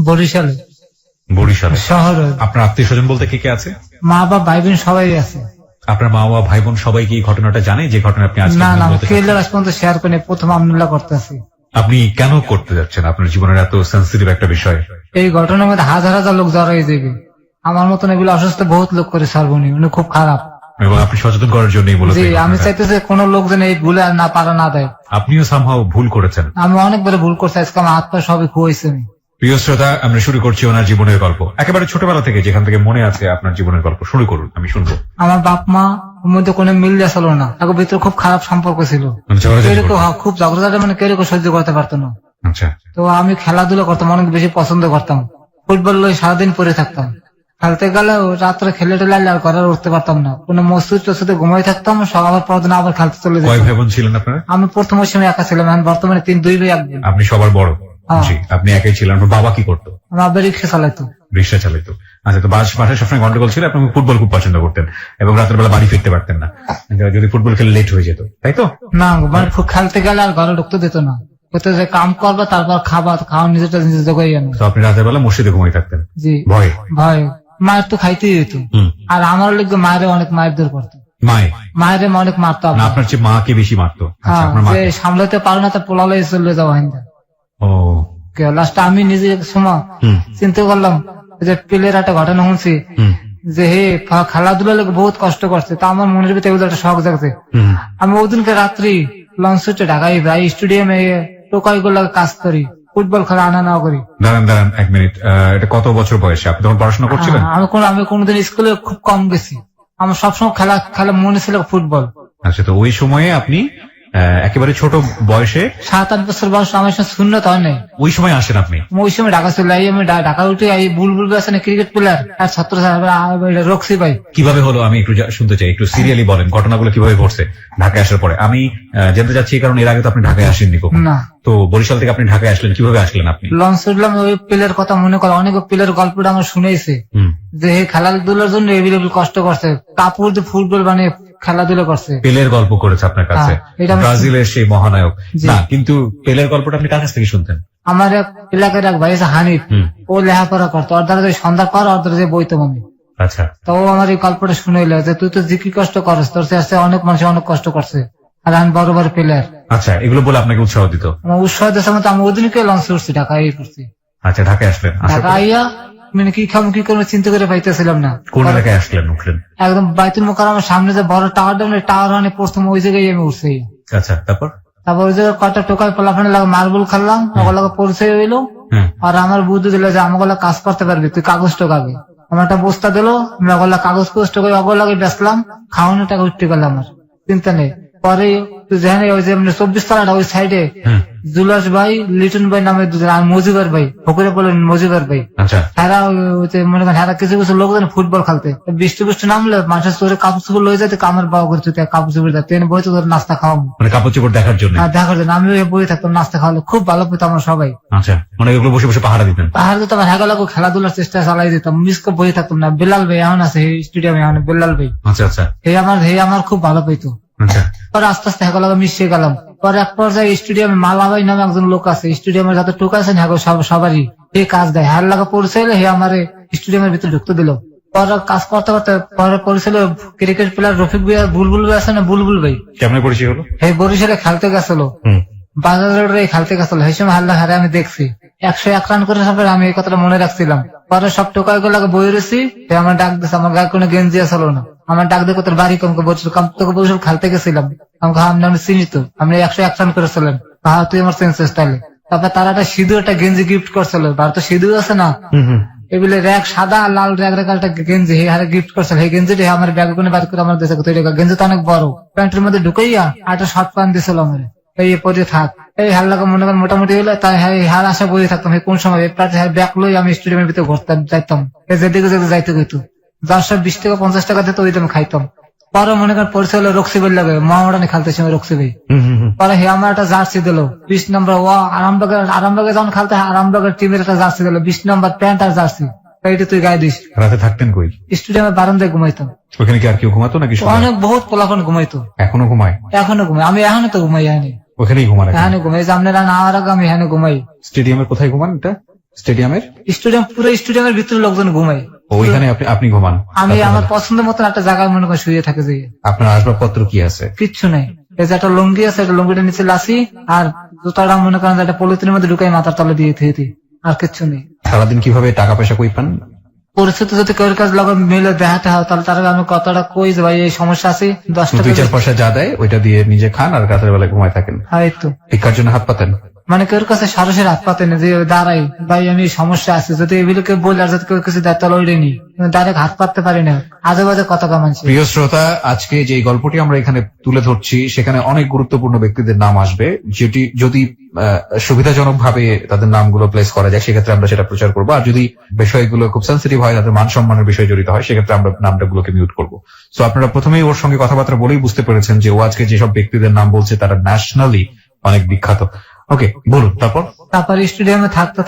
বরিশালে বরিশালে শহরে। আপনার আত্মীয় স্বজন বলতে কে কে আছে? মা বাবা ভাই বোন সবাই আছে। আপনার মা বাবা ভাই বোন সবাই কি এই ঘটনাটা জানে যে ঘটনা আপনি আজকে না না, বলতে কেউ চাচ্ছেন? আজ পর্যন্ত শেয়ার করিনি, প্রথম আমনুল্লাহ করতেছি। আপনি কেন করতে যাচ্ছেন? আপনার জীবনের এত সেন্সিটিভ একটা বিষয়। এই ঘটনার মধ্যে হাজার হাজার লোক জড়ো হয়ে যাবে। আমার মতন এগুলো অসুস্থ বহুত লোক করে সারবনি, উনি খুব খারাপ। এবং আপনি সচেতন করার জন্যই মূলত জি, এই আমি ঘটনাটা। চাইতেছি কোনো লোক যেন এই ভুলে আর না পারা না দেয়। আপনিও সামহাও ভুল করেছেন। আমি অনেকবার ভুল করছি, আজকে আমার হাত পা সবই খুঁয়েছে। আমি প্রিয় শ্রোতা, আমরা শুরু করছি ওনার জীবনের গল্প, একেবারে ছোটবেলা থেকে, যেখান থেকে মনে আছে আপনার জীবনের গল্প শুরু করুন, আমি শুনবো। আমার বাপ মা ওর মধ্যে কোনো মিল ছিল না, তার ভিতরে খুব খারাপ সম্পর্ক ছিল। মানে ঝগড়াঝাটি কেউ করতেন? খুব ঝগড়াঝাটি, মানে কেউ সহ্য করতে পারতো না। আচ্ছা, তো আমি খেলাধুলা করতাম, অনেক বেশি পছন্দ করতাম। ফুটবল লই সারাদিন পরে থাকতাম। খেলতে গেলে রাত্রে খেলে টেলে আর ঘরে উঠতে পারতাম না, কোনো মসজিদ টসজিদে ঘুমাই থাকতাম, সকাল পরদিন আবার খেলতে চলে কয় যেতাম। ভাই বোন ছিলেন আপনারা? আমি প্রথম ওই সময় একা ছিলাম, এখন বর্তমানে দুই ভাই এক বোন। আপনি সবার বড়? হ্যাঁ। জি, আপনি একাই ছিলেন। আপনার বাবা কি করতো? আমার আব্বা রিক্সা চালাইতো। রিক্সা চালাইতো। আচ্ছা, তো বাসায় সবসময় গন্ডগোল ছিল, আপনি ফুটবল খুব পছন্দ করতেন এবং রাতের বেলা বাড়ি ফিরতে পারতেন না যদি ফুটবল খেলে লেট হয়ে যেত, তাই তো? না, মানে খেলতে গেলে আর ঘরে ঢুকতে দিত না, কোথায় যে কাম করবে তারপর খাওয়া নিজেটা নিজে জোগাই আনো। তো আপনি রাতের বেলা মসজিদে ঘুমিয়ে থাকতেন জি, ভয়ে? ভয়। মায়ের তো খাইতেই দিত। হুম। আর আমার লোক মায়ের অনেক মায়ের দূর করতো, মায়ের অনেক মারতো। না, আপনার চেয়ে মাকে বেশি মারতো? আচ্ছা, আপনার মা? যে সামলাতে পারো না, তো পোলালে চলে যাওয়া হয় না। ও, লাস্টে আমি নিজে এক সময় হুম, চিন্তা করলাম যে প্লের একটা ঘটনা শুনছি হুম, যে হে খেলাধুলা লোক বহুত কষ্ট করছে, তা আমার মনের ভিতরে এগুলো একটা শখ জাগছে। হুম। আমি ওদিনকে রাত্রি লঞ্চ ছুটে ঢাকায় যাই, স্টেডিয়ামে টোকাই গুলো কাজ করি, ফুটবল খেলা আনা নেওয়া করি। দাঁড়ান এক মিনিট, এটা কত বছর বয়সে? আপনি তখন পড়াশোনা করছিলেন? আমি কোনোদিন স্কুলে খুব কম গেছি, আমার সবসময় খেলা মনে ছিল ফুটবল। আচ্ছা, তো ওই সময়ে আপনি একেবারে ছোট বয়সে, 7-8 বছর বয়স, আমার সঙ্গে শূন্যত হয় নাই। ওই সময় আসেন আপনি? ওই সময় ঢাকা চলে যাই, আমি ঢাকা উঠে এই বুলবুল আছে না ক্রিকেট প্লেয়ার, আর ছাত্র রক্সি ভাই। কিভাবে হলো আমি একটু শুনতে চাই, একটু সিরিয়ালি বলেন ঘটনাগুলো কিভাবে ঘটছে ঢাকায় আসার পরে। আমি জানতে চাচ্ছি কারণ এর আগে তো আপনি ঢাকায় আসেননি কখনো। না, তো বরিশাল থেকে আপনি ঢাকায় আসলেন, কিভাবে আসলেন আপনি? লঞ্চ উঠলাম, ওই প্লেয়ার কথা মনে করে, অনেক প্লেয়ার গল্পটা আমার শুনেছে হুম। যে হে খেলাধুলার জন্য এভেলেবল কষ্ট করছে, কাপড় দিয়ে ফুটবল বানিয়ে খেলাধুলা করছে। পেলের গল্প করেছে আপনার কাছে? হ্যাঁ, এটা আমি ব্রাজিলের সেই মহানায়ক। জি। না, কিন্তু পেলের গল্পটা আপনি কার কাছ থেকে শুনতেন? আমার এক এলাকার এক ভাই আছে হানিফ, হুম। ও লেখাপড়া করতো, ওর দ্বারা যে সন্ধ্যা পর ওর দ্বারা যে বইতাম আমি। আচ্ছা, তো ও আমার এই গল্পটা শুনেইলো যে তুই তো যে কি কষ্ট করস, তোর কাছে অনেক মানুষ অনেক কষ্ট করছে, আর আমি বড় বড় প্লেয়ার। আচ্ছা, এগুলো বলে আপনাকে উৎসাহ দিত? আমার উৎসাহ দেশের মতো আমি ওদিনকে লঞ্চ উঠছি, ঢাকায় করছি। আচ্ছা, ঢাকায় আসলেন, আসার ঢাকা পরে আইয়া মানে কি খাবো কি করবো চিন্তা করে পাইতেছিলাম না। কোন এলাকায় আসলেন, উঠলেন? একদম বাইতুল মোকাররমের সামনে যে বড় টাওয়ারটা, টাওয়ার মানে প্রথম ওই জায়গায় আমি উঠছি। আচ্ছা, তারপর? তারপর ওই জায়গায় কটা টোকায় পোলাফানে লাগে মার্বল খেললাম, ওগুলোকে পরিচয় হইলো। হ্যাঁ। আর আমার বুদ্ধি দিল যে আমাগুলা কাজ করতে পারবি, তুই কাগজ টোকাবি। আমার একটা বস্তা দিল, আমি ওগুলা কাগজ টোকাই ওগুলাকে বেচলাম, খাওয়ানো টাকা উঠতে গেলাম, আমার চিন্তা নেই। পরে তুই যেখানে ওই যে 24 তলাটা ওই সাইডে হ্যাঁ। জুলাস ভাই, লিটন ভাই নামে দুজন, আর মজিবার ভাই, ফকরে বলেন মজিবার ভাই। আচ্ছা, তারা মনে করেন হ্যাঁ কিছু কিছু লোকজন ফুটবল খেলতে, বৃষ্টি বৃষ্টি নামলে মানুষের চোরে কাপড় চোপড় লয়ে যেতে, কামের বাবা করে তুই কাপড় চোপড় দেয়, ট্রেন বইতে তোর নাস্তা খাওয়াবো, মানে কাপড় চোপড় দেখার জন্য? আর দেখার জন্য আমি বই থাকতাম, নাস্তা খাওয়ালে খুব ভালো পেতাম আমরা সবাই। আচ্ছা, মানে এগুলো বসে বসে পাহারা দিতেন? পাহাড় দিতাম, হ্যাঁ লাগো খেলাধুলার চেষ্টা চালাই দিতাম, মিসকে বই থাকতাম না। বেলাল ভাই এখন আছে স্টেডিয়ামে, এখন বেলাল ভাই, আচ্ছা, আচ্ছা, হে আমার খুব ভালো পেতো। আচ্ছা, পরে আস্তে আস্তে হ্যাঁ লাগা মিশিয়ে গেলাম। পরে এক পর্যায়ে স্টেডিয়ামে মালা ভাই নামে একজন লোক আছে, স্টেডিয়ামের যাতে টোকা আছেন হ্যাঁ সবারই এই কাজ দেয়, হ্যাঁ লাগা পরিচয় হে আমার স্টেডিয়ামের ভিতরে ঢুকতে দিল। পরে কাজ করতে করতে পরে পরিচয় ক্রিকেট প্লেয়ার রফিক ভাই আর বুলবুল ভাই আছে না, বুলবুল ভাই, কেমন পরিচয় হলো? হে বরিশালে খেলতে গেছিল, হুম। বাজার রোডে খেলতে গেছিল, সেই সময় হাল্লা হারে আমি দেখছি 101 রান করে সবাই, আমি এই কথাটা মনে রাখছিলাম। পরে সব টোকাই গুলাকে বই রয়েছি, আমার ডাক দিচ্ছে, আমার গায়ে কোনো গেঞ্জি আসলো না, আমার ডাক দিয়ে তোর বাড়ি কমকে বলছিল, তোকে বরিশাল খেলতে গেছিলাম, আমাকে আমি চিনি তো, আপনি 101 রান করেছিলেন, হ্যাঁ তুই আমার চেঞ্জেস তাহলে। তারপর তারা একটা সিধু একটা গেঞ্জি গিফট করছিল, ভারত সিধু আছে না, এগুলো র্যাক সাদা আর লাল র্যাক র্যাক একটা গেঞ্জি হে হারে গিফট করছিল, এই গেঞ্জিটা আমার ব্যাগে কোনো বাদ করে আমার দেশে তৈরি করা, গেঞ্জি তো অনেক বড়, প্যান্টের মধ্যে ঢুকাইয়া একটা শর্ট প্যান্ট দিছিল আমার, এই পরে থাক এই হাল্লাকে মনে করেন মোটামুটি হলো, তাই হার আশা বই থাকতাম। কোন সময় ব্যাগ লই আমি স্টেডিয়ামের ভিতরে ঘুরতাম যাইতাম, যেদিকে যেতে যাইতে গইতো, যার সব 20 টাকা 50 টাকা দিত, ওই আমি খাইতাম। পরে মনে করেন পরিচয় হলো রক্সি বই লাগে, মহামডানি খেলতে সময় রক্সি ভাই। পরে হে আমার একটা জার্সি দিল 20 নম্বর, ও আরামবাগের যখন খেলতে আরামবাগের টিমের একটা জার্সি দিল 20 নম্বর প্যান্ট আর জার্সি, এইটা তুই গায়ে দিস। রাতে থাকতেন কই? স্টেডিয়ামের বারান্দায় ঘুমাইতাম। ওখানে কি আর কেউ ঘুমাতো নাকি? অনেক বহুত পোলাপন ঘুমাইতো। এখনো ঘুমায়? এখনো ঘুমাই, আমি এখনো তো ঘুমাই, এখানে ওখানেই ঘুমান? এখানে ঘুমাই, যে আপনারা না হওয়ার আগে আমি এখানে ঘুমাই। স্টেডিয়ামের কোথায় ঘুমান? এটা স্টেডিয়ামের? স্টেডিয়াম, পুরো স্টেডিয়ামের ভিতরে লোকজন ঘুমায়। ওইখানে আপনি ঘুমান? আমি আমার পছন্দের মতন একটা জায়গায় মনে করেন শুয়ে থাকে যে আপনার আসবাবপত্র কি আছে? কিচ্ছু নেই। এই যে একটা লুঙ্গি আছে, একটা লুঙ্গিটা নিচে লাসি, আর জুতাটা মনে করেন যে একটা পলিথিনের মধ্যে ঢুকাই মাথার তলে দিয়ে দিই, আর কিচ্ছু নেই। সারাদিন কিভাবে টাকা পয়সা কই পান? পরিস্থিতি যদি কেউ কাজ লগে মিলে দেখাতে হয় তাহলে তার আমি কতটা কই যে ভাই এই সমস্যা আছে, 10 টাকা 2-4 পয়সা যা দেয় ওইটা দিয়ে নিজে খান আর রাতের বেলা ঘুমায় থাকেন? হয় তো। ভিক্ষার জন্য হাত পাতেন? মানে কেউ কাছে সরাসরি হাত পাতে না, যে দাঁড়াই ভাই আমি এই সমস্যা আছে, যদি এগুলো কেউ বলে আর যদি কেউ কিছু দেয় তাহলে ওইটাই নি, ডাইরেক্ট হাত পাততে পারি না। আজে বাজে কথা কামাচ্ছি। প্রিয় শ্রোতা, আজকে যে গল্পটি আমরা এখানে তুলে ধরছি সেখানে অনেক গুরুত্বপূর্ণ ব্যক্তিদের নাম আসবে, যেটি যদি সুবিধাজনক ভাবে তাদের নামগুলো প্লেস করা যায় সেক্ষেত্রে আমরা সেটা প্রচার করবো, আর যদি বিষয়গুলো খুব সেন্সিটিভ হয়, তাদের মান সম্মানের বিষয় জড়িত হয়, সেক্ষেত্রে আমরা নামটাগুলোকে মিউট করবো। সো আপনারা প্রথমেই ওর সঙ্গে কথাবার্তা বলেই বুঝতে পেরেছেন যে ও আজকে যেসব ব্যক্তিদের নাম বলছে তারা ন্যাশনালি অনেক বিখ্যাত। ওকে, বলুন তারপর। তারপর স্টেডিয়ামে থাকতে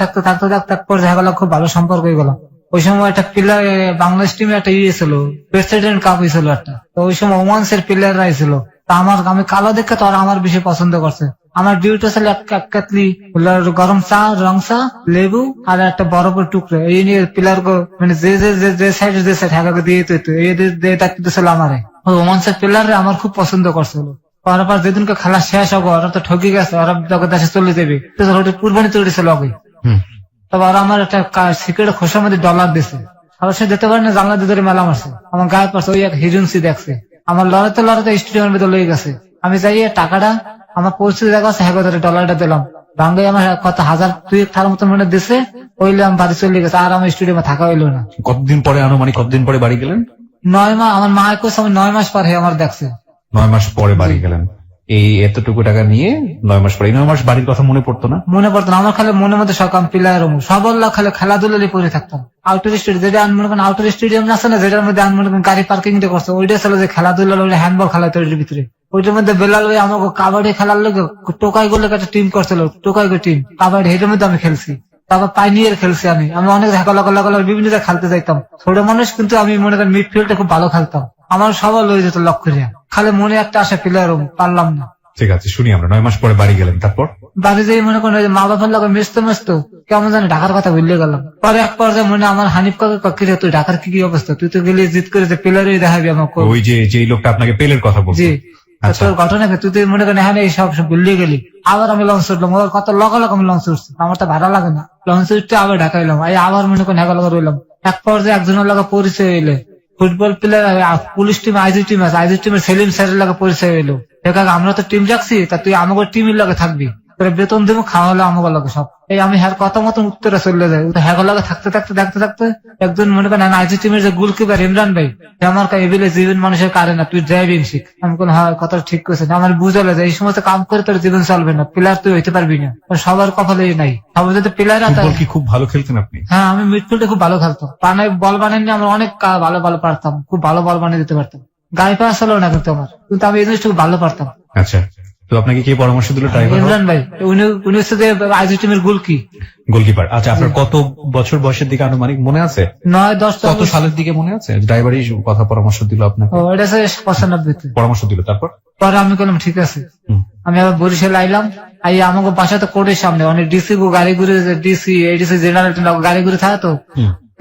তারপর দেখা গেল খুব ভালো সম্পর্ক হয়ে গেল। ওই সময় একটা প্লেয়ার বাংলাদেশ টিমে একটা ইয়ে ছিল, প্রেসিডেন্ট কাপ হয়েছিল একটা, তো ওই সময় ওমান্সের প্লেয়াররা ছিল। তা আমি কালো দেখে তো আমার বেশি পছন্দ করছে। আমার ডিউটি ছিল এক কাতলি গরম চা, রং চা, লেবু আর একটা বরফের টুকরো, এই নিয়ে প্লেয়ার মানে যে সাইড হ্যাঁ দিয়ে দিয়ে ডাকতেছিল আমারে। ওই ওমান্সের প্লেয়াররা আমার খুব পছন্দ করছিল। পর যেদিনকে খেলা শেষ হবে ওরা তো ঠকে গেছে, ওরা দেশে চলে যাবে, কুরবানি তৈরি ছিল আগে। তবে ওরা আমার একটা সিক্রেট খোসার মধ্যে ডলার দিছে, আর সে দিতে পারে না, জানলা দিয়ে মেলা মারছে, আমার গায়ে পড়ছে, ওই এক হিজুন্সি দেখছে, আমার লড়াতে স্টেডিয়ামের ভিতরে লয়ে গেছে। আমি যাই টাকাটা আমার পরিস্থিতি দেখা আছে, হ্যাঁ ডলারটা দিলাম, ভাঙ্গাই আমার কত 1000-2 টাকার মতন মনে দিছে, ওইলে আমি বাড়ি চলে গেছে, আর আমার স্টেডিয়ামে থাকা হইলো না। কতদিন পরে, আনুমানিক কতদিন পরে বাড়ি গেলেন? 9 মাস। আমার মা কইছে আমি 9 মাস পরে আমার দেখছে। 9 মাস পরে বাড়ি গেলেন, এই এতটুকু টাকা নিয়ে 9 মাস পরে। 9 মাস বাড়ির কথা মনে পড়তো না? মনে পড়তো না আমার, খালি মনের মধ্যে সকাম প্লেয়ার সবল খালি খেলাধুলা পরে থাকতাম। আউটার স্টেডিয়াম যেটা মনে করেন আউটার স্টেডিয়াম আছে না, যেটার মধ্যে মনে করেন গাড়ি পার্কিং করছে, ওইটা ছিল যে খেলাধুলা, ওইটা হ্যান্ডবল খেলাতে ওইটার ভিতরে। ওইটার মধ্যে বেলাল ওই আমাকে কাবাডি খেলার লোক টোকাই গুলো একটা টিম করছিল, টোকাই টিম কাবাডি, এটার মধ্যে আমি খেলছি। তারপর পাইনিয়ার খেলছি আমি অনেক বিভিন্ন জায়গায় খেলতে যাইতাম। ছোট মানুষ কিন্তু আমি মনে করেন মিডফিল্ডে খুব ভালো খেলতাম, আমার সবাই লয়ে যেত লক্ষ্য করিয়া, খালি মনে একটা আশা প্লেয়ার পারলাম না। ঠিক আছে, শুনি আমরা। 9 মাস পরে বাড়ি গেলেন, তারপর? বাড়ি যাই মনে করেন মা বাবার লোক মিশতে কেমন জানি ঢাকার কথা ভুলে গেলাম। পরে এক পর্যায়ে মনে আমার হানিফ কাকে তুই ঢাকার কি অবস্থা, তুই তো গেলে জিত করে প্লেয়ারই দেখাবি আমাকে। ওই যে লোকটা আপনাকে পেলের কথা বলছে? জি। তোর ঘটনা তুই তো মনে করেন হ্যাঁ এই সব ভুলে গেলি। আবার আমি লঞ্চ উঠলাম, ওর কত লগালগ আমি লঞ্চ উঠছি, আমার তো ভাড়া লাগে না। লঞ্চ উঠতে আবার ঢাকা এলাম, আবার মনে করেন হেগা লগা রইলাম। এক পর্যায়ে একজনের লগা পরিচয় হইলে, football player police team IG team আছে, আইজি টিমের সেলিম স্যারের লাগে পরিচয় হইলো। আমরা তো টিম যাচ্ছি, তা তুই আমাকে টিমের লাগে থাকবি, তোর বেতন দেবো, খাওয়া হলো আমাকে লাগে সব। এই আমি হ্যাঁ কথা মতন উত্তরে চলে যাই। হ্যাঁ লাগে থাকতে একজন মনে করেন আইজি টিমের যে গোলকিপার ইমরান ভাই, আমার এবিলে জীবন মানুষের কারে না, তুই ড্রাইভিং শিখ। আমি কোন হ্যাঁ কথা ঠিক করছে, আমার বুঝালে যে এই সমস্ত কাম করে তোর জীবন চলবে না, প্লেয়ার তুই হইতে পারবি না, সবার কপালে নাই। সবাই যদি প্লেয়ার কি খুব ভালো খেলতেন আপনি? হ্যাঁ, আমি মিডফিল্ডে খুব ভালো খেলতাম, পানায় বল বানাইনি, আমরা অনেক ভালো পারতাম, খুব ভালো বল বানিয়ে দিতে পারতাম। গায়ে পাওয়া ছিল না কিন্তু আমার, কিন্তু আমি এই জিনিসটা খুব ভালো পারতাম। আচ্ছা, তো আপনাকে কে পরামর্শ দিল? ইমরান ভাই, উনি হচ্ছে যে আইজি টিমের গোলকিপার। আচ্ছা, আপনার কত বছর বয়সের দিকে আনুমানিক মনে আছে? 9-10। কত সালের দিকে মনে আছে? ড্রাইভারই কথা পরামর্শ দিল আপনাকে? এটা 95-তে পরামর্শ দিল। তারপর পরে আমি বললাম ঠিক আছে। আমি আবার বরিশাল আইলাম, আমাকে বাসাতে কোর্টের সামনে অনেক ডিসি গাড়ি ঘুরে, ডিসি এডিসি জেনারেল গাড়ি ঘুরে থাকে তো,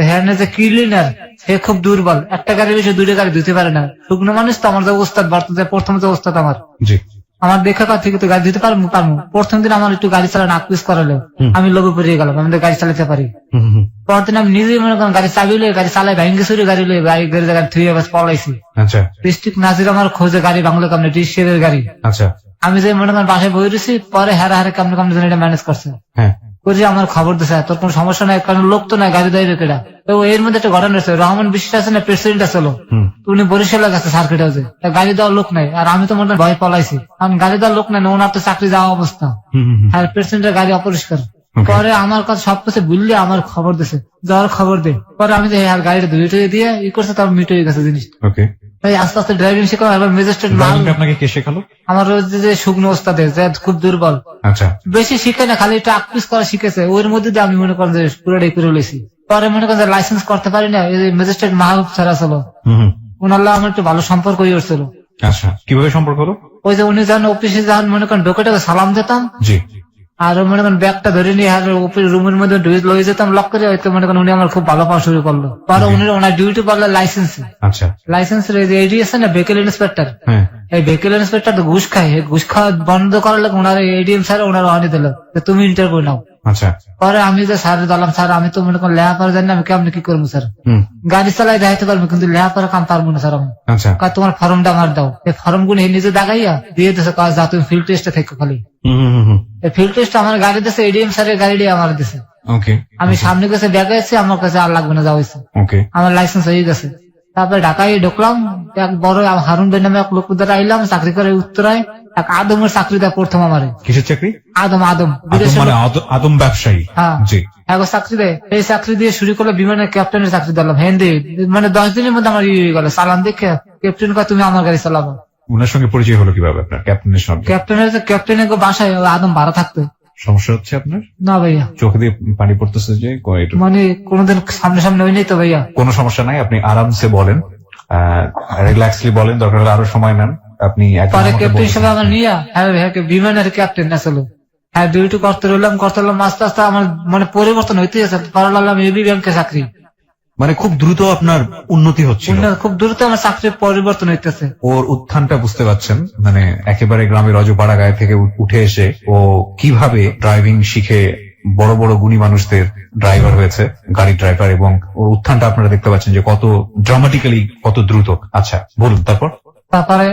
হ্যাঁ যে ক্লিনার সে খুব দুর্বল, একটা গাড়ি বেশি 2টা গাড়ি ধুতে পারে না, শুকনো মানুষ তো। আমার যে ওস্তাদ প্রথম যে ওস্তাদ আমার দেখা কথা থেকে তো গাড়ি দিতে পারবো। প্রথম দিন আমার একটু গাড়ি চালানো আকপিস করালো, আমি লোভে পড়িয়ে গেলাম, আমি গাড়ি চালাতে পারি। পরের দিন আমি নিজেই মনে করেন গাড়ি চাবি লই, গাড়ি চালাই ভেঙে চুরি গাড়ি লই, গাড়ি জায়গায় থুয়ে পলাইছি। ডিস্ট্রিক্ট নাজির আমার খোঁজে গাড়ি বাংলা কামনে ডিস্ট্রিক্টের গাড়ি। আমি যে মনে করেন বাসায় বই রয়েছি, পরে হারে কামনে এটা ম্যানেজ করছে করি, আমার খবর দিছে তোর কোন সমস্যা নাই, কারণ লোক তো নাই, গাড়ি দেয় কেটা। তো এর মধ্যে একটা ঘটনা হয়েছে, রহমান বিশ্বাস আছে না, প্রেসিডেন্ট আছে, উনি বরিশালে গেছে সার্কিট হাউসে, গাড়ি দেওয়ার লোক নাই, আর আমি তো মনে ভয় পলাইছি, কারণ গাড়ি দেওয়ার লোক নাই, ওনার তো চাকরি যাওয়া অবস্থা, আর প্রেসিডেন্টের গাড়ি অপরিষ্কার। পরে আমার কাছে সবকিছু বুঝলে আমার খবর দিছে, যাওয়ার খবর দে। পরে আমি গাড়িটা ধুয়ে দিয়ে ই করছে, তারপর মিট হয়ে গেছে জিনিস। আস্তে আস্তে ড্রাইভিং শেখা, এবার ম্যাজিস্ট্রেট আপনাকে কে শেখালো? আমার যে শুকনো ওস্তাদে, যে খুব দুর্বল, বেশি শিখে না, খালি একটু আকপিস করা শিখেছে, ওর মধ্যে আমি মনে করেন যে পুরোটাই করে লেছি। পরে মনে করেন যে লাইসেন্স করতে পারি না, ম্যাজিস্ট্রেট মাহবুব স্যার ছিল, ওনার আমার একটু ভালো সম্পর্ক হয়েছিল। আচ্ছা, কিভাবে সম্পর্ক হলো? ওই যে উনি যখন অফিসে যখন মনে করেন ঢোকেটাকে সালাম দিতাম, আর মনে করেন ব্যাগটা ধরে নিয়ে আর উপরে রুমের মধ্যে লয়ে যেতাম লক করে, হয়তো মনে করেন উনি আমার খুব ভালো পাওয়া শুরু করলো। পরে উনি ওনার ডিউটি পড়লো লাইসেন্স, আচ্ছা লাইসেন্সের এডি আছে না ভেহিকেল ইন্সপেক্টর, হ্যাঁ এই ভেহিকেল ইন্সপেক্টর তো ঘুষ খায়, এই ঘুষ খাওয়া বন্ধ করার লোক ওনার এডিএম স্যার ওনার অনে দিল যে তুমি ইন্টারভিউ নাও। আচ্ছা পরে আমি যে স্যার বললাম স্যার আমি তো মনে করেন লেখাপড়া জানি না, আমি কেমন কি করবো স্যার, হুম গাড়ি চালাই দেখাইতে পারবো কিন্তু লেখাপড়া কাম পারবো না স্যার আমি। আচ্ছা কয় তোমার ফর্মটা আমার দাও, এই ফর্ম গুলো নিজে দেখাইয়া দিয়ে দিছে, কয় যা তুমি ফিল্ড টেস্টে থেকে খালি। এই ফিল্ড টেস্ট আমার গাড়ি দিছে, এডিএম স্যারের গাড়ি দিয়ে আমার দিছে। ওকে আমি সামনে গেছে ব্যাগে আছি, আমার কাছে আর লাগবে না, যা হয়েছে ওকে আমার লাইসেন্স হয়ে গেছে। তারপরে ঢাকায় ঢুকলাম, এক বড় হারুন ভাই নামে এক লোক দ্বারা আইলাম, চাকরি করে উত্তরায়, এক আদমের চাকরি দেয় প্রথম আমারে। কিসের চাকরি? আদম আদম বিদেশে মানে আদম ব্যবসায়ী? হ্যাঁ জি এখন চাকরি দেয়, এই চাকরি দিয়ে শুরু করলে বিমানের ক্যাপ্টেনের চাকরি দিলাম হিন্দি, মানে 10 দিনের মধ্যে আমার ইয়ে হয়ে গেল। চালান দেখে ক্যাপ্টেন কয় তুমি আমার গাড়ি চালাবো। ওনার সঙ্গে পরিচয় হলো কিভাবে আপনার ক্যাপ্টেনের সঙ্গে? ক্যাপ্টেনের বাসায় আদম ভাড়া থাকতো। সমস্যা হচ্ছে আপনার? না ভাইয়া, চোখ দিয়ে পানি পড়তেছে যে মানে কোনোদিন সামনে সামনে হয়নি তো ভাইয়া। কোনো সমস্যা নাই, আপনি আরামসে বলেন, রিল্যাক্সলি বলেন, দরকার হলে আরো সময় নেন। আপনি একদম পরে আমাকে ক্যাপ্টেন বলতেছেন। হিসেবে আমার নিয়ে বিমানের ক্যাপ্টেন আসলো, হ্যাঁ ডিউটি করতে রইলাম আস্তে আস্তে আমার মানে পরিবর্তন হইতে আছে। পরে লাগলাম এবি ব্যাংকে চাকরি, মানে খুব দ্রুত আপনার উন্নতি হচ্ছে, খুব দ্রুত আমার চাকরির পরিবর্তন হইতেছে। ওর উত্থানটা বুঝতে পাচ্ছেন, মানে একেবারে গ্রামের রজপাড়া গায়ে থেকে উঠে এসে ও কিভাবে ড্রাইভিং শিখে বড় বড় গুণী মানুষদের ড্রাইভার হয়েছে, গাড়ি ড্রাইভার, এবং ওর উত্থানটা আপনারা দেখতে পাচ্ছেন যে কত ড্রামাটিক্যালি, কত দ্রুত। আচ্ছা বলুন তারপর। তারপরে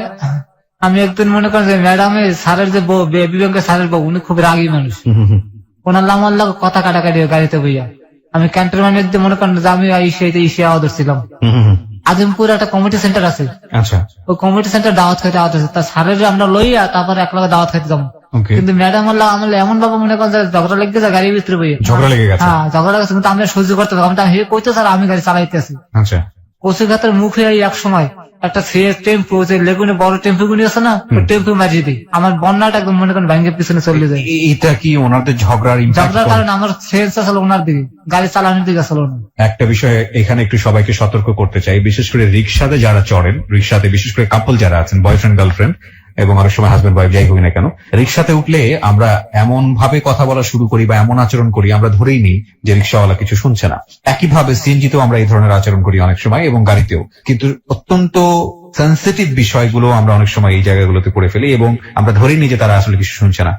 আমি একদিন মনে করেন যে ম্যাডাম স্যারের যে বউ, এবি ব্যাংকের স্যারের বউ, উনি খুব রাগী মানুষ, ওনার আমার লাগে কথা কাটাকাটি গাড়িতে বইয়া। আমি ক্যান্টনমেন্ট দিয়ে মনে করেন যে আমি ইসিয়া ছিলাম, আজিমপুর একটা কমিটি সেন্টার আছে, আচ্ছা ওই কমিটি সেন্টার দাওয়াত খাইতে আছে, তার স্যারের আমরা লইয়া তারপরে এক লগে দাওয়াত খাইতে যাবো। ওকে, কিন্তু ম্যাডাম আমার এমন ভাবে মনে করেন যে ঝগড়া লেগে যায় গাড়ির ভিতরে বইয়া, ঝগড়া লেগে গেছে। হ্যাঁ ঝগড়া গেছে, কিন্তু আমি আর সহ্য করতে পারবো না। হে কইতে স্যার আমি গাড়ি চালাইতেছি, আচ্ছা কচুঘাতের মুখে এক সময় একটা টেম্পু, যে লেগুনে বড় টেম্পু গুলি আছে না, ওই টেম্পু মারিয়ে দিই, আমার বন্যাটা একদম মনে করেন ভাঙ্গে পিছনে চলে যায়। এটা কি ওনাদের ঝগড়ার impact ঝগড়ার পড়ে? কারণে আমার সেন্স আসলে ওনার দিকে, গাড়ি চালানোর দিকে আসলে না। একটা বিষয়ে এখানে একটু সবাইকে সতর্ক করতে চাই, বিশেষ করে রিক্সাতে যারা চড়েন, রিক্সাতে বিশেষ করে কাপল যারা আছেন, বয়ফ্রেন্ড গার্লফ্রেন্ড এবং অনেক সময় হাজবেন্ড ওয়াইফ, যাই হোক না কেন, রিক্সাতে উঠলে আমরা এমন ভাবে কথা বলা শুরু করি বা এমন আচরণ করি, আমরা ধরেই নিই যে রিক্সাওয়ালা কিছু শুনছে না। একইভাবে সিএনজিতেও আমরা এই ধরনের আচরণ করি অনেক সময়, এবং গাড়িতেও। কিন্তু অত্যন্ত সেন্সিটিভ বিষয়গুলো আমরা অনেক সময় এই জায়গাগুলোতে করে ফেলি এবং আমরা ধরেই নিই যে তারা আসলে কিছু শুনছে না,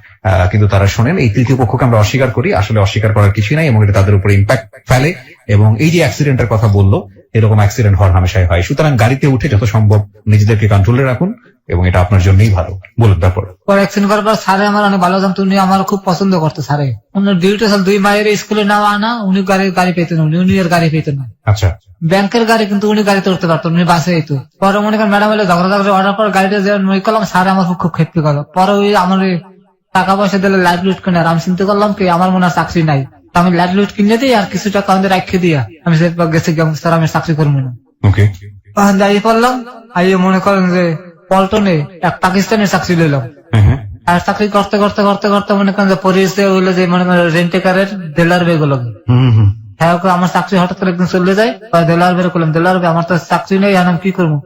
কিন্তু তারা শোনেন। এই তৃতীয় পক্ষকে আমরা অস্বীকার করি, আসলে অস্বীকার করার কিছুই নাই, এবং এটা তাদের উপরে ইম্প্যাক্ট ফেলে। এবং এই যে অ্যাক্সিডেন্টের কথা বললো, এরকম অ্যাক্সিডেন্ট হওয়ার হামেশাই হয়। সুতরাং গাড়িতে উঠে যত সম্ভব নিজেদেরকে কন্ট্রোলে রাখুন, এবং এটা আপনার জন্যই ভালো। বলুন তারপর। পরে অ্যাক্সিডেন্ট করার পর স্যারে আমার অনেক ভালো জানতো, উনি আমার খুব পছন্দ করতো। স্যারে উনি ডিউটি ছিল 2 মায়ের স্কুলে নেওয়া আনা, উনি গাড়ি পেতেন, উনি এর গাড়ি পেতেন না, আচ্ছা ব্যাংকের গাড়ি, কিন্তু উনি গাড়িতে উঠতে পারতো, উনি বাসে যেত। পরে মনে করেন ম্যাডাম এলে ঝগড়া অর্ডার পর গাড়িটা যে মই করলাম, স্যার আমার খুব ক্ষেপ্তি করলো। পরে ওই আমার টাকা পয়সা দিলে লাইট লুট কিনে, আর আমি চিন্তা করলাম কি আমার মনে হয় চাকরি নাই, আমি লাইট লুট কিনে দিই আর কিছু টাকা আমাদের রাখিয়ে দিয়া আমি গেছি স্যার আমি চাকরি করবো না। ওকে, দাঁড়িয়ে পড়লাম, আইয়ে মনে করেন যে পল্টনে এক পাকিস্তানের চাকরি লইলাম। আর চাকরি করতে করতে করতে করতে মনে করেন যে পরিচে হইলো যে মনে করেন রেন্টেকারের দেলার বেগুলো, হ্যাঁ আমার চাকরি হঠাৎ করে একদিন চলে যায়। দেলার বের করলাম, দেলার বে আমার তো চাকরি নেই, আমি কি করবো,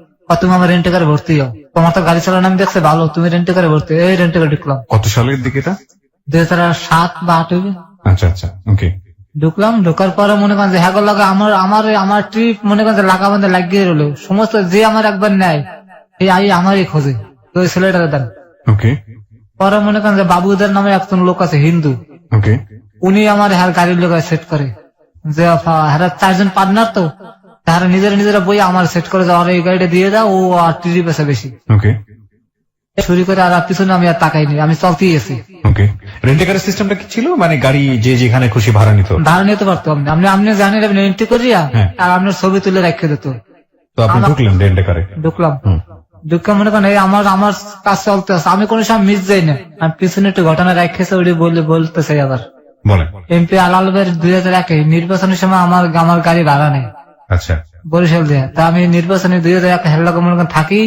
তুমি আমার রেন্টেকারে ভর্তি হও, তোমার তো গাড়ি চালানো আমি দেখছে ভালো, তুমি রেন্টেকারে ভর্তি। এই রেন্টেকারে ঢুকলাম। কত সালের দিকে এটা? 2007 বা 2008 হইবে। আচ্ছা আচ্ছা, ওকে। ঢুকলাম, ঢোকার পরে মনে করেন যে হ্যাঁ লাগা আমার ট্রিপ মনে করেন যে লাগা বান্ধে লাগিয়ে রইলো, সমস্ত যে আমার একবার নেয় এই আমারই খোঁজে, তো ওই ছেলেটার দেন। ওকে, পরে মনে করেন যে বাবুদের নামে একজন লোক আছে হিন্দু, ওকে, উনি আমার হ্যার গাড়ির লোক সেট করে, যে হ্যাঁ 4 জন পার্টনার, তো তারা নিজেরা বই আমার সেট করে যাওয়ার এই গাড়িটা দিয়ে দাও, ও আর ট্রিপ আছে বেশি ওকে, শুরু করে। আর পিছনে আমি আর তাকাইনি, আমি চলতেই আছি। ওকে। রেন্টেকারের সিস্টেমটা কি ছিল? মানে গাড়ি যে যেখানে খুশি ভাড়া নিত? ভাড়া নিতে পারতো, আপনি জানেন এন্ট্রি করিয়া আর আপনার ছবি তুলে রেখে দিত। তো আপনি ঢুকলেন রেন্টেকারে? ঢুকলাম, ঢুকে মনে করেন আমার কাজ চলতে আছে, আমি কোনো সময় মিস যাই না। আমি পিছনে একটু ঘটনা রেখেছে, ওই বলতে চাই আবার। বলেন। এমপি আলালবের 2001 নির্বাচনের সময় আমার গাড়ি ভাড়া নেই, আচ্ছা, বরিশাল দিয়ে। তা আমি নির্বাচনে 2001 হেল্লা মনে করেন থাকি,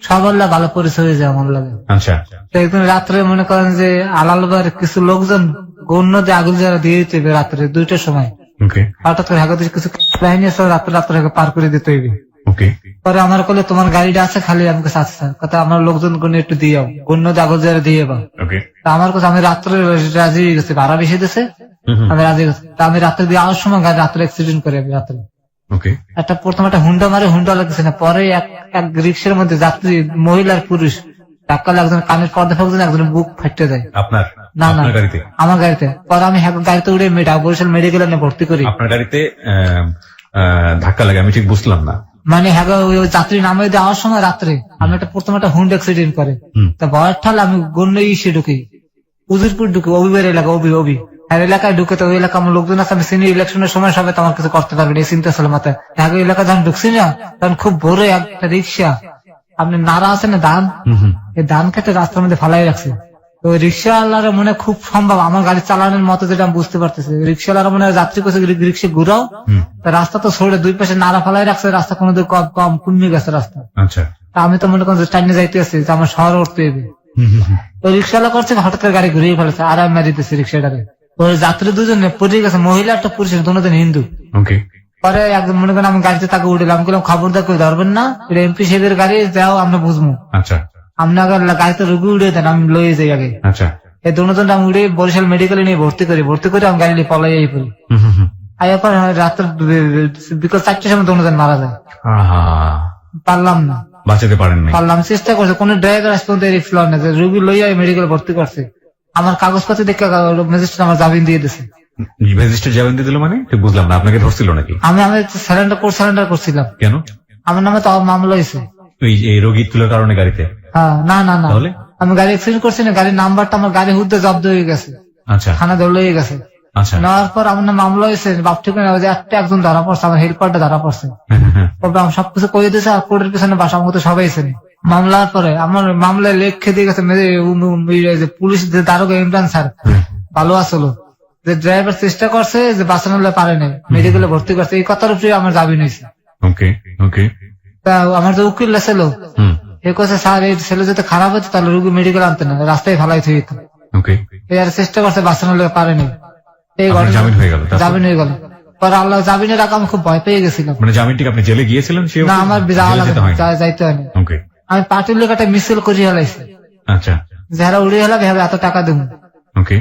সবার ভালো পরিচয় হয়ে যায় আমার লাগে। আচ্ছা। তো একদিন রাত্রে মনে করেন যে আলালবের কিছু লোকজন গণ্য যে আগুন যারা দিয়ে দিতে হবে রাত্রে 2টার সময়, ওকে, হঠাৎ করে হাগত কিছু বাহিনী আছে রাত্রে পার করে দিতে হইবে। ওকে। পরে আমার বলে তোমার গাড়িটা আছে খালি, আমি কাছে আছে স্যার, কথা আমার লোকজন কোনো একটু দিয়ে যাও, অন্য কাগজ দিয়ে বা। ওকে। তা আমার কাছে আমি রাত্রে রাজি হয়ে গেছি, ভাড়া বেশি দিছে, আমি রাজি গেছি। তা আমি রাত্রে দিয়ে আসার সময় গাড়ি রাত্রে অ্যাক্সিডেন্ট করে আমি রাত্রে ওকে। প্রথম একটা হুন্ডা মারে, হুন্ডা লাগছে না, পরে এক রিক্সার মধ্যে যাত্রী মহিলার পুরুষ ধাক্কা লাগে, একজন কানের পর্দা ফাঁকছে, একজন বুক ফাটতে যায়। আপনার না না আপনার গাড়িতে? আমার গাড়িতে। পরে আমি গাড়িতে উড়ে বরিশাল মেডিকেলে নিয়ে ভর্তি করি। আপনার গাড়িতে ধাক্কা লাগে? আমি ঠিক বুঝলাম না। মানে ওই যাত্রী নামে দেওয়ার সময় রাত্রে আমি প্রথম একটা হুন্ডা অ্যাক্সিডেন্ট করে, তা ভয়ের ঠাল আমি গণ্য ইসে ঢুকি, উজিরপুর ঢুকি, অবিবের এলাকা, অবি আর এলাকায় ঢুকে, তো ওই এলাকা আমার লোকজন আছে, আমি সিনিয়র ইলেকশনের সময় সবাই তো আমার কিছু করতে পারবেন এই চিন্তা ছিল মাথায়। আগে এলাকা যখন ঢুকছি না, তখন খুব ভোরে একটা রিক্সা, আপনি নাড়া আছে না ধান, এই ধান খেতে রাস্তার মধ্যে ফালাই রাখছে। তো রিক্সাওয়ালারা মনে খুব সম্ভব আমার গাড়ি চালানোর মতো, যেটা আমি বুঝতে পারতেছি, রিক্সাওয়ালারা মনে যাত্রী করছে রিক্সা ঘুরাও, রাস্তা তো ছড়ে দুই পাশে নাড়া ফালাই রাখছে, রাস্তা কোনো কম কম কমে গেছে রাস্তা। আচ্ছা। তা আমি তো মনে করেন টাইনে যাইতে আসছি, আমার শহর উঠতে হবে। ওই রিক্সাওয়ালা করছে হঠাৎ করে গাড়ি ঘুরিয়ে ফেলেছে, আর আমি মারিতেছি রিক্সাটাকে। ওই যাত্রী দুজনে পড়ে গেছে, মহিলা একটা পুরুষ, দুজন হিন্দু। ওকে। পরে একদম মনে করেন আমি গাড়িতে তাকে উঠলাম, আমি বললাম খবরদার করে ধরবেন না, এটা এমপি সাহেবের গাড়ি, যাও আমরা বুঝবো। আচ্ছা। আপনার গাড়িতে রুগী উড়ে দেন, আমি লয়ে যাই আগে। আচ্ছা। এই দুজন আমি উড়ে বরিশাল মেডিকেলে নিয়ে ভর্তি করে আমি গাড়ি নিয়ে পলাই যাই পড়ি। আয়ার পর রাত্রে বিকেল 4টার সময় দুজন মারা যায়। পারলাম না, বাঁচাতে পারেন না? পারলাম, চেষ্টা করছে, কোন ড্রাইভার আজ পর্যন্ত রিক্স লয় না, যে রুগী লইয়া মেডিকেল ভর্তি করছে। আমার কাগজপত্র দেখে ম্যাজিস্ট্রেট আমার জামিন দিয়ে দিছে। ম্যাজিস্ট্রেট জামিন দিয়ে দিল মানে? ঠিক বুঝলাম না, আপনাকে ধরছিল নাকি? আমি সারেন্ডার করছিলাম। কেন? আমার নামে তো মামলা হয়েছে এই রোগী তুলার কারণে গাড়িতে? হ্যাঁ। না না না, তাহলে আমি গাড়ি অ্যাক্সিডেন্ট করছি না, গাড়ির নাম্বারটা আমার গাড়ি হুদ্দে জব্দ হয়ে গেছে। আচ্ছা। থানা ধরলে হয়ে গেছে। আচ্ছা। নেওয়ার পর আমার নাম মামলা হয়েছে, বাপ ঠিক না, একজন ধরা পড়ছে, আমার হেল্পারটা ধরা পড়ছে। তবে আমি সবকিছু করে দিয়েছে, আর কোর্টের পিছনে বাসা মতো সবাই ছিলেন। মামলার পরে আমার মামলায় লেখে দিয়ে গেছে, পুলিশ যে দারোগা ইমরান স্যার ভালো আসলো, যে ড্রাইভার চেষ্টা করছে, যে বাঁচানো পারে নাই, মেডিকেলে ভর্তি করছে, এই কথার উপরে আমার জামিন হয়েছে। ওকে। ওকে। তা আমার যে উকিল ছিল, এ কথা স্যার এই ছেলে যদি খারাপ হতো তাহলে রুগী মেডিকেল আনতে না, রাস্তায় ফেলাই থুই যেত। ওকে। আর চেষ্টা করছে, বাঁচানো পারেনি, এই জামিন হয়ে গেল? জামিন হয়ে গেল। পরে আল্লাহ জামিনের আগে আমি খুব ভয় পেয়ে গেছিলাম। মানে জামিন ঠিক আপনি জেলে গিয়েছিলেন? না, আমার যাইতে হয়নি। ওকে। আমি পার্টির লোক একটা মিছিল করিয়ে হেলাইছি, আচ্ছা। যারা উড়িয়ে হেলাবে এত টাকা দেবো। ওকে।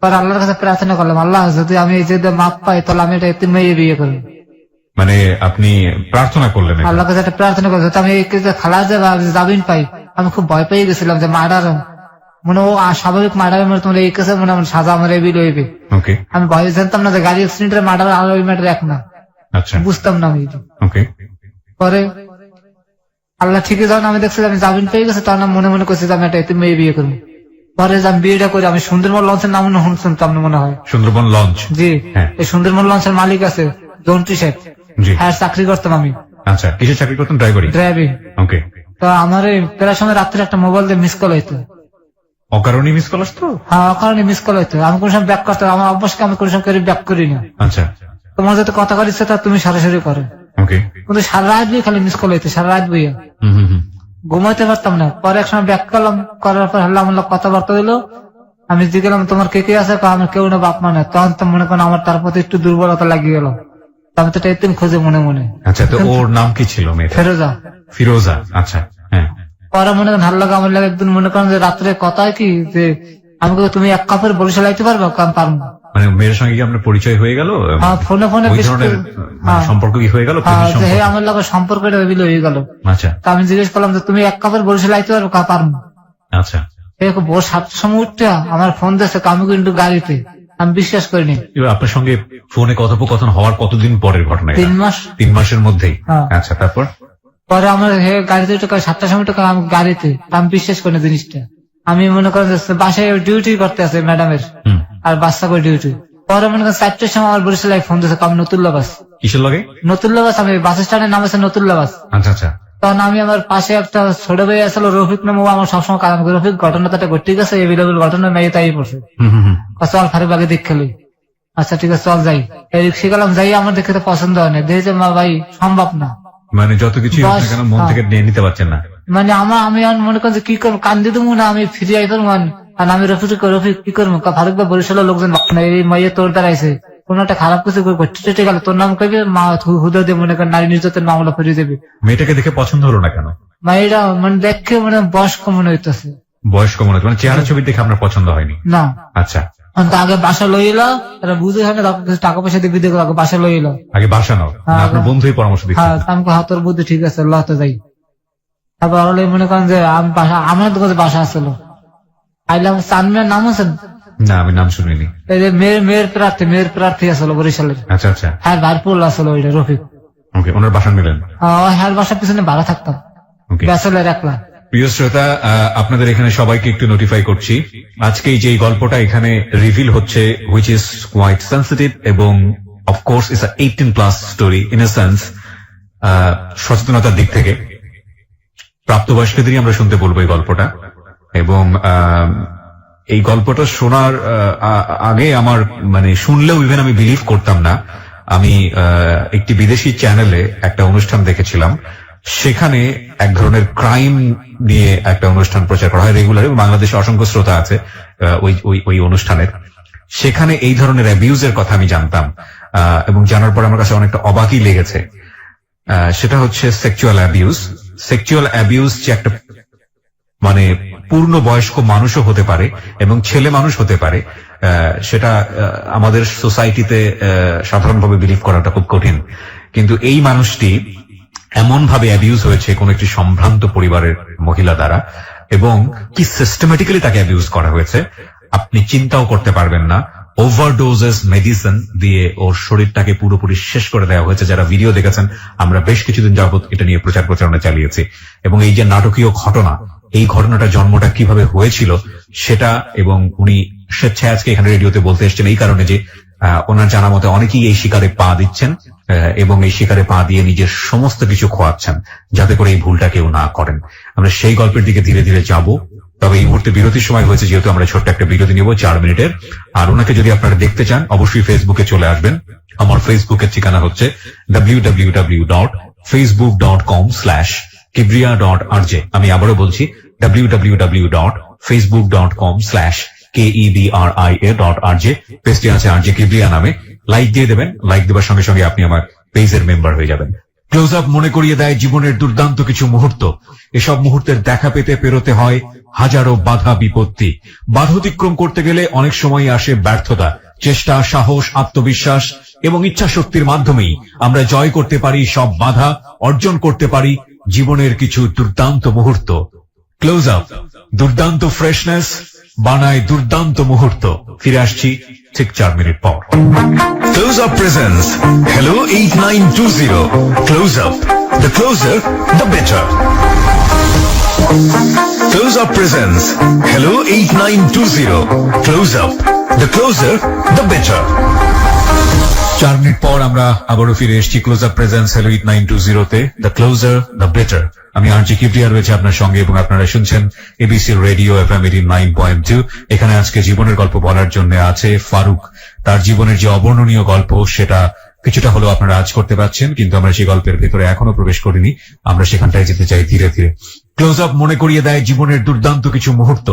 পরে আল্লাহর কাছে প্রার্থনা করলাম, আল্লাহ যদি আমি এই যে মাপ পাই তাহলে আমি এটা এতিম মেয়ে বিয়ে করবো। মানে আপনি প্রার্থনা করলেন? আল্লাহর কাছে একটা প্রার্থনা করলাম, যদি আমি খালা জামিন পাই। আমি খুব ভয় পেয়ে গেছিলাম যে মার্ডার মানে ও স্বাভাবিক মার্ডার মানে তোমার এই কেসে মনে সাজা আমার এবি লইবে। ওকে। আমি ভয় জানতাম না যে গাড়ি অ্যাক্সিডেন্টের মার্ডার আর ওই ম্যাটার এক না। আচ্ছা। বুঝতাম না আমি। ওকে। পরে আল্লাহ ঠিকই যখন আমি দেখছি আমি জামিন পেয়ে গেছে, তখন আমি মনে মনে করছি যে আমি একটা এতিম মেয়ে বিয়ে করবো। পরে আমি বিয়েটা করি, আমি সুন্দরবন লঞ্চের নাম শুনতাম মনে হয়। সুন্দরবন লঞ্চ? জি। হ্যাঁ। এই সুন্দরবন লঞ্চের মালিক আছে জন্টু শেখ, হ্যাঁ চাকরি করতাম আমি। আচ্ছা, কিসের চাকরি করতেন? ড্রাইভিং। ওকে। তো আমার প্রায় সময় রাত্রে একটা মোবাইল দিয়ে মিস কল হইতো। অকারণে মিস কল আসতো? হ্যাঁ, অকারণে মিস কল হইতো। আমি কোন সময় ব্যাক করতাম, আমার অবশ্যই আমি কোন সময় ব্যাক করি না। আচ্ছা। তোমার যাতে কথা কর ইচ্ছে তা তুমি সরাসরি করো। ওকে। কিন্তু সারা রাত বই খালি মিস কল হইতো, সারা রাত বইয়া ঘুমাইতে পারতাম না। পরে এক সময় ব্যাক করলাম, করার পর হাল্লা মাল্লা কথাবার্তা দিল। আমি জিজ্ঞাসা তোমার কে কে আছে, আমার কেউ না, বাপ মা না। তখন তো মনে করেন আমার তার প্রতি একটু দুর্বলতা লাগিয়ে গেল, আমি তো এতিম খুঁজে মনে মনে। আচ্ছা, তো ওর নাম কি ছিল? ফেরোজা। ফিরোজা। আচ্ছা। হ্যাঁ। পরে মনে করেন ভালো লাগে, আমার লাগে একদিন মনে করেন যে রাত্রে কথা কি যে আমি তুমি এক কাপড় বরিশাল আইতে পারবো, আমি পারবো। মানে মেয়ের সঙ্গে কি আপনার পরিচয় হয়ে গেল? ফোনে সম্পর্ক কি হয়ে গেল? আমার লাগে সম্পর্কটা হয়ে গেল। আচ্ছা। তা আমি জিজ্ঞেস করলাম যে তুমি এক কাপড় বরিশাল আইতে পারবো, পারবো। আচ্ছা। ভোর 7টার সময় উঠতে আমার ফোন দিয়েছে, আমি কিন্তু গাড়িতে, আমি বিশ্বাস করিনি। আপনার সঙ্গে ফোনে কথোপকথন হওয়ার কতদিন পরের ঘটনা? 3 মাস। 3 মাসের মধ্যেই? আচ্ছা, তারপর? পরে আমার গাড়িতে 7টার সময় আমি গাড়িতে, আমি বিশ্বাস করিনি জিনিসটা। আমি মনে করেন বাসায় ডিউটি করতে আছে ম্যাডামের, আর বাচ্চা করে ডিউটি। পরে মনে করেন 4টার সময় আমার বরিশাল ফোন দিয়েছে, আমি নতুল্লা বাস। কিসের লাগে? নতুল্লা বাস। আমি বাস স্ট্যান্ডের নাম আছে নতুল্লা বাস। আচ্ছা আচ্ছা। তখন আমি আমার পাশে একটা ছোট ভাই আসলো রফিক নামে, আমার সবসময় কারণ রফিক ঘটনাটা ঠিক আছে, এভেলেবল ঘটনা মেয়ে তাই পড়ছে, চল ফারুক আগে দেখে লই। আচ্ছা ঠিক আছে চল যাই। এই রিক্সা গেলাম, যাই আমার দেখে তো পছন্দ হয় না, দেখেছে মা ভাই সম্ভব না, মানে যত কিছু কেন মন থেকে নিয়ে নিতে পারছেন না। মানে আমি মনে করছি কি করবো, কান্দি দেবো না, আমি ফিরে আইতাম। আর আমি রফিক কি করবো, ফারুক ভাই বরিশালের লোকজন এই মাইয়ে তোর দাঁড়াইছে, কোন একটা খারাপ কিছু ঘটে গেল তোর নাম কইবে, মা হুদা দিয়ে মনে করেন নারী নির্যাতন মামলা করে দেবে। মেয়েটাকে দেখে পছন্দ হলো না কেন? মেয়েরা মানে দেখে মানে বয়স্ক মনে হইতেছে। বয়স্ক মনে হচ্ছে, মানে চেহারা ছবি দেখে আপনার পছন্দ হয়নি? না। আচ্ছা, আগে বাসা লইলা, তারা বুঝে হয় না, তারপর কিছু টাকা পয়সা দিয়ে বিদে আগে বাসা লইলা। আগে বাসা নাও, না আপনার বন্ধুই পরামর্শ দিচ্ছে? হ্যাঁ, আমি হাতের বুদ্ধি ঠিক আছে, লতে যাই। তারপর হলে মনে করেন যে আমি বাসা, আমার তো কাছে বাসা আসলো আইলাম। চানমিয়ার নাম আছে না, আমি নাম শুনিনি। এই যে মেয়ের প্রার্থী আসলো বরিশালের। আচ্ছা আচ্ছা, হ্যাঁ ভারপুর আসলো ওইটা রফিক। ওকে, ওনার বাসা নিলেন? হ্যাঁ, বাসার পিছনে ভাড়া থাকতাম, ওকে। ব্যাচেলার একলা। প্রিয় শ্রোতা, আপনাদের এখানে সবাইকে একটু নোটিফাই করছি, আজকে যে গল্পটা এখানে রিভিল হচ্ছে, হুইচ ইজ কোয়াইট সেন্সিটিভ এবং of course it's 18+ story in a sense. সচেতনতার দিক থেকে প্রাপ্তবয়স্কদেরই আমরা শুনতে বলবো এই গল্পটা। এবং এই গল্পটা শোনার আগে আমার মানে শুনলেও ইভেন আমি বিলিভ করতাম না। আমি একটি বিদেশি চ্যানেলে একটা অনুষ্ঠান দেখেছিলাম, সেখানে এক ধরনের ক্রাইম নিয়ে একটা অনুষ্ঠান প্রচার করা হয় রেগুলার, এবং বাংলাদেশে অসংখ্য শ্রোতা আছে ওই অনুষ্ঠানের। সেখানে এই ধরনের অ্যাবিউজের কথা আমি জানতাম, এবং জানার পর আমার কাছে অনেকটা অবাকই লেগেছে। সেটা হচ্ছে সেক্সুয়াল অ্যাবিউজ। সেক্সুয়াল অ্যাবিউজ যে একটা মানে পূর্ণ বয়স্ক মানুষও হতে পারে এবং ছেলে মানুষ হতে পারে, সেটা আমাদের সোসাইটিতে সাধারণভাবে বিলিভ করাটা খুব কঠিন। কিন্তু এই মানুষটি এমন ভাবে অ্যাবিউজ হয়েছে কোন একটি সম্ভ্রান্ত পরিবারের মহিলা দ্বারা, এবং কি সিস্টেমেটিক্যালি তাকে অ্যাবিউজ করা হয়েছে আপনি চিন্তাও করতে পারবেন না। ওভারডোজেস মেডিসিন দিয়ে ওর শরীরটাকে পুরোপুরি শেষ করে দেওয়া হয়েছে। যারা ভিডিও দেখেছেন, আমরা বেশ কিছুদিন যাবত এটা নিয়ে প্রচারণা চালিয়েছি। এবং এই যে নাটকীয় ঘটনা, এই ঘটনাটা জন্মটা কিভাবে হয়েছিল সেটা, এবং উনি স্বেচ্ছায় আজকে এখানে রেডিওতে বলতে এসেছেন এই কারণে যে ওনার জানা মতে অনেকেই এই শিকারে পা দিচ্ছেন, এবং এই শিকারে পা দিয়ে নিজের সমস্ত কিছু খোয়াচ্ছেন যাতে করে এই ভুলটা কেউ না করেন। আমরা সেই গল্পের দিকে ধীরে ধীরে যাব। তবে এই মুহূর্তে বিরতির সময় হয়েছে, যেহেতু আমরা ছোট্ট একটা বিরতি নিব 4 মিনিটের। আর ওনাকে যদি আপনারা দেখতে চান, অবশ্যই ফেসবুকে চলে আসবেন। আমার ফেসবুকের ঠিকানা হচ্ছে www.facebook.com/kibria.rj। আমি আবারও বলছি, www.facebook.com/kebria.rj। পেজটি আছে আরজে কিবরিয়া নামে। লাইক দিয়ে দেবেন, লাইক দেওয়ার সঙ্গে সঙ্গে আপনি আমার পেজের মেম্বার হয়ে যাবেন। ক্লোজ আপ মনে করিয়ে দেয় জীবনের দুর্দান্ত কিছু মুহূর্ত। এসব মুহূর্তের দেখা পেতে পেরোতে হয় হাজারো বাধা বিপত্তি। বাধা অতিক্রম করতে গেলে অনেক সময় আসে ব্যর্থতা। চেষ্টা, সাহস, আত্মবিশ্বাস এবং ইচ্ছা শক্তির মাধ্যমেই আমরা জয় করতে পারি সব বাধা, অর্জন করতে পারি জীবনের কিছু দুর্দান্ত মুহূর্ত। ক্লোজ আপ দুর্দান্ত ফ্রেশনেস বানায় দুর্দান্ত মুহূর্ত। ফিরে আসছি ঠিক 4 মিনিট পর। Close Up presents Hello 8920. Close Up. The closer, the better. Close Up presents Hello 8920. Close Up. The closer, the better. 4 minute পর আমরা আবারও ফিরে এসেছি ক্লোজ আপ প্রেজেন্স হেলো 8920 তে। The closure, the better. আমি আরজে কিবরিয়া রয়েছে আপনার সঙ্গে, এবং আপনারা শুনছেন এবিসি রেডিও FM 89.2। এখানে আজকে জীবনের গল্প বলার জন্য আছে ফারুক। তার জীবনের যে অবর্ণনীয় গল্প, সেটা কিছুটা হলেও আপনারা আজ করতে পারছেন, কিন্তু আমরা সেই গল্পের ভেতরে এখনো প্রবেশ করিনি। আমরা সেখানটায় যেতে চাই ধীরে ধীরে। ক্লোজ আপ মনে করিয়ে দেয় জীবনের দুর্দান্ত কিছু মুহূর্ত।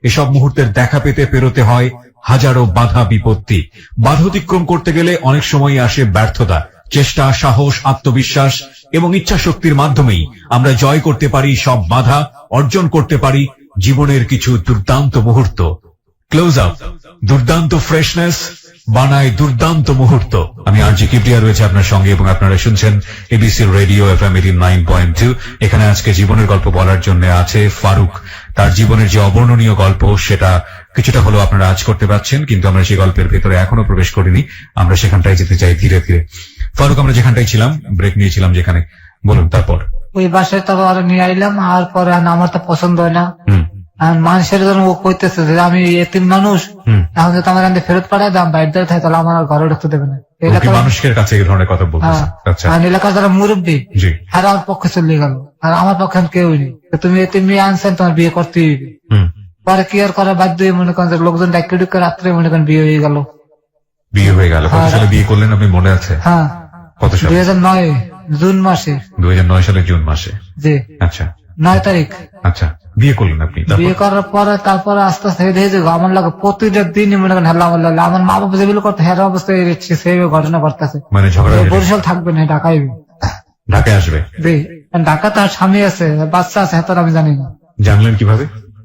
এসব মুহূর্তের দেখা পেতে পেরোতে হয় হাজারো বাধা বিপত্তি। বাধা অতিক্রম করতে গেলে অনেক সময় আসে ব্যর্থতা। চেষ্টা, সাহস, আত্মবিশ্বাস এবং ইচ্ছা শক্তির মাধ্যমেই আমরা জয় করতে পারি সব বাধা, অর্জন করতে পারি জীবনের কিছু দুর্দান্ত মুহূর্ত। ক্লোজ আপ দুর্দান্ত ফ্রেশনেস বানায় দুর্দান্ত মুহূর্ত। আমি আরজে কিবরিয়া রয়েছে আপনার সঙ্গে, এবং আপনারা শুনছেন এবিসি রেডিও FM 89.2। এখানে আজকে জীবনের গল্প বলার জন্য আছে ফারুক। তার জীবনের যে অবর্ণনীয় গল্প, সেটা কিছুটা হলেও আপনারা আজ করতে পারছেন, কিন্তু আমরা সেই গল্পের ভেতরে এখনো প্রবেশ করিনি। আমরা সেখানটায় যেতে চাই ধীরে ধীরে। ফারুক, আমরা যেখানটায় ছিলাম, ব্রেক নিয়েছিলাম যেখানে, বলুন তারপর। ওই বাসায় তো আবার নিয়ে আইলাম, আর পরে আমার তো পছন্দ হয় না। মানুষের জন্য ও কইতেছে যে আমি এতিম মানুষ, এখন যদি আমার ফেরত পাঠায় দাম বাইরে দেওয়া থাকে, তাহলে আমার আর ঘরে ঢুকতে দেবে না। মানুষের কাছে এই ধরনের কথা বলতেছে? আচ্ছা। আর এলাকার যারা মুরব্বী, আর আমার পক্ষে চলে গেল, আর আমার পক্ষে কেউই নেই। তুমি এতিম মেয়ে আনছেন, তোমার বিয়ে করতেই হবে। পরে কি আর করা বাধ্য হয়ে মনে করেন লোকজন ডাক্তার ঢুকে রাত্রে মনে করেন বিয়ে হয়ে গেল। বিয়ে হয়ে গেল? কত সালে বিয়ে করলেন আপনি, মনে আছে? হ্যাঁ, কত সালে? 2009 জুন মাসে। 2009 সালের জুন মাসে? জি। আচ্ছা, 9 তারিখ। আচ্ছা। বিয়ে করলেন আপনি, তারপর? বিয়ে করার পরে তারপরে আস্তে আস্তে দেখে যে আমার লাগে প্রতিটা দিনই মনে করেন হেলা আমার লাগে আমার মা বাবা যেগুলো করতে হেরা অবস্থায় সেই ঘটনা করতেছে। মানে ঝগড়া হয়েছে? বরিশাল থাকবে না, ঢাকায় ঢাকায় আসবে? ঢাকা তার স্বামী আছে, বাচ্চা আছে, হেতার আমি জানি না। জানলেন কিভাবে?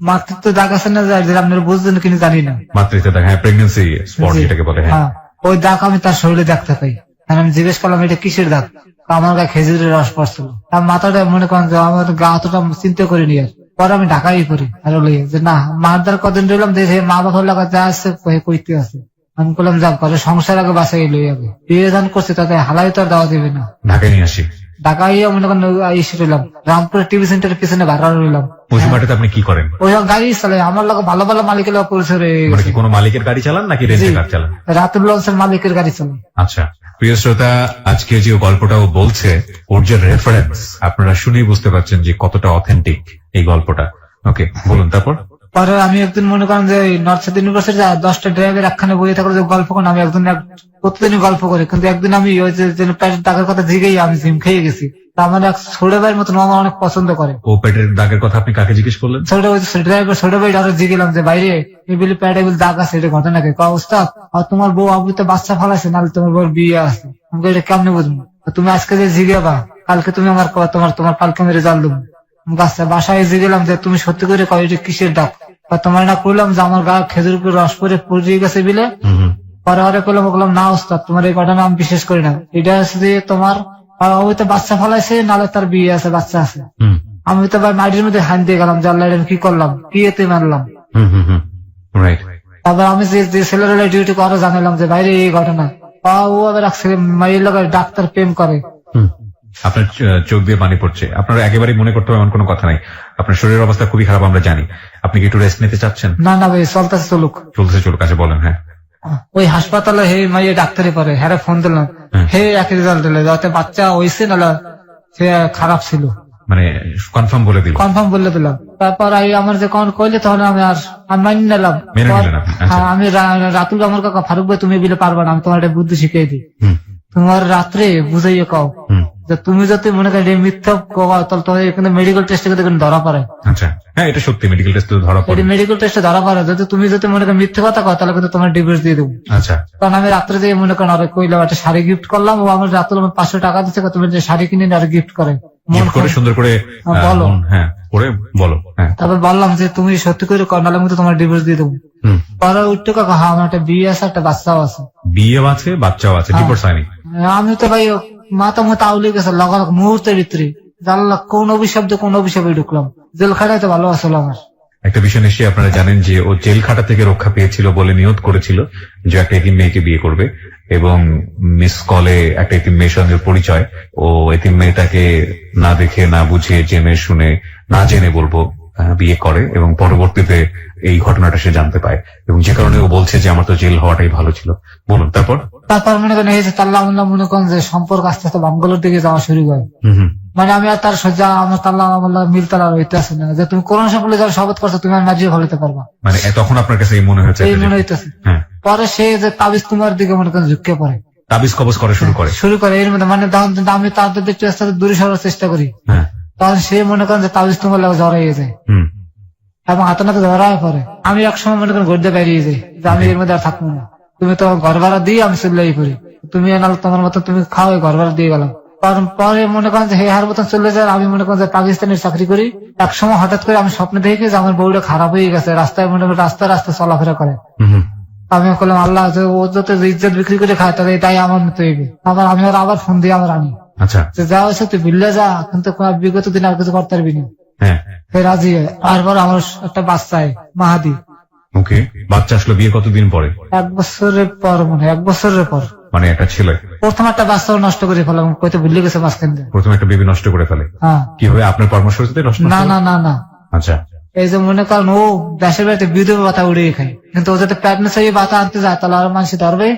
মাতৃত্ব দেখাচ্ছে না যে আপনারা বুঝছেন কিনা জানি না। মাতৃত্ব দেখা, হ্যাঁ, প্রেগনেন্সি স্পট জি। যেটাকে বলে, হ্যাঁ। হ্যাঁ, ওই দাগ আমি তার শরীরে দেখতে পাই। আর আমি জিজ্ঞেস করলাম এটা কিসের দাগ, তা আমার গায়ে খেজুরের রস পড়ছিল। তার মাথাটা মনে করেন যে আমার গা অতটা চিন্তা করিনি। আর পরে আমি ঢাকাই করি আর লই যে না মার দ্বার কদিন রইলাম দেখে মা বাবার লাগা যা আছে কইতে আছে। আমি বললাম যাক ঘরে সংসার আগে বাসাই লই আগে বিয়ে দান করছে তাতে হালাই তো আর দেওয়া দেবে না। ঢাকায় নিয়ে আসি। ঢাকায় মনে করেন এসে রইলাম রামপুর টিভি সেন্টারের পিছনে ভাড়া রইলাম। ওই সময়টাতে আপনি কি করেন? ওই গাড়ি চালাই আমার লোক ভালো ভালো মালিকের লোক পরিচয় রয়ে মানে গেছে। কি কোনো মালিকের গাড়ি চালান নাকি রেন্টের কার চালান? রাতুল লঞ্চের মালিকের গাড়ি চালাই। আচ্ছা, প্রিয় শ্রোতা, আজকে যে গল্পটা ও বলছে ওর যে রেফারেন্স আপনারা শুনেই বুঝতে পারছেন যে কতটা অথেন্টিক এই গল্পটা। ওকে, বলুন তারপর। পরে আমি একদিন মনে করেন যে নর্থ সাউথ ইউনিভার্সিটি 10টা ড্রাইভের একখানে বইয়ে থাকলে যে গল্প করেন আমি একদিন প্রতিদিনই গল্প করি, কিন্তু একদিন আমি ওই যে পেটের দাগের কথা জিগেই আমি জিম খেয়ে গেছি। তা আমার এক ছোট ভাইয়ের মতন আমার অনেক পছন্দ করে। ও পেটের দাগের কথা আপনি কাকে জিজ্ঞেস করলেন? ছোট ভাই আরো জিগেলাম যে বাইরে এগুলি পেটে এগুলি দাগ আছে, এটা ঘটনা কে অবস্থা? আর তোমার বউ আবু তো বাচ্চা ফলাইছে, নাহলে তোমার বউর বিয়ে আছে। আমাকে এটা কেমনে বুঝবো? তুমি আজকে যে জিগেবা কালকে তুমি আমার তোমার কালকে আমি রেজাল্ট দেবো। বাসায় জিগেলাম যে তুমি সত্যি করে কয় এটা কিসের দাগ? তোমার না করলাম যে আমার গা খেজুর রস করে পড়ে গেছে বিলে। পরে হরে করলাম না ওস্তাদ তোমার এই ঘটনা আমি বিশেষ করি না, এটা হচ্ছে যে তোমার হয়তো বাচ্চা ফলাইছে, নাহলে তার বিয়ে আছে, বাচ্চা আছে। আমি তো ভাই মাটির মধ্যে হান দিয়ে গেলাম যে আল্লাহ কি করলাম, কি এতে মারলাম। তারপর আমি যে ছেলের ডিউটি করে জানালাম যে বাইরে এই ঘটনা। ও আবার মায়ের লোক ডাক্তার প্রেম করে। আপনার চোখ দিয়ে পানি পড়ছে। আপনার একেবারেই মনে করতে হবে এমন কোনো কথা নাই। আপনার শরীরের অবস্থা খুবই খারাপ আমরা জানি। আপনি কি একটু রেস্ট নিতে চাচ্ছেন? না না ভাই চলতেছে চলুক। চলছে চলুক, কাছে বলেন। হ্যাঁ, ওই হাসপাতালে হে মাইয়ে ডাক্তারি পরে হ্যাঁ ফোন দিলাম, হে একই রেজাল্ট দিলে যাতে বাচ্চা হয়েছে না সে খারাপ ছিল, মানে কনফার্ম বলে দিল। কনফার্ম বলে দিলাম। তারপর আমার যে কখন কইলে তখন আমি মানি নিলাম। মেনে নিলেন আপনি? আচ্ছা। হ্যাঁ, আমি রাতুল আমার কাকা ফারুক ভাই তুমি বিলে পারবা না, আমি তোমার একটা বুদ্ধি শিখিয়ে দিই। তোমার রাত্রে বুঝাইয়ে কও যে তুমি যদি মনে করি মিথ্যা কও তাহলে তোমার এখানে মেডিকেল টেস্টে ধরা পড়ে। আচ্ছা, হ্যাঁ, এটা সত্যি মেডিকেল টেস্টে ধরা পড়ে। মেডিকেল টেস্টে ধরা পড়ে যদি তুমি যদি মনে করি মিথ্যা কথা কও তাহলে কিন্তু তোমার ডিভোর্স দিয়ে দেবো। আচ্ছা, কারণ আমি রাত্রে যে মনে করেন আরে কইলাম একটা শাড়ি গিফট করলাম, ও আমার রাত্রে 500 টাকা দিচ্ছে, তুমি যে শাড়ি কিনে আর গিফট করে মন করে সুন্দর করে বলো। হ্যাঁ, করে বলো। হ্যাঁ, তারপর বললাম যে তুমি সত্যি করে কর নাহলে কিন্তু তোমার ডিভোর্স দিয়ে দেবো। পরে উঠতে কাকা হ্যাঁ আমার একটা বিয়ে আছে, একটা বাচ্চাও আছে। বিয়ে আছে, বাচ্চাও আছে, ডিভোর্স হয়নি? আমি তো ভাই মাথা মতো আউলে গেছে লাগালাগ মুহূর্তের ভিতরে জানলা কোন অভিশাপে ঢুকলাম। জেল খাটাই তো ভালো আসলো আমার। একটা বিষয় নিশ্চয়ই আপনারা জানেন যে ও জেল খাটা থেকে রক্ষা পেয়েছিল বলে নিয়ত করেছিল যে একটা এতিম মেয়েকে বিয়ে করবে, এবং মিস কলে একটা এতিম মেয়ের সঙ্গে পরিচয়। ও এতিম মেয়েটাকে না দেখে না বুঝে জেনে শুনে না জেনে বলবো বিয়ে করে, এবং পরবর্তীতে এই ঘটনাটা সে জানতে পায়, এবং যে কারণে ও বলছে যে আমার তো জেল হওয়াটাই ভালো ছিল। বলুন তারপর। তারপর মনে করেন এই যে তাল্লা মনে করেন যে সম্পর্ক আস্তে আস্তে বাঙ্গলোর দিকে যাওয়া শুরু করে। মানে আমি আর তার সজ্জা আমার তাল্লা মিল তালা হইতে আসে না যে তুমি কোরআন সকলে যারা শপথ করছো তুমি আর মাঝিয়ে ফলাতে পারবা। মানে তখন আপনার কাছে এই মনে হয়েছে? এই মনে হইতেছে। পরে সে যে তাবিজ তোমার দিকে মনে করেন ঝুঁকে পড়ে, তাবিজ কবজ করা শুরু করে। এর মধ্যে মানে আমি তাদের একটু আস্তে আস্তে দূরে সরার চেষ্টা করি, তখন সে মনে করেন যে তাবিজ তোমার লাগে জড়াইয়ে যায় এবং হাতে নাতে ধরায় পরে। আমি একসময় মনে করেন ঘুরতে বেরিয়ে যাই যে আমি এর মধ্যে আর থাকবো না, তুমি তো ঘর ভাড়া দিয়ে আমি চলে করি, তুমি নাহলে তোমার মতো তুমি খাও, ঘর ভাড়া দিয়ে গেলাম। কারণ পরে মনে করেন যে হেহার মতন চলে যায়। আমি মনে করেন যে পাকিস্তানের চাকরি করি, একসময় হঠাৎ করে আমি স্বপ্নে দেখি যে আমার বউটা খারাপ হয়ে গেছে, রাস্তায় মনে করেন রাস্তায় চলাফেরা করে। আমি বললাম আল্লাহ ও যত ইজ্জত বিক্রি করে খায় তাহলে এটাই আমার মতো হইবে। আমি আবার ফোন দিয়ে আমার আনি যা হয়েছে তুই বিল্লে যা, কিন্তু বিগত দিন আর কিছু করতে পারবি না। রাজি হয়। তারপর আমার একটা বাচ্চা মাহাদি। ওকে, বাচ্চা আসলো বিয়ে কতদিন পরে? 1 বছরের পর, মনে হয় 1 বছরের পর। মানে একটা ছেলে প্রথম একটা বাচ্চাও নষ্ট করে ফেলাম, কইতে ভুলে গেছে মাঝখান দিয়ে। প্রথম একটা বেবি নষ্ট করে ফেলে? কিভাবে? আপনার পরামর্শতে নষ্ট? না না না না। আচ্ছা, এই যে মনে করেন ও দেশের বাড়িতে বিধবা ভাতা উড়িয়ে খায়, কিন্তু ও যাতে প্যাডনেস হয়ে ভাতা আনতে যায় তাহলে আর মানুষ ধরবে,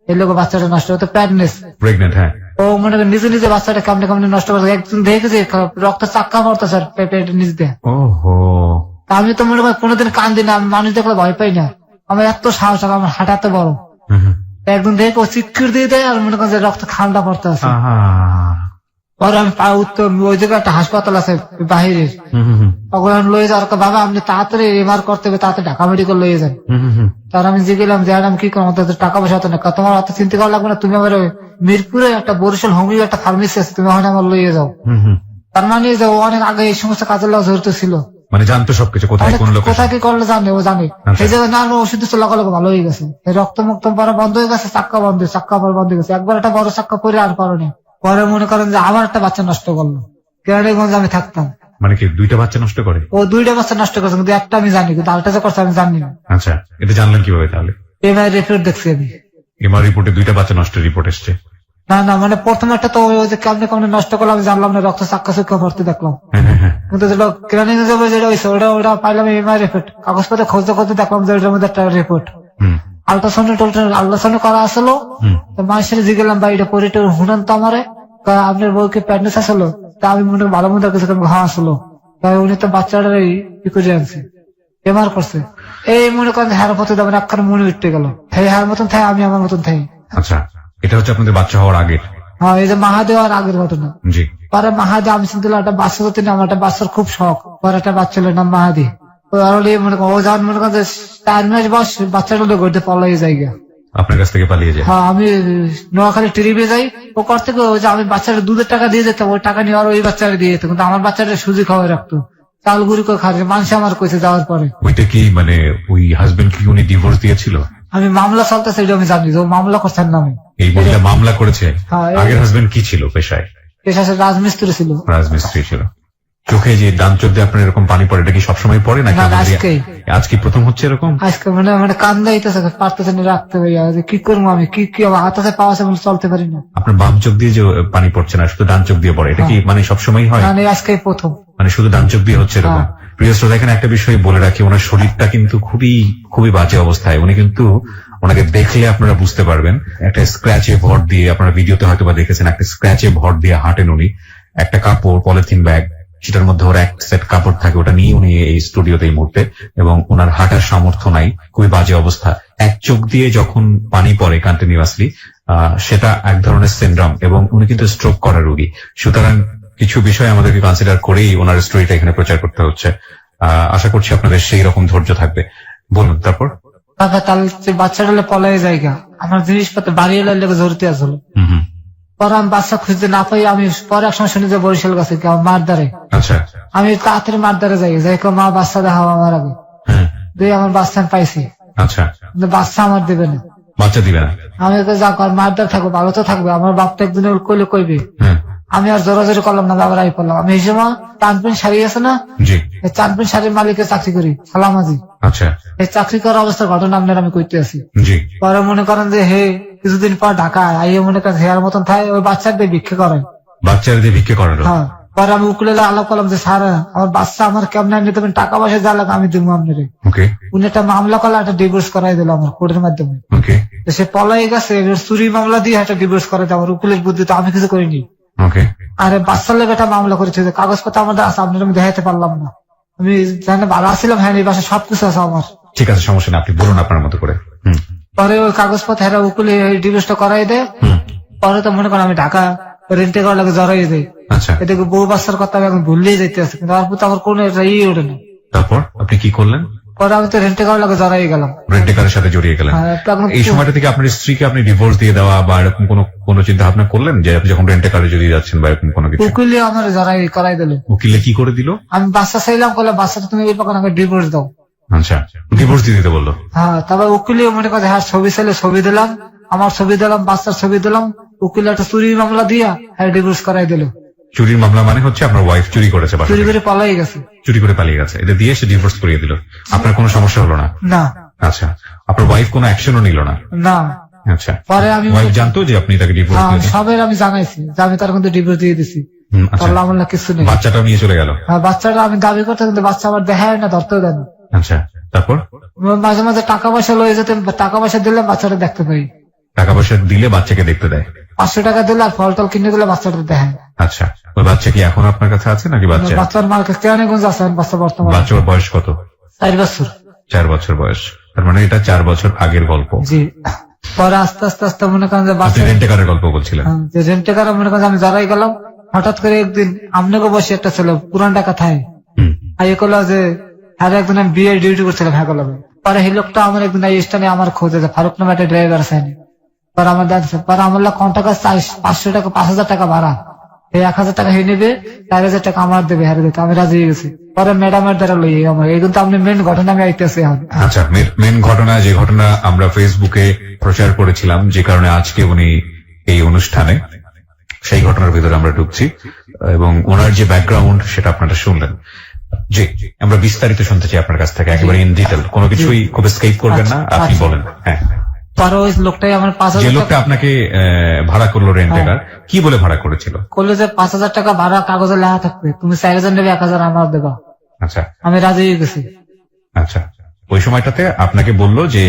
এই লোক বাচ্চাটা নষ্ট হতো প্যাডনেস প্রেগনেন্ট। হ্যাঁ, ও মনে করেন নিজে বাচ্চাটা কামড়ে নষ্ট করে। একজন দেখেছে রক্ত চাক্কা পড়তো স্যার পেটের নিচ দিয়ে। ওহো, আমি তো মনে করি কোনোদিন কান্দি না, আমি মানুষ দেখলে ভয় পাই না, আমার এত সাহস, আমার হাঁটা এত বড়। একদম দেখে ও চিৎকার দিয়ে দেয় আর মনে করেন যে রক্ত খালটা পড়তে আছে। পরে আমি উত্তর ওই জায়গায় একটা হাসপাতাল আছে বাহিরের, তখন লয়ে যাওয়ার বাবা আপনি তাড়াতাড়ি এমআর করতে হবে, তাড়াতাড়ি ঢাকা মেডিকেল লয়ে যান। তার আমি জিগেলাম যে আমি কি করবো, তাদের টাকা পয়সা হতো না। তোমার অত চিন্তা করা লাগবে না, তুমি আমার ওই মিরপুরে একটা বরিশাল হোমিও একটা ফার্মেসি আছে, তুমি ওখানে আমার লইয়ে যাও। তার মানে যে ও অনেক আগে এই সমস্ত কাজের লোক জড়িত ছিল, মানে জানতো সবকিছু, কোথায় কোন লোক। কোথায় কি করলে জানে, ও জানে। এই জায়গায় না ওষুধ দিচ্ছে, লগালগ ভালো হয়ে গেছে, রক্ত মুক্ত পরে বন্ধ হয়ে গেছে, চাক্কা বন্ধ, চাক্কা পরে বন্ধ হয়ে গেছে। একবার একটা বড় চাক্কা পরে আর করেনি। পরে মনে করেন যে আমার একটা বাচ্চা নষ্ট করলো, কেরানীগঞ্জে আমি থাকতাম। মানে কি 2টা বাচ্চা নষ্ট করে? ও 2টা বাচ্চা নষ্ট করেছে, কিন্তু একটা আমি জানি, কিন্তু আরেকটা যে করছে আমি জানি না। আচ্ছা, এটা জানলেন কিভাবে তাহলে? এবার রিপোর্ট দেখছি আমি, এমআর রিপোর্টে 2টা বাচ্চা নষ্ট রিপোর্ট এসছে। না না, মানে প্রথম একটা তো ওই যে কেমনে কেমনে নষ্ট করলাম আমি জানলাম না, রক্ত চাক্কা চুক্কা ভর্তি দেখলাম। কিন্তু যেটা কেরানীগঞ্জে যেটা হয়েছে ওটা পাইলাম এমআই রিপোর্ট, কাগজপত্রে খুঁজতে খুঁজতে দেখলাম যে ওটার মধ্যে একটা রিপোর্ট। আল্ট্রাসাউন্ড আল্ট্রাসাউন্ড করা আসলো, মানুষের জিগেলাম বা এটা পরে শুনেন তো আমারে, আপনার বউকে প্যান্ডেস আসলো, তা আমি মনে ভালো মতো কিছু হ্যাঁ আসলো, তাই উনি তো বাচ্চাটার ই করে আনছে, এমআর করছে। এই মনে করেন হার পথে দেবেন একখানে মনে উঠতে গেল, হ্যাঁ হার মতন থাই, আমি আমার মতন থাই। আচ্ছা, এটা হচ্ছে আপনাদের বাচ্চা হওয়ার আগের? হ্যাঁ, এই যে মাহাদেব আর আগের ঘটনা। জি। পরে মাহাদি আমি চিন্তা করলাম একটা বাচ্চা হতে না, আমার একটা বাচ্চার খুব শখ। পরে একটা বাচ্চা হলো নাম মাহাদি, মনে করেন ও যখন মনে করেন 4 মাস বয়স বাচ্চাটা ঘুরতে পালাই যাই গা, আপনার কাছ থেকে পালিয়ে যায়। হ্যাঁ, আমি নোয়াখালী ট্রিপে যাই, ও করতে যে আমি বাচ্চাটা দুধের টাকা দিয়ে যেতাম, ওই টাকা নিয়ে আর ওই বাচ্চাটা দিয়ে যেত, কিন্তু আমার বাচ্চাটা সুজি খাওয়াই রাখতো, চাল গুড়ি করে খাওয়া। মানুষ আমার কইছে যাওয়ার পরে। ওইটা কি মানে ওই হাজবেন্ড কি উনি ডিভোর্স দিয়েছিল? আমি মামলা চলতেছে এটা আমি জানি, যে ও মামলা করছেন না। আমি এই মহিলা মামলা করেছে? হ্যাঁ। আগের হাজবেন্ড কি ছিল পেশায়? পেশায় রাজমিস্ত্রি ছিল। রাজমিস্ত্রি ছিল। চোখে যে ডান চোখ দিয়ে আপনার এরকম পানি পড়ে, এটা কি সবসময় পড়ে নাকি না, আজকেই? আজকে প্রথম হচ্ছে এরকম? আজকে মানে মানে কান্দাইতেছে, পারতেছে না রাখতে ভাইয়া, কি করবো আমি, কি আমার হাত আছে পাওয়া আছে চলতে পারি না। আপনার বাম চোখ দিয়ে যে পানি পড়ছে না, শুধু ডান চোখ দিয়ে পড়ে, এটা কি মানে সবসময় হয়? না, আজকে প্রথম, মানে শুধু ডান চোখ দিয়ে হচ্ছে এরকম? প্রিয় শ্রোতা, এখানে একটা বিষয় বলে রাখি, ওনার শরীরটা কিন্তু খুবই খুবই বাজে অবস্থায়। উনি কিন্তু, ওনাকে দেখলে আপনারা বুঝতে পারবেন, একটা স্ক্র্যাচে ভর দিয়ে, আপনারা ভিডিওতে হয়তো বা দেখেছেন, একটা স্ক্র্যাচে ভর দিয়ে হাঁটেন উনি। একটা কাপড়, পলিথিন ব্যাগ, সেটার মধ্যে ওর এক সেট কাপড় থাকে, ওটা নিয়ে উনি এই স্টুডিওতে এই মুহূর্তে, এবং ওনার হাঁটার সামর্থ্য নাই, খুবই বাজে অবস্থা। এক চোখ দিয়ে যখন পানি পড়ে কন্টিনিউয়াসলি, সেটা এক ধরনের সিনড্রোম, এবং উনি কিন্তু স্ট্রোক করা রোগী। সুতরাং কিছু বিষয় আমাদেরকে কনসিডার করেই ওনার স্টোরিটা এখানে প্রচার করতে হচ্ছে। আশা করছি আপনাদের সেই রকম ধৈর্য থাকবে। বলুন তারপর। তাহলে বাচ্চাটা পলাই জায়গা, আমার জিনিসপত্র বাড়ি এলে লেগে জড়িতে আসলো। পরে আমি বাচ্চা খুঁজতে না পাই, আমি পরে একসময় শুনি যে বরিশাল গেছে মার দ্বারে। আচ্ছা। আমি তাড়াতাড়ি মার দ্বারে যাই, যাই মা বাচ্চা দেখাও আমার আগে, দিয়ে আমার বাচ্চা পাইছি। আচ্ছা। কিন্তু বাচ্চা আমার দেবে না। বাচ্চা দিবে না? আমি যা কর মার দ্বার থাকবো, ভালো তো থাকবে, আমার বাপটা একদিন কইলে কইবে। আমি আর জোরাজোরি করলাম না, বাবার আই পড়লাম। আমি এই সময় চানপিন শাড়ি আছে না, চানপিন শাড়ির মালিকের চাকরি করি, সালামাজি। আচ্ছা। এই চাকরি করার অবস্থার ঘটনা আপনার আমি কইতে আছি। পরে মনে করেন যে হে কিছুদিন পর ঢাকা আইয়ে মনে করেন হেয়ার মতন থাকে, ওই বাচ্চাদের ভিক্ষে করে। বাচ্চাদের ভিক্ষে করে? হ্যাঁ। পরে আমি উকিলের আলাপ করলাম যে স্যার আমার বাচ্চা আমার কেমন নিতে পারেন, টাকা পয়সা যা লাগে আমি দিব আপনার। উনি একটা মামলা করলে একটা ডিভোর্স করাই দিল আমার কোর্টের মাধ্যমে। সে পলাই গেছে, চুরি মামলা দিয়ে একটা ডিভোর্স করাই দিল আমার উকিলের বুদ্ধি, তো আমি কিছু করিনি। আরে বাচ্চার লেগে একটা মামলা করেছে, কাগজপত্র আমাদের আছে, আপনার আমি দেখাতে পারলাম না। আমি জানি ভালো আসছিলাম, হ্যাঁ এই বাসায় সবকিছু আছে আমার। ঠিক আছে, সমস্যা না, আপনি বলুন আপনার মতো করে। পরে ওই কাগজপত্র হেরা উকিল ডিভোর্সটা করাই দেয়। পরে তো মনে করেন আমি ঢাকা রেন্টে করার লাগে জড়াই দেয়। এদিকে বউ বাচ্চার কথা আমি এখন ভুললেই যেতে আছে, কিন্তু আমার প্রতি আমার কোনো ইয়ে ওঠে না। তারপর আপনি কি করলেন? পরে আমি তো রেন্টে করার লাগে জড়াই গেলাম, রেন্টে কারের সাথে জড়িয়ে গেলেন। এই সময়টা থেকে আপনার স্ত্রীকে আপনি ডিভোর্স দিয়ে দেওয়া বা এরকম কোনো চিন্তা ভাবনা করলেন যে আপনি যখন রেন্টে কারে জড়িয়ে যাচ্ছেন বা এরকম কোনো কিছু? উকিলে আমার জড়াই করাই দিল। উকিলে কি করে দিল? আমি বাচ্চা চাইলাম, বলে বাচ্চাটা তুমি এই পাকা ডিভোর্স দাও। আচ্ছা, ডিভোর্স দিয়ে দিতে বললো? হ্যাঁ। তারপর উকিলে মনে করে হ্যাঁ ছবি চাইলে ছবি দিলাম, আমার ছবি দিলাম, বাচ্চার ছবি দিলাম, উকিল একটা চুরির মামলা দিয়া হ্যাঁ ডিভোর্স করাই দিল। চুরির মামলা মানে হচ্ছে আপনার ওয়াইফ চুরি করেছে, চুরি করে পালাই গেছে। চুরি করে পালিয়ে গেছে, এটা দিয়ে সে ডিভোর্স করিয়ে দিল। আপনার কোনো সমস্যা হলো না? না। আচ্ছা, আপনার ওয়াইফ কোনো অ্যাকশনও নিল না? না। আচ্ছা। পরে আমি ওয়াইফ জানতো যে আপনি তাকে ডিভোর্স দিয়েছেন? সবাই আমি জানাইছি যে আমি তার কিন্তু ডিভোর্স দিয়ে দিছি। কিছু নেই, বাচ্চাটাও নিয়ে চলে গেল? হ্যাঁ, বাচ্চাটা আমি দাবি করতে, কিন্তু বাচ্চা আমার দেখায় না, ধরতেও দেয় না। আচ্ছা, তারপর? মাঝে মাঝে টাকা পয়সা লয়ে যেতে, টাকা পয়সা দিলে বাচ্চাটা দেখতে পাই। টাকা পয়সা দিলে বাচ্চাকে দেখতে দেয়? 500 টাকা দিলে আর ফল টল কিনে দিলে বাচ্চাটা দেখায়। আচ্ছা, ওই বাচ্চা কি এখন আপনার কাছে আছে নাকি? বাচ্চার মার কাছে কেরানীগঞ্জ আছে বাচ্চা বর্তমানে। বাচ্চার বয়স কত? 4 বছর। 4 বছর বয়স, তার মানে এটা 4 বছর আগের গল্প। জি। পরে আস্তে আস্তে আস্তে মনে করেন যে বাচ্চা রেন্টে কারের গল্প বলছিলেন? যে রেন্টে কার মনে করেন আমি যারাই গেলাম, হঠাৎ করে একদিন আপনাকে বসে একটা ছেলে পুরান টাকা থাই হুম। আর এ করলো যে আর একদিন আমি বিয়ে ডিউটি করছিলাম হ্যাঁ করলাম পরে এই লোকটা আমার একদিন এই স্থানে আমার খোঁজে যে ফারুক নামে একটা ড্রাইভার আছে পরে আমার দাদা পরে আমার কন্টাক্ট আছে 500 টাকা 5,000 টাকা ভাড়া এই 1,000 টাকা হয়ে নেবে 4,000 টাকা আমার দেবে হারে দিতে আমি রাজি হয়ে গেছি পরে ম্যাডামের দ্বারা লই আমার এই কিন্তু আপনি মেন ঘটনা আমি আইতেছি এখন আচ্ছা, মেন ঘটনা যে ঘটনা আমরা ফেসবুকে প্রচার করেছিলাম, যে কারণে আজকে উনি এই অনুষ্ঠানে, সেই ঘটনার ভিতরে আমরা ঢুকছি এবং ওনার যে ব্যাকগ্রাউন্ড সেটা আপনারা শুনলেন। জি, আমরা বিস্তারিত শুনতে চাই আপনার কাছ থেকে, একেবারে ইন ডিটেল, কোনো কিছুই খুব স্কেপ করবেন না, আপনি আচ্ছা। বলেন। হ্যাঁ, পরে ওই লোকটাই আমার যে 5,000 লোকটা টাকা আপনাকে ভাড়া করলো রেন্টেকার, কি বলে ভাড়া করেছিল? করলো যে 5,000 টাকা ভাড়া কাগজে লেখা থাকবে তুমি 4,000 নেবে 1,000 আমার দেবা আচ্ছা আমি রাজি হয়ে গেছি আচ্ছা, ওই সময়টাতে আপনাকে বললো যে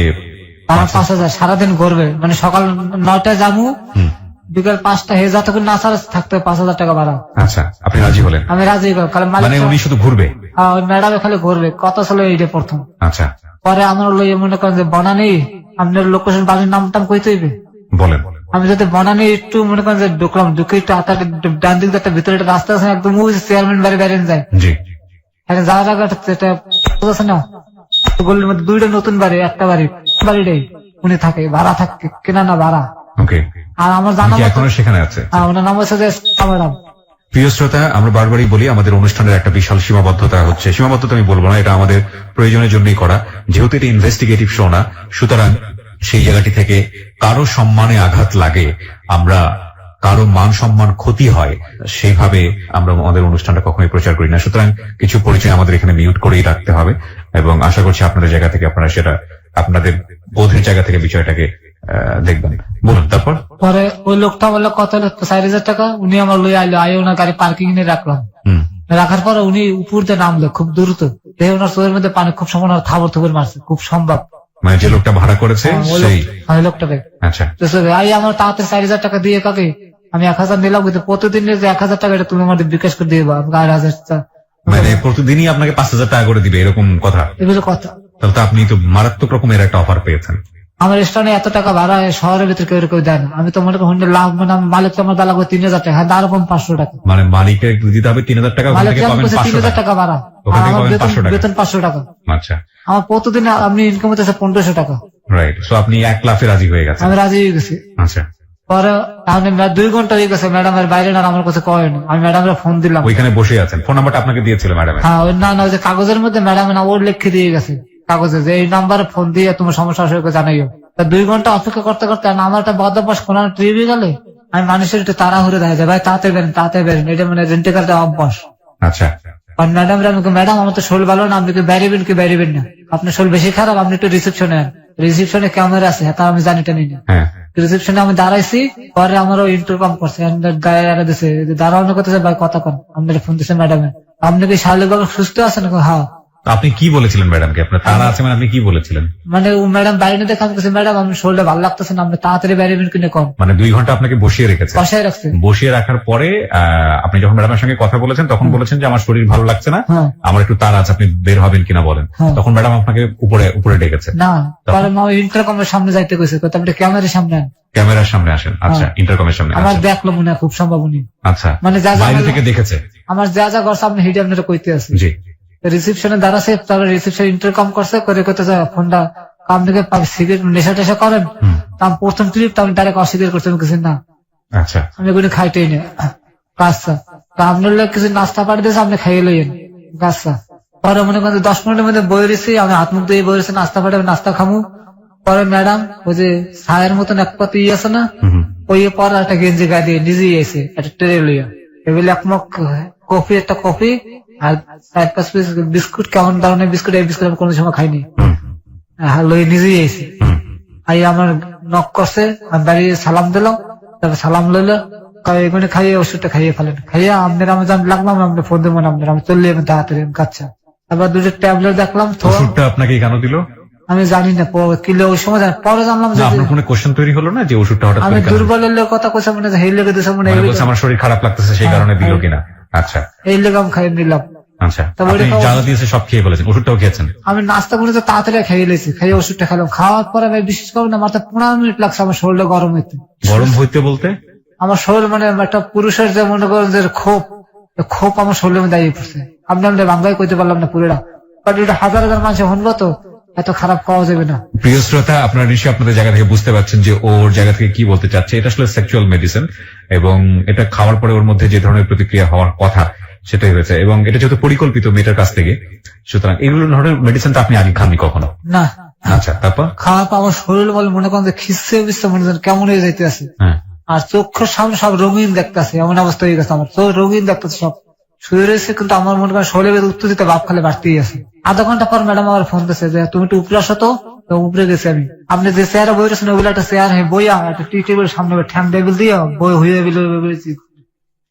আমার 5,000 সারাদিন ঘুরবে মানে সকাল 9টায় যাবো হুম, বিকাল 5টা হে যতক্ষণ না ছাড়া থাকতে 5,000 টাকা ভাড়া আচ্ছা, আপনি রাজি হলেন? আমি রাজি হয়ে গেলাম কারণ মানে মালিক উনি শুধু ঘুরবে? ওই ম্যাডামে খালি ঘুরবে কত ছিল এইটা প্রথম আচ্ছা, পরে আমার লই মনে করেন যে বনানি আপনার লোকেশন বাড়ির নামটাম কইতে হইবে বলেন। আমি যদি বনানি একটু মনে করেন যে ঢুকলাম ঢুকে একটু হাতার ডান দিক দিয়ে একটা ভিতরে একটা রাস্তা আছে একদম ওই চেয়ারম্যান বাড়ি বেরিয়ে যায় জি, একটা যাওয়ার আগে এটা আছে না গলির মধ্যে 2টা নতুন বাড়ি একটা বাড়িটাই উনি থাকে ভাড়া থাকে কেনা না ভাড়া ওকে। আর আমার জানা কি মতো এখনো সেখানে আছে? ওনার নাম হচ্ছে যে ম্যাডাম প্রিয় শ্রোতা, আমরা বারবারই বলি আমাদের অনুষ্ঠানের একটা বিশাল সীমাবদ্ধতা হচ্ছে, সীমাবদ্ধতা আমি বলবো না, এটা আমাদের প্রয়োজনের জন্যই করা, যেহেতু এটা ইনভেস্টিগেটিভ শো না, সুতরাং সেই জায়গাটি থেকে কারো সম্মানে আঘাত লাগে, আমরা কারো মান সম্মান ক্ষতি হয়, সেইভাবে আমরা আমাদের অনুষ্ঠানটা কখনোই প্রচার করি না। সুতরাং কিছু পরিচয় আমাদের এখানে মিউট করেই রাখতে হবে এবং আশা করছি আপনাদের জায়গা থেকে আপনারা সেটা আপনাদের বোধের জায়গা থেকে বিষয়টাকে দেখবেন। বলুন তারপর। পরে ওই লোকটা বললো কত হলো 4,000 টাকা উনি আমার লই আইলো আইও না গাড়ি পার্কিং এ রাখলাম হুম, রাখার পরে উনি উপর দিয়ে নামলো খুব দ্রুত দেখে ওনার চোখের মধ্যে পানি খুব সম্ভব থাবর থুবর মারছে খুব সম্ভব মানে যে লোকটা ভাড়া করেছে সেই? ওই লোকটাকে আচ্ছা, তো সে আই আমার তাড়াতাড়ি 4,000 টাকা দিয়ে কাকে আমি 1,000 নিলাম কিন্তু প্রতিদিনের যে 1,000 টাকা এটা তুমি আমাদের বিকাশ করে দিয়ে দেবা 8,000 মানে প্রতিদিনই আপনাকে 5,000 টাকা করে দিবে এরকম কথা? এগুলো কথা তাহলে তো আপনি তো মারাত্মক রকমের একটা অফার পেয়েছেন। আমার স্টানে এত টাকা ভাড়া শহরের ভিতরে কেউ কেউ দেয় না আমি তো মনে করি লাভ মানে মালিক তো আমার দালা করে 3,000 টাকা হ্যাঁ আরো কম 500 টাকা মানে মালিকের দিতে হবে 3,000 টাকা, ওখান মালিক থেকে যেমন পাবেন করছে 500 3,000 টাকা। টাকা ভাড়া ওখান আর থেকে আমার পাবেন 500 টাকা। বেতন 500 টাকা আচ্ছা, আমার প্রতিদিন আপনি ইনকাম হতেছে 1,500 টাকা রাইট। সো আপনি 1 লাফে রাজি হয়ে গেছেন? আমি রাজি হয়ে গেছি আচ্ছা, পরে আমি 2 ঘন্টা হয়ে গেছে ম্যাডামের বাইরে না আমার কাছে কয় না আমি ম্যাডামের ফোন দিলাম ওইখানে বসে আছেন, ফোন নাম্বারটা আপনাকে দিয়েছিল ম্যাডাম? হ্যাঁ ওই না ওই যে কাগজের মধ্যে ম্যাডাম না ওর লিখে দিয়ে গেছে কাগজে যে এই নাম্বারে ফোন দিয়ে তোমার সমস্যা আসলে জানাইও 2 ঘন্টা অপেক্ষা করতে করতে আমার একটা বদভ্যাস কোন ট্রিপে গেলে আমি মানুষের একটু তাড়াহুড়ো দেখা যায় ভাই তাড়াতাড়ি বেরেন এটা মানে রেন্টেকারটা অভ্যাস আচ্ছা, আর ম্যাডাম আমার তো শরীর ভালো না আপনি কি বেরিবেন কি বেরিবেন না আপনার শরীর বেশি খারাপ আপনি একটু রিসেপশনে রিসেপশনে ক্যামেরা আছে তা আমি জানি টানি না হ্যাঁ, রিসেপশনে আমি দাঁড়াইছি পরে আমারও ইন্টারকম করছে গায়ে দিছে দাঁড়ানো করতেছে ভাই কথা কন আপনার ফোন দিচ্ছে ম্যাডামে আপনি কি শারীরিকভাবে সুস্থ আছেন হ্যাঁ তো আপনি কি বলেছিলেন ম্যাডামকে? আপনার তারা আছে মানে আপনি কি বলেছিলেন? মানে ও ম্যাডাম বাইরে দেখে আমি বলছি, ম্যাডাম আমি শরীরটা ভালো লাগতেছে না আপনি তাড়াতাড়ি বেরিবেন কিনে কম মানে 2 ঘন্টা আপনাকে বসিয়ে রেখেছে? বসায় রাখছে বসিয়ে রাখার পরে আপনি যখন ম্যাডামের সঙ্গে কথা বলেছেন তখন বলেছেন যে আমার শরীর ভালো লাগছে না, হ্যাঁ আমার একটু তাড়া আছে, আপনি বের হবেন কিনা বলেন। হ্যাঁ। তখন ম্যাডাম আপনাকে উপরে ডেকেছে? না পরে মা ইন্টারকমের সামনে যাইতে কইছে কত আপনি ক্যামেরার সামনে আন। ক্যামেরার সামনে আসেন? আচ্ছা, হ্যাঁ। ইন্টারকমের সামনে আমার আসেন। দেখলো মনে হয় খুব সম্ভব উনি আচ্ছা, মানে যা যা বাইরে বললো- থেকে দেখেছে? আমার যা যা করছে আপনি হিডে আপনারা কইতে আছে জি, রিসেপশনে দাঁড়াছে তারপরে রিসেপশন ইন্টারকম করছে করে করতে যায় ফোনটা কাম থেকে সিগারেট নেশা টেশা করেন হুম, তার প্রথম ক্লিপ তো আমি ডাইরেক্ট অস্বীকার করছি আমি কিছু না আচ্ছা, আমি কোনো খাইতেই না কাজটা তা আপনার লোক কিছু নাস্তা পাঠিয়ে দিয়েছে আপনি খাইয়ে লইয়েন কাজটা পরে মনে করেন 10 মিনিটের মধ্যে বই রেছি আমি হাত মুখ দিয়ে বই রেছি নাস্তা পাঠাবে নাস্তা খামু পরে ম্যাডাম ওই যে ছায়ের মতন এক পাতি আছে না হুম, ওই পর একটা গেঞ্জি গায়ে দিয়ে নিজেই এসে একটা ট্রে লইয়া এগুলো এক মগ কফি একটা কফি আর 4-5 পিস বিস্কুট কেমন ধরনের বিস্কুট এই বিস্কুট আমি কোনো সময় খাইনি হুম, লই নিজেই এসে হুম, আই আমার নক করছে আমি দাঁড়িয়ে সালাম দিলাম তারপর সালাম লইলো এখানে খাইয়ে ওষুধটা খাইয়ে ফেলেন খাইয়ে আপনার আমি জান লাগলাম আপনি ফোন দেবো না আপনার আমি চললে আমি তাড়াতাড়ি কাচ্ছা তারপর 2টা ট্যাবলেট দেখলাম তো ওষুধটা আপনাকে কেন দিল? আমি জানি না কিলো ওই সময় পরে জানলাম না, যে আপনার কোনো কোশ্চেন তৈরি হলো না যে ওষুধটা হঠাৎ আমি করে কেন দিল? দুর্বলের লোক কথা কইছে মনে হয় হেই লেগে দিছে মনে মানে হয় বলছে আমার শরীর খারাপ লাগতেছে সেই কারণে দিল কিনা? আচ্ছা, এই লেগে আমি খাইয়ে নিলাম আচ্ছা, তারপরে আপনি খাওয়া- যা যা দিয়েছে সব খেয়ে ফেলেছেন, ওষুধটাও খেয়েছেন? আমি নাস্তা করে তো তাড়াতাড়ি খাইয়ে লেছি খাইয়ে ওষুধটা খেলাম খাওয়ার পরে আমি বিশেষ করে না মাত্র 15 মিনিট লাগছে আমার শরীরটা গরম হইতে গরম হইতে বলতে? আমার শরীর মানে একটা পুরুষের যে মনে করেন যে ক্ষোভ, ক্ষোভ আমার শরীরের মধ্যে দাঁড়িয়ে পড়ছে। আপনি বাংলায় কইতে পারলাম না পুরোটা, বাট এটা হাজার হাজার মানুষ শুনবো তো এত খারাপ পাওয়া যাবে না। প্রিয় শ্রোতা, আপনারা নিশ্চয়ই আপনাদের জায়গা থেকে বুঝতে পারছেন যে ওর জায়গা থেকে কি বলতে চাচ্ছে। এটা আসলে সেক্সুয়াল মেডিসিন, এবং এটা খাওয়ার পরে ওর মধ্যে যে ধরনের প্রতিক্রিয়া হওয়ার কথা সেটাই হয়েছে, এবং এটা যেহেতু পরিকল্পিত মেয়েটার কাছ থেকে, সুতরাং এগুলো ধরনের মেডিসিনটা আপনি আগে খাননি কখনো? না। আচ্ছা, তারপর? খাওয়া পর আমার শরীর বলে মনে করেন যে খিচ্ছে বিচ্ছে মনে করেন কেমন হয়ে যাইতে আছে, হ্যাঁ। আর চোখের সামনে সব রঙিন দেখতেছে, এমন অবস্থা হয়ে গেছে আমার চোখ রঙিন দেখতেছে সব শুয়ে রয়েছে, কিন্তু আমার মনে করেন শরীরের উত্তর দিতে বাপ খালে বাড়তেই আছে। আধা ঘন্টা পর ম্যাডাম আমার ফোন দিচ্ছে যে তুমি একটু উপরে আসো তো। তো উপরে গেছি আমি। আপনি যে চেয়ারে বই রয়েছেন ওগুলো একটা চেয়ার বইয়া একটা টি টেবিল সামনে ঠ্যাং টেবিল দিয়ে বই হয়ে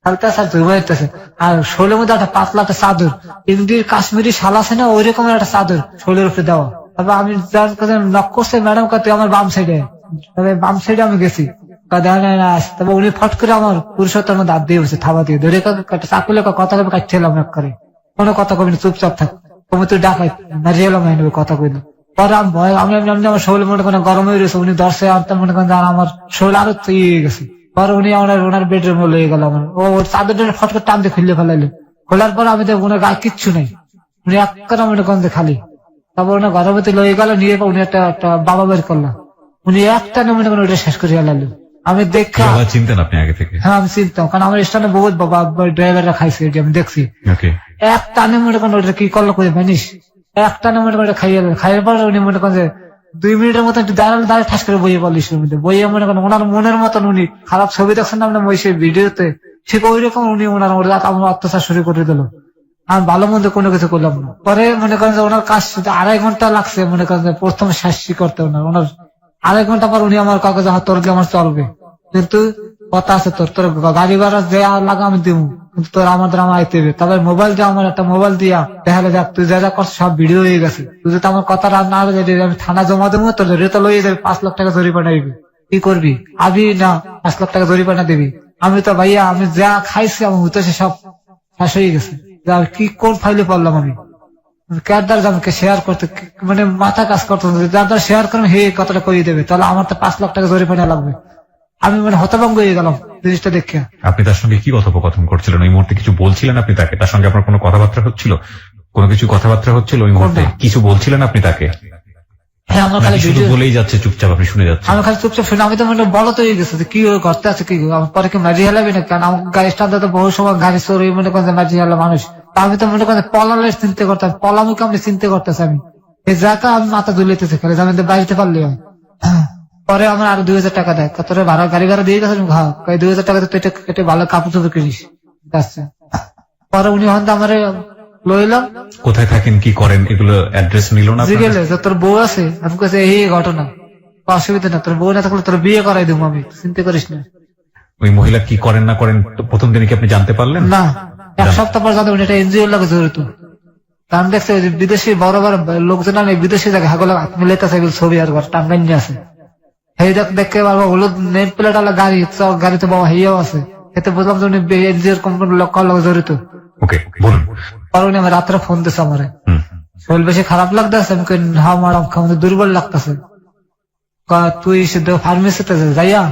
হালতেছে, আর শরীরের মধ্যে একটা পাতলা একটা চাদর, ইন্ডির কাশ্মীরি শাল আছে না, ওই রকমের একটা চাদর শরীরের উপরে দেওয়া। তারপর আমি যার কাছে নক করছে ম্যাডাম কাছে আমার বাম সাইডে, তবে বাম সাইডে আমি গেছি। তবে উনি ফট করে আমার পুরুষত্বের মধ্যে হাত দিয়ে বসে থাবা দিয়ে ধরে চাকুলে কথা কবে কাটছিলাম এক করে, কোনো কথা কবি না, চুপচাপ থাক, তুমি তুই ডাকাই মারিয়ে এলাম কথা কই না। পরে আমি ভয় আমি আমার শরীর মনে করেন গরম হয়ে গেছে, উনি দর্শে আনতে মনে করেন আমার শরীর আরো ইয়ে গেছে। পরে উনি ওনার বেডরুমে লয়ে গেল, আমার ও চাদরটা ফট করে টান দিয়ে খুললে ফেলাইলো। খোলার পর আমি ওনার গায়ে কিচ্ছু নেই, উনি এক করে মনে করেন খালি। তারপর ওনার গর্ভবতী লয়ে গেল, নিয়ে উনি একটা বাবা বের করলাম, উনি একটা মনে করেন ওটা শেষ করে ফেলাইলো। আমি দেখা চিনতেন আপনি আগে থেকে? হ্যাঁ আমি চিনতাম, কারণ আমার স্থানে বহুত বাবা ড্রাইভাররা খাইছে, এটি আমি দেখছি। এক টানে মনে করেন ওটা কি করলো করে জানিস, এক টানে মনে করেন খাইয়ে পর উনি মনে করেন যে 2 মিনিটের মতো দাঁড়ালে ঠাস করে বইয়ে পড়ল ইসের মধ্যে, বইয়ে মনে করেন ওনার মনের মতন উনি খারাপ ছবি দেখছেন না আপনার সেই ভিডিওতে, ঠিক ওই রকম উনি ওনার আমার অত্যাচার শুরু করে দিল। আমি ভালো মন্দ কোনো কিছু করলাম না। পরে মনে করেন যে ওনার কাজ 2.5 ঘন্টা লাগছে মনে করেন যে প্রথম শাস্তি করতে, ওনার 2.5 ঘন্টা পর উনি আমার কাগজে তোর দিয়ে আমার চলবে, কিন্তু কথা আছে তোর তোর গাড়ি ভাড়া যে লাগা আমি দিব, কিন্তু তোর আমাদের আমার আইতে হবে। তবে মোবাইল দিয়ে আমার একটা মোবাইল দিয়া দেখালে দেখ তুই যা যা করছিস সব ভিডিও হয়ে গেছে, তুই যদি আমার কথা না আমি থানা জমা দেবো, তোর রেতা লইয়ে যাবে, 5 লাখ টাকা জরিমানা দিবি, কি করবি? আবি না 5 লাখ টাকা জরিমানা দিবি। আমি তো ভাইয়া আমি যা খাইছি আমার হইতেছে সব শেষ হয়ে গেছে, কি কোন ফাইলে পড়লাম আমি, কার দ্বারা আমাকে শেয়ার করতে মানে মাথা কাজ করতে, যার দ্বারা শেয়ার করবেন হে কতটা করিয়ে দেবে, তাহলে আমার তো 5 লাখ টাকা জরিমানা লাগবে। আমি মানে হতভম্ব হয়ে গেলাম জিনিসটা দেখে। আপনি তার সঙ্গে কি কথোপকথন করছিলেন ওই মুহূর্তে? কিছু বলছিলেন আপনি তাকে? তার সঙ্গে আপনার কোনো কথাবার্তা হচ্ছিল? কোনো কিছু কথাবার্তা হচ্ছিল ওই মুহূর্তে? কিছু বলছিলেন আপনি তাকে? হ্যাঁ আমার খালি শুধু বলেই যাচ্ছে চুপচাপ, আপনি শুনে যাচ্ছেন? আমি খালি চুপচাপ শুনে, আমি তো মানে বলো তো হয়ে গেছে কি করতে আছে কি, পরে কি মাঝি হেলাবি না, কারণ আমার গাড়ি স্টান্ড তো বহু সময় গাড়ি চোর মনে করেন মাঝি হেলা মানুষ, আমি তো মনে করেন পলালের চিন্তা করতাম, পলামুকে আমি চিন্তা করতেছি, আমি এই জায়গা আমি মাথা দুলেতেছি খালি, আমি বাড়িতে পারলি। পরে আমার আরো 2000 টাকা দেয়, তোর ভাড়া গাড়ি ভাড়া দিয়ে গেছে, 2000 টাকা তুই এটা ভালো কাপড় চোপড় কিনিস। পরে উনি হন আমার লইলাম। কোথায় থাকেন, কি করেন, এগুলো অ্যাড্রেস নিল না? জিগেলে যে তোর বউ আছে, আমি কাছে এই ঘটনা, অসুবিধা না, তোর বউ না থাকলে তোর বিয়ে করাই দেবো আমি, চিন্তা করিস না। ওই মহিলা কি করেন না করেন প্রথম দিনে কি আপনি জানতে পারলেন? না, 1 সপ্তাহ পর জানতে উনি একটা এনজিওর লাগে জড়িত, কারণ দেখছে বিদেশি বড় বড় লোকজন বিদেশি জায়গায় হাগল মিলাইতেছে ছবি আর টাঙ্গাইনি আছে, এই দেখে বাবা হলুদ নেম প্লেট আলা গাড়ি, গাড়িতে বাবা হেয়াও আছে, এতে বুঝলাম যে উনি এনজিওর কোম্পানির লোক জড়িত। ওকে, বলুন। পরে উনি আমার রাত্রে ফোন দিচ্ছে আমারে, শরীর বেশি খারাপ লাগতেছে, আমি কই হ্যাঁ ম্যাডাম আমাদের দুর্বল লাগতেছে, তুই ফার্মেসিতে যাইয়া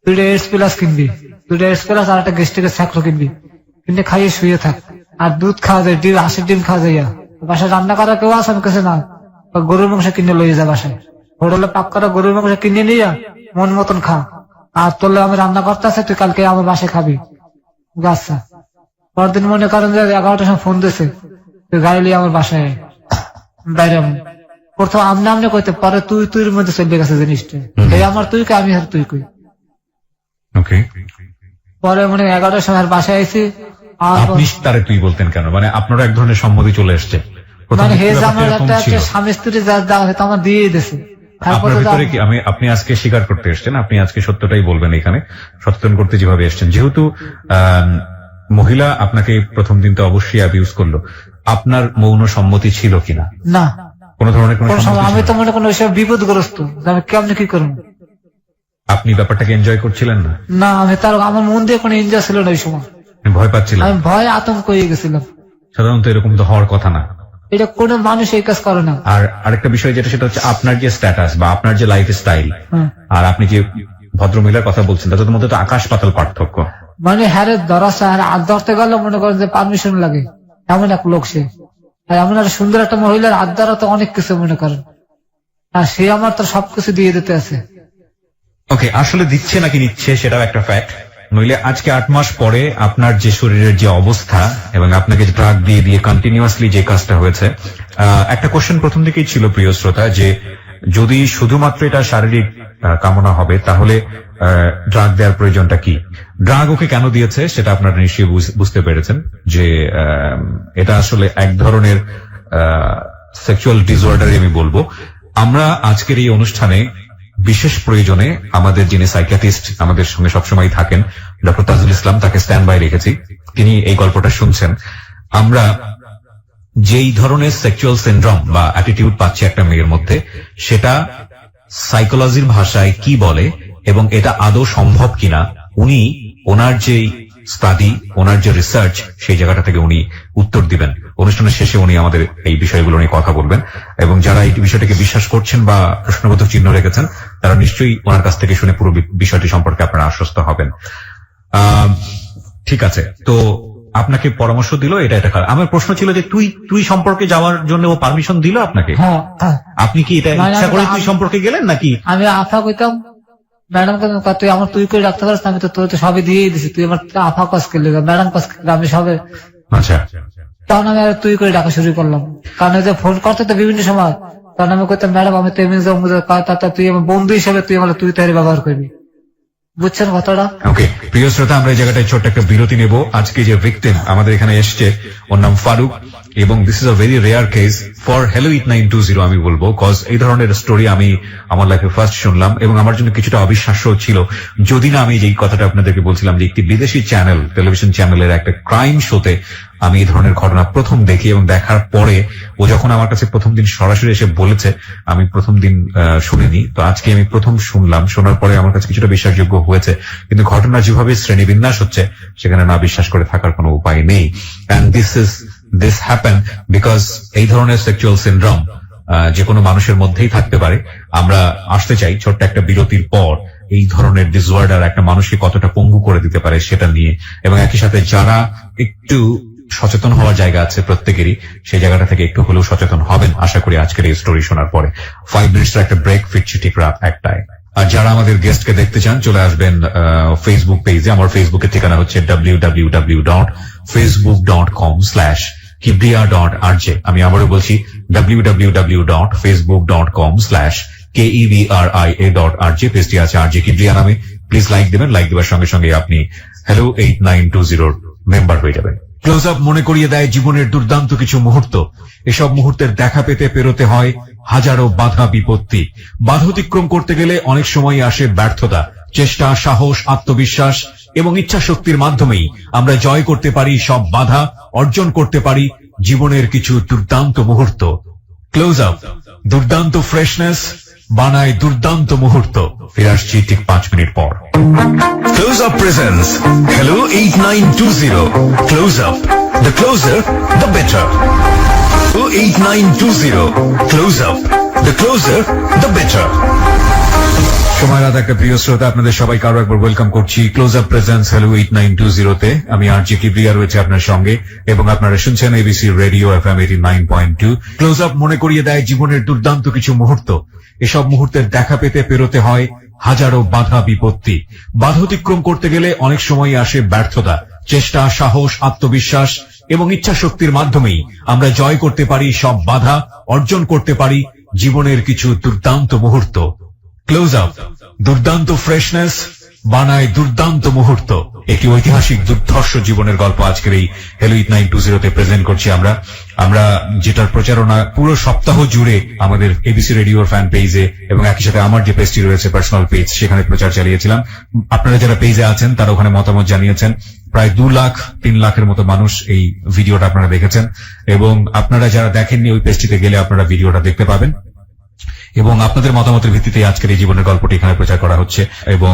2টা এইডস প্লাস কিনবি, 2টা এইডস প্লাস আর একটা গ্যাস্ট্রিকের স্যাক্রো কিনবি, কিনে খাইয়ে শুয়ে থাক, আর দুধ খাওয়া যায়, হাঁসের ডিম খাওয়া যাইয়া, বাসায় রান্না করা কেউ আছে আমি কাছে না, গরুর মাংস কিনে লইয়ে যা, বাসায় হোটেলে পাক করা গরুর মাংস কিনে নিয়ে মন মতন খা, আর তোলে আমি রান্না করতে আছে, তুই কালকে আমার বাসায় খাবি। আচ্ছা। পরদিন মনে করেন যে 11টার সময় ফোন দিয়েছে, তুই গাড়ি নিয়ে আমার বাসায় বাইরে, প্রথম আমনে কইতে পরে তুই তুই মধ্যে চলে গেছে জিনিসটা, এই আমার তুই কে আমি আর তুই কই। পরে মানে 11টার সময় বাসায় আইসি। আপনি তারে তুই বলতেন কেন? মানে আপনারও এক ধরনের সম্মতি চলে এসছে, মানে হে আমার একটা স্বামী স্ত্রী যা দেওয়া হয়তো আমার দিয়ে দিয়েছে। আপনি আজকে স্বীকার করতে এসছেন, আপনি আজকে সত্যটাই বলবেন এখানে, সচেতন করতে যেভাবে এসছেন, যেহেতু মহিলা আপনাকে প্রথম দিন তো অবশ্যই অ্যাবিউজ করলো, আপনার মৌন সম্মতি ছিল কিনা? না, কোন ধরনের কোনো সম্মতি? আমি তো মনে করেন ওইসব বিপদগ্রস্ত, আমি কেমন কি করবো। আপনি ব্যাপারটাকে এনজয় করছিলেন না? না, আমি তার আমার মন দিয়ে কোনো এনজয় ছিল না ওই সময়, ভয় পাচ্ছিলাম, আমি ভয় আতঙ্ক হয়ে গেছিলাম। সাধারণত এরকম তো হওয়ার কথা না, এটা কোনো মানুষ এই কাজ করে না। আর আরেকটা বিষয় যেটা, সেটা হচ্ছে আপনার যে স্ট্যাটাস বা আপনার যে লাইফ স্টাইল, আর আপনি যে ভদ্রমহিলার কথা বলছেন তাদের মধ্যে তো আকাশ পাতাল পার্থক্য। মানে হ্যারে ধরা আর ধরতে গেলে মনে করেন যে পারমিশন লাগে, এমন এক লোক সে। আর এমন একটা সুন্দর একটা মহিলার হাত দ্বারা তো অনেক কিছু মনে করেন, আর সে আমার তো সবকিছু দিয়ে দিতে আছে। ওকে, আসলে দিচ্ছে নাকি নিচ্ছে সেটাও একটা ফ্যাক্ট। নইলে আজকে 8 মাস পরে আপনার যে শরীরের যে অবস্থা এবং আপনাকে ড্রাগ দিয়ে দিয়ে কন্টিনিউয়াসলি যে কাজটা হয়েছে, একটা কোশ্চেন প্রথম দিকেই ছিল প্রিয় শ্রোতা, যে যদি শুধুমাত্র এটা শারীরিক কামনা হবে তাহলে ড্রাগ দেওয়ার প্রয়োজনটা কি? ড্রাগ ওকে কেন দিয়েছে সেটা আপনারা নিশ্চয়ই বুঝতে পেরেছেন, যে এটা আসলে এক ধরনের সেক্সুয়াল ডিসঅর্ডার আমি বলবো। আমরা আজকের এই অনুষ্ঠানে বিশেষ প্রয়োজনে আমাদের যিনি সাইকিয়াট্রিস্ট আমাদের সঙ্গে সবসময় থাকেন, ডক্টর তাজুল ইসলাম, তাকে স্ট্যান্ড বাই রেখেছি। তিনি এই গল্পটা শুনছেন। আমরা যেই ধরনের সেক্সুয়াল সিনড্রোম বা অ্যাটিটিউড পাচ্ছি একটা মেয়ের মধ্যে, সেটা সাইকোলজির ভাষায় কি বলে এবং এটা আদৌ সম্ভব কিনা, উনি ওনার যে স্টাডি, ওনার যে রিসার্চ, সেই জায়গাটা থেকে উনি উত্তর দিবেন। অনুষ্ঠানের শেষে উনি আমাদের এই বিষয়গুলো নিয়ে কথা বলবেন, এবং যারা এই বিষয়টাকে বিশ্বাস করছেন বা প্রশ্নবোধক চিহ্ন রেখেছেন তারা নিশ্চয়ই ওনার কাছ থেকে শুনে পুরো বিষয়টি সম্পর্কে আপনারা আশ্বস্ত হবেন। ঠিক আছে, তো আপনাকে পরামর্শ দিল এটা এটা। আমার প্রশ্ন ছিল যে তুই সম্পর্কে যাওয়ার জন্য ও পারমিশন দিল আপনাকে? হ্যাঁ, আপনি কি এটা ইচ্ছা করে তুই সম্পর্কে গেলেন নাকি? আমি আফা কইতাম ম্যাডাম, তুই আমার তুই করে রাখতে পারিস, আমি তো তোর তো সবই দিয়েই দিছি, তুই আমার আফা কাজ করলি, ম্যাডাম কাজ করলি, আমি সবে। আচ্ছা, তখন আমি আর তুই করে ডাকা শুরু করলাম, কারণ ওই যে ফোন করতে তো বিভিন্ন সময়, তখন আমি কইতাম ম্যাডাম আমি তো এমনি তুই আমার বন্ধু হিসেবে তুই আমার তুই তাই ব্যবহার করবি। বুঝছেন কথাটা? ওকে, প্রিয় শ্রোতা, আমরা এই জায়গাটায় ছোট্ট একটা বিরতি নেব। আজকে যে ভিকটিম আমাদের এখানে এসছে ওর নাম ফারুক, এবং this is a very rare case for hello 8920 আমি বলবো, কজ এই ধরনের স্টোরি আমি আমার লাইফে ফার্স্ট শুনলাম এবং আমার জন্য কিছুটা অবিশ্বাস্য ছিল, যদি না আমি যেই কথাটা আপনাদেরকে বলছিলাম যে একটি বিদেশি চ্যানেল, টেলিভিশন চ্যানেলের একটা ক্রাইম শোতে আমি এই ধরনের ঘটনা প্রথম দেখি, এবং দেখার পরে ও যখন আমার কাছে প্রথম দিন সরাসরি এসে বলেছে, আমি প্রথম দিন শুনিনি, তো আজকে আমি প্রথম শুনলাম। শোনার পরে আমার কাছে কিছুটা বিশ্বাসযোগ্য হয়েছে, কিন্তু ঘটনা যেভাবে শ্রেণীবিন্যাস হচ্ছে সেখানে না বিশ্বাস করে থাকার কোনো উপায় নেই। অ্যান্ড দিস হ্যাপেন বিকজ এই ধরনের সেক্সুয়াল সিনড্রোম যে কোনো মানুষের মধ্যেই থাকতে পারে। আমরা আসতে চাই ছোট্ট একটা বিরতির পর এই ধরনের ডিসঅর্ডার একটা মানুষকে কতটা পঙ্গু করে দিতে পারে সেটা নিয়ে, এবং একই সাথে যারা একটু সচেতন হওয়ার জায়গা আছে প্রত্যেকেরই, সেই জায়গাটা থেকে একটু হলেও সচেতন হবেন আশা করি আজকের এই স্টোরি শোনার পরে। 5 মিনিটসের একটা ব্রেক, ফিরছি ঠিক রাত 1টায়। আর যারা আমাদের গেস্টকে দেখতে চান চলে আসবেন ফেসবুক পেজে। আমার ফেসবুকের ঠিকানা হচ্ছে www.facebook.com/kibria.rj। আমি আবারও বলছি www.facebook.com/kebria.rj। পেজটি আছে RJ কিবরিয়া নামে। প্লিজ লাইক দেবেন, লাইক দেওয়ার সঙ্গে সঙ্গে আপনি হ্যালো 8920 মেম্বার হয়ে যাবেন। ক্লোজ আপ মনে করিয়ে দেয় জীবনের দুর্দান্ত কিছু মুহূর্ত। এসব মুহূর্তের দেখা পেতে পেরোতে হয় হাজারো বাধা বিপত্তি। বাধা অতিক্রম করতে গেলে অনেক সময় আসে ব্যর্থতা। চেষ্টা, সাহস, আত্মবিশ্বাস এবং ইচ্ছা শক্তির মাধ্যমেই আমরা জয় করতে পারি সব বাধা, অর্জন করতে পারি জীবনের কিছু দুর্দান্ত মুহূর্ত। ক্লোজ আপ দুর্দান্ত ফ্রেশনেস বানায় দুর্দান্ত মুহূর্ত। ফিরে আসছি ঠিক 5 মিনিট পর। Close Up presents Hello 8920. Close Up. The closer, the better. Hello 8920. Close Up. The closer, the better. সময় রাত একটা, প্রিয় শ্রোতা, আপনাদের সবাইকে আরো একবার ওয়েলকাম করছি ক্লোজ আপ প্রেজেন্স হ্যালো 8920 তে। আমি RJ কিবরিয়া রয়েছে আপনার সঙ্গে, এবং আপনারা শুনছেন ABC radio FM 89.2। Close up মনে করিয়ে দেয় জীবনের দুর্দান্ত কিছু মুহূর্ত। এসব মুহূর্তের দেখা পেতে পেরোতে হয় হাজারো বাধা বিপত্তি। বাধা অতিক্রম করতে গেলে অনেক সময় আসে ব্যর্থতা। চেষ্টা, সাহস, আত্মবিশ্বাস এবং ইচ্ছা শক্তির মাধ্যমেই আমরা জয় করতে পারি সব বাধা, অর্জন করতে পারি জীবনের কিছু দুর্দান্ত মুহূর্ত। ক্লোজ আপ দুর্দান্ত ফ্রেশনেস বানায় দুর্দান্ত মুহূর্ত। একটি ঐতিহাসিক দুর্ধর্ষ জীবনের গল্প আজকের এই হ্যালো 8920 তে প্রেজেন্ট করছি আমরা যেটার প্রচারণা পুরো সপ্তাহ জুড়ে আমাদের ABC রেডিওর ফ্যান পেজে এবং একই সাথে আমার যে পেজটি রয়েছে পার্সোনাল পেজ, সেখানে প্রচার চালিয়েছিলাম। আপনারা যারা পেজে আছেন তারা ওখানে মতামত জানিয়েছেন। প্রায় 2 লাখ 3 লাখের মতো মানুষ এই ভিডিওটা আপনারা দেখেছেন, এবং আপনারা যারা দেখেননি ওই পেজটিতে গেলে আপনারা ভিডিওটা দেখতে পাবেন। এবং আপনাদের মতামতের ভিত্তিতে আজকের এই জীবনের গল্পটি এখানে প্রচার করা হচ্ছে। এবং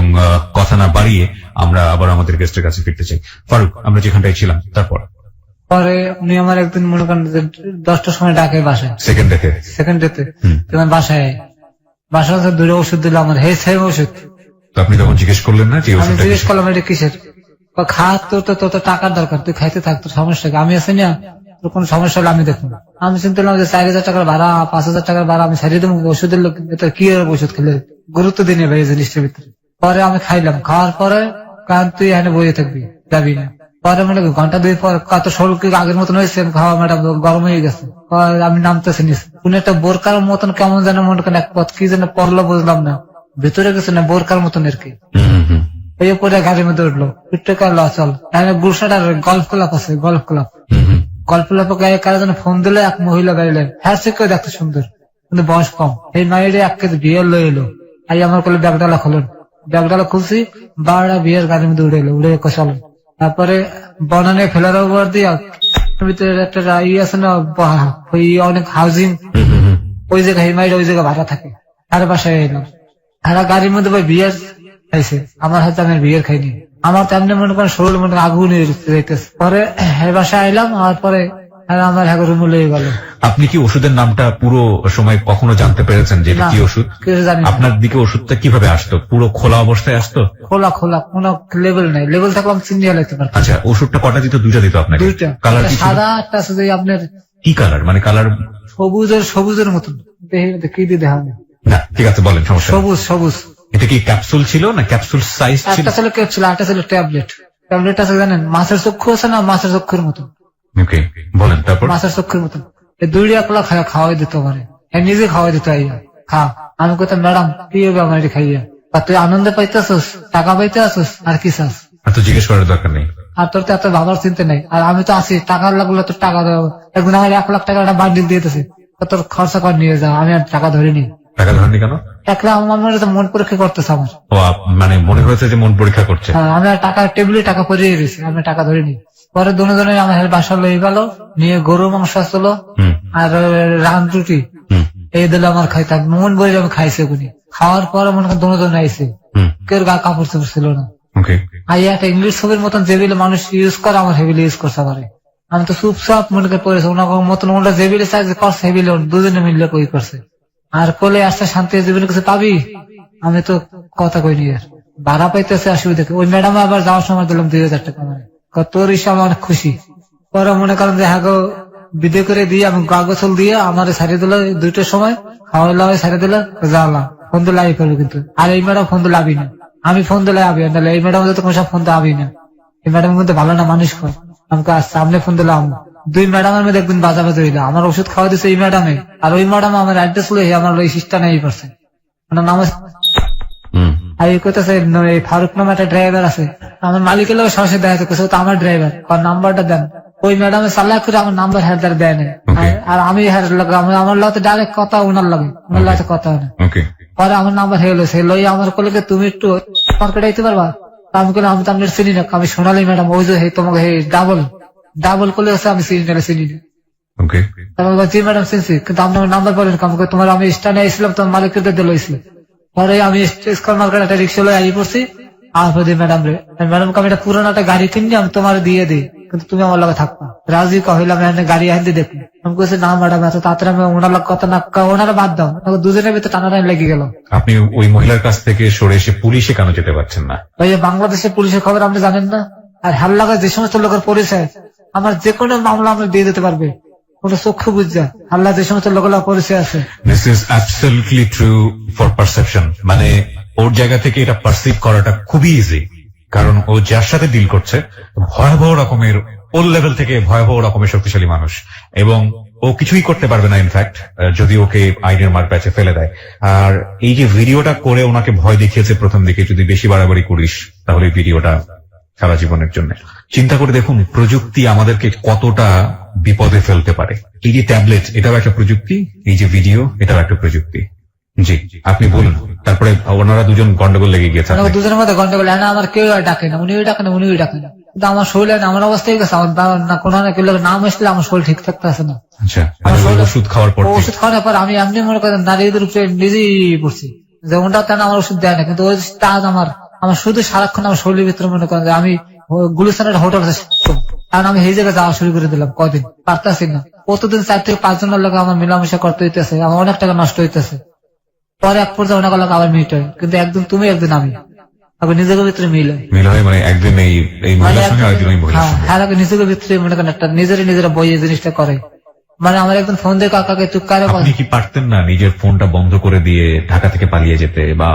কথা না বাড়িয়ে আমরা আবার আমাদের গেস্টের কাছে ফিরতে চাই। ফারুক, আমরা যেখানটায় ছিলাম তারপর পরে উনি আমার একদিন মনে করেন 10টার সময় ডাকে বাসায়, সেকেন্ডেতে বাসায় 2টা ওষুধ দিল আমার, সেম ওষুধ। তো আপনি তখন জিজ্ঞেস করলেন না যে এই আমি ওষুধটা জিজ্ঞেস কিসের? করলাম এটা কিসের? খা, তোর তো টাকার দরকার, তুই খাইতে থাক, তোর সমস্যা কি? আমি আছি না, তোর কোনো সমস্যা হলে আমি দেখবো। আমি চিন্তা করলাম যে 4,000 টাকার ভাড়া, 5,000 টাকার ভাড়া আমি ছাড়িয়ে দেবো ওষুধের লোক, এটা কি আর ওষুধ খেলে গুরুত্ব দিই না ভাই এই জিনিসটার ভিতরে। পরে আমি খাইলাম, খাওয়ার পরে কারণ তুই এখানে বসে থাকবি, যাবি না। পরে মনে করি ঘন্টা 2 পর কত শরীর কি আগের মতন হয়েছে, খাওয়া ম্যাডাম গরম হয়ে গেছে। পরে আমি নামতেছি নিচে, কোন একটা বোরকার মতন কেমন যেন মনে করেন এক পথ কি যেন পড়লো বুঝলাম না, ভিতরে গেছে না বোরকার মতন আর কি। এই পরে গাড়ির মধ্যে উঠলো, উঠতে কাল চল এখানে গুলশাটার গল্ফ ক্লাব আছে, গল্ফ ক্লাব। গল্ফ ক্লাবে গায়ে কারো যেন ফোন দিলে এক মহিলা গাড়িলে হ্যাঁ সে কেউ দেখতে সুন্দর কিন্তু বয়স কম। এই মায়ের এক কেজি বিয়ের লয়ে এলো, আই আমার কোলে ব্যাগডালা খোলেন, ব্যাগডালা খুলছি, 12টা বিয়ের গাড়ির মধ্যে উঠে এলো, উঠে চলেন। তারপরে বনানে ফেলার উপর দিয়ে ভিতরে একটা ই আছে না, ওই অনেক হাউজিং, ওই জায়গায় এই মায়ের ওই জায়গায় ভাড়া থাকে, তার বাসায় এলাম। তারা গাড়ির মধ্যে ভাই বিয়ার খাইছে, আমার হাতে আমি বিয়ার খাইনি। আমার তেমনি মনে করেন শরীর মনে আগুন যাইতেছে। পরে বাসায় আইলাম, আর পরে আমার রুমে লেগে গেল। আপনি কি ওষুধের নামটা পুরো সময় কখনো জানতে পেরেছেন যে এটা না, কি ওষুধ? কিছু জানি না। আপনার দিকে ওষুধটা কিভাবে আসতো? পুরো খোলা অবস্থায় আসতো? খোলা খোলা, কোনো লেভেল নাই, লেভেল থাকলে আমি চিনিয়ে লাগতে পারতাম। আচ্ছা, ওষুধটা কটা দিত? 2টা দিত আপনাকে? 2টা, কালার একটা কি ছিল? সাদা, একটা আছে যে আপনার কি কালার? মানে কালার সবুজের মতন, কি দিয়ে দেখা যায়? না, ঠিক আছে বলেন, সমস্যা নেই। সবুজ সবুজ। এটা কি ক্যাপসুল ছিল না ক্যাপসুল সাইজ ছিল? একটা ছিল ক্যাপসুল, একটা ছিল ট্যাবলেট। ট্যাবলেট আছে জানেন, মাছের চক্ষু আছে না, মাছের চক্ষুর মতন, ওকে, বলেন তারপর। মাছের চক্ষুর মতন। এই 2টা একলা খাওয়াই দিত পারে, নিজে খাওয়াই দিত। খা, আমি কইতাম ম্যাডাম কি হবে আমার এটা খাইয়া? আর তুই আনন্দে পাইতেছস, টাকা পাইতে আসস, আর কি চাস? আর তো জিজ্ঞেস করার দরকার নেই। আর তোর তো এত ভাবার চিন্তা নেই, আর আমি তো আছি, টাকার লাগলে তোর টাকা দেবো। একদিন আমার 1 লাখ টাকা একটা বান্ডিল দিয়েছে, তোর খরচা করে নিয়ে যা, আমি আর টাকা ধরিনি। টাকা ধরেননি কেন? একলা আমার তো মন পরীক্ষা করতেছে আমার। ও মানে মনে হয়েছে যে মন পরীক্ষা করছে। হ্যাঁ, আমি আর টাকা টেবিলে টাকা পরিয়ে গেছি, আমি টাকা ধরিনি। পরে দুজনে আমার বাসা লয়ে গেল, নিয়ে গরু মাংস আসলো আর রান রুটি এই দিল আমার খাইতাম, মন ভরে আমি খাইছি। ওখানে খাওয়ার পরে মনে করেন দুজনে আইসে, কেউ গা কাপড় চোপড় ছিল না। ওকে, আর একটা ইংলিশ ছবির মতন যেগুলো মানুষ ইউজ করে, আমার হেভিলি ইউজ করছে পারে। আমি তো চুপচাপ মনে করে পড়েছি, ওনার মতন ওটা যেবিলে চাই করছে হেভিলি, দুজনে মিললে কই করছে। আর কোলে আসতে শান্তি জীবনে কিছু পাবি, আমি তো কথা কইনি। আর ভাড়া পাইতেছে অসুবিধা কি? ওই ম্যাডাম আবার যাওয়ার সময় দিলাম 2,000 টাকা, মানে তোর হিসাব আমি অনেক খুশি। পরে মনে করেন যে হ্যাঁ বিদে করে দিয়ে আমি গা গোসল দিয়ে আমার ছাড়িয়ে দিল 2টার সময়, খাওয়া দাওয়া ছাড়িয়ে দিল, জ্বালাম ফোন দিলে আই করলো। কিন্তু আর এই ম্যাডাম ফোন দিলে আবি না, আমি ফোন দিলে আবি না, এই ম্যাডাম তো কোনো সব ফোন দিলে আবি না। এই ম্যাডাম কিন্তু ভালো না, মানুষ কর। আমাকে সামনে ফোন দিলাম, 2 ম্যাডামের মধ্যে একদিন বাজাবাজি হইলো। আমার ওষুধ খাওয়া দিচ্ছে এই ম্যাডামে, আর ওই ম্যাডাম আমার অ্যাড্রেস লই আমার ওই সিস্টা নেই পারছে। আমার নাম আর এই কথা এই ফারুক নামে একটা ড্রাইভার আছে, আমার মালিকের লোক সরাসরি দেখা যাচ্ছে, তো আমার ড্রাইভার, আর নাম্বারটা দেন। ওই ম্যাডামের চাল্লা করে আমার নাম্বার হেদার দেয় না, আর আমি আমার লোক ডাইরেক্ট কথা ওনার লাগে, ওনার লাগে কথা হয় না। পরে আমার নাম্বার হয়ে গেছে, লই আমার কলেকে তুমি একটু মার্কেটে আইতে পারবা? আমি বললাম আমি তো আপনার চিনি না, আমি সোনালি ম্যাডাম, ওই যে তোমাকে ডাবল করলে হচ্ছে আমি চিনি না। জি ম্যাডাম চিনছি, কিন্তু আপনার নাম্বার বলেন, তোমার আমি স্টানে আইছিলাম, তোমার মালিকের দিয়েছিল। পরে আমি স্কোয়ার মার্কেট একটা রিক্সা লয়ে আই পড়ছি, আর ম্যাডাম রে, ম্যাডামকে আমি একটা পুরোনো একটা গাড়ি কিনি, আমি তোমার দিয়ে দিই, কিন্তু তুমি আমার লগে থাকবা। রাজি কহিলাম গাড়ি আনতে দেখি। আমি বলছি না ম্যাডাম, এত তাড়াতাড়ি আমি ওনার লোক কথা না, ওনারা বাদ দাও। দুজনের ভিতরে টানাটানি লেগে গেল। আপনি ওই মহিলার কাছ থেকে সরে এসে পুলিশে কেন যেতে পারছেন না? ওই যে বাংলাদেশের পুলিশের খবর আপনি জানেন না, আর হাল্লাগা যে সমস্ত লোকের পরিচয়, আমার যে কোনো মামলা আমরা দিয়ে দিতে পারবে, ওটা চক্ষু বুঝা। আল্লাহ যে সমস্ত লোকের পরিচয় আছে। This is absolutely true for perception. মানে ওর জায়গা থেকে এটা পারসিভ করাটা খুবই ইজি, কারণ ও যার সাথে ডিল করছে ভয়াবহ রকমের, ওর লেভেল থেকে ভয়াবহ রকমের শক্তিশালী মানুষ, এবং ও কিছুই করতে পারবে না ইনফ্যাক্ট যদি ওকে আইনের মার প্যাচে ফেলে দেয়। আর এই যে ভিডিওটা করে ওনাকে ভয় দেখিয়েছে প্রথম দিকে, যদি বেশি বাড়াবাড়ি করিস তাহলে ভিডিওটা সারা জীবনের জন্য। চিন্তা করে দেখুন প্রযুক্তি আমাদেরকে কতটা বিপদে ফেলতে পারে। এই যে ট্যাবলেট, এটাও একটা প্রযুক্তি, এই যে ভিডিও, এটাও একটা প্রযুক্তি। জি, আপনি বলুন। তারপরে ওনারা দুজন গন্ডগোল লেগে গিয়েছে। দুজনের মধ্যে গন্ডগোল, না আমার কেউ ডাকে না, উনিও ডাকে না, উনিও ডাকে না, কিন্তু আমার শরীর আমার অবস্থা হয়ে গেছে। আমার না কোনো কেউ নাম আসলে আমার শরীর ঠিক থাকতে আছে না। আচ্ছা, ওষুধ খাওয়ার পর, ওষুধ খাওয়ার পর আমি এমনি মনে করেন নারীদের উপরে নিজেই পড়ছি, যে ওটা কেন আমার ওষুধ দেয় না, কিন্তু ওই কাজ আমার শুধু সারাক্ষণ আমার শরীরের ভিতরে মনে করেন যে আমি গুলিস্তানের হোটেল আছে, কারণ আমি এই জায়গায় যাওয়া শুরু করে দিলাম। কদিন পারতেছি না, প্রতিদিন 4 থেকে 5 জনের লোক আমার মেলামেশা করতে হইতেছে, আমার অনেক টাকা নষ্ট হইতেছে। পরে এক পর্যায়ে অনেক লোক আবার মিট হয়, কিন্তু একদিন তুমি একদিন আমি, আগে নিজেকে ভিতরে মিল হয়। মিল হয় মানে একদিন এই মহিলার সঙ্গে আরেকদিন ওই মহিলার সঙ্গে। হ্যাঁ নিজেকে ভিতরে মনে করেন একটা নিজেরা বই এই জিনিসটা করে। মানে আমার একদম ফোন দিয়ে কাকাকে তুই কারে আপনি কি পারতেন না নিজের ফোনটা বন্ধ করে দিয়ে ঢাকা থেকে পালিয়ে যেতে বা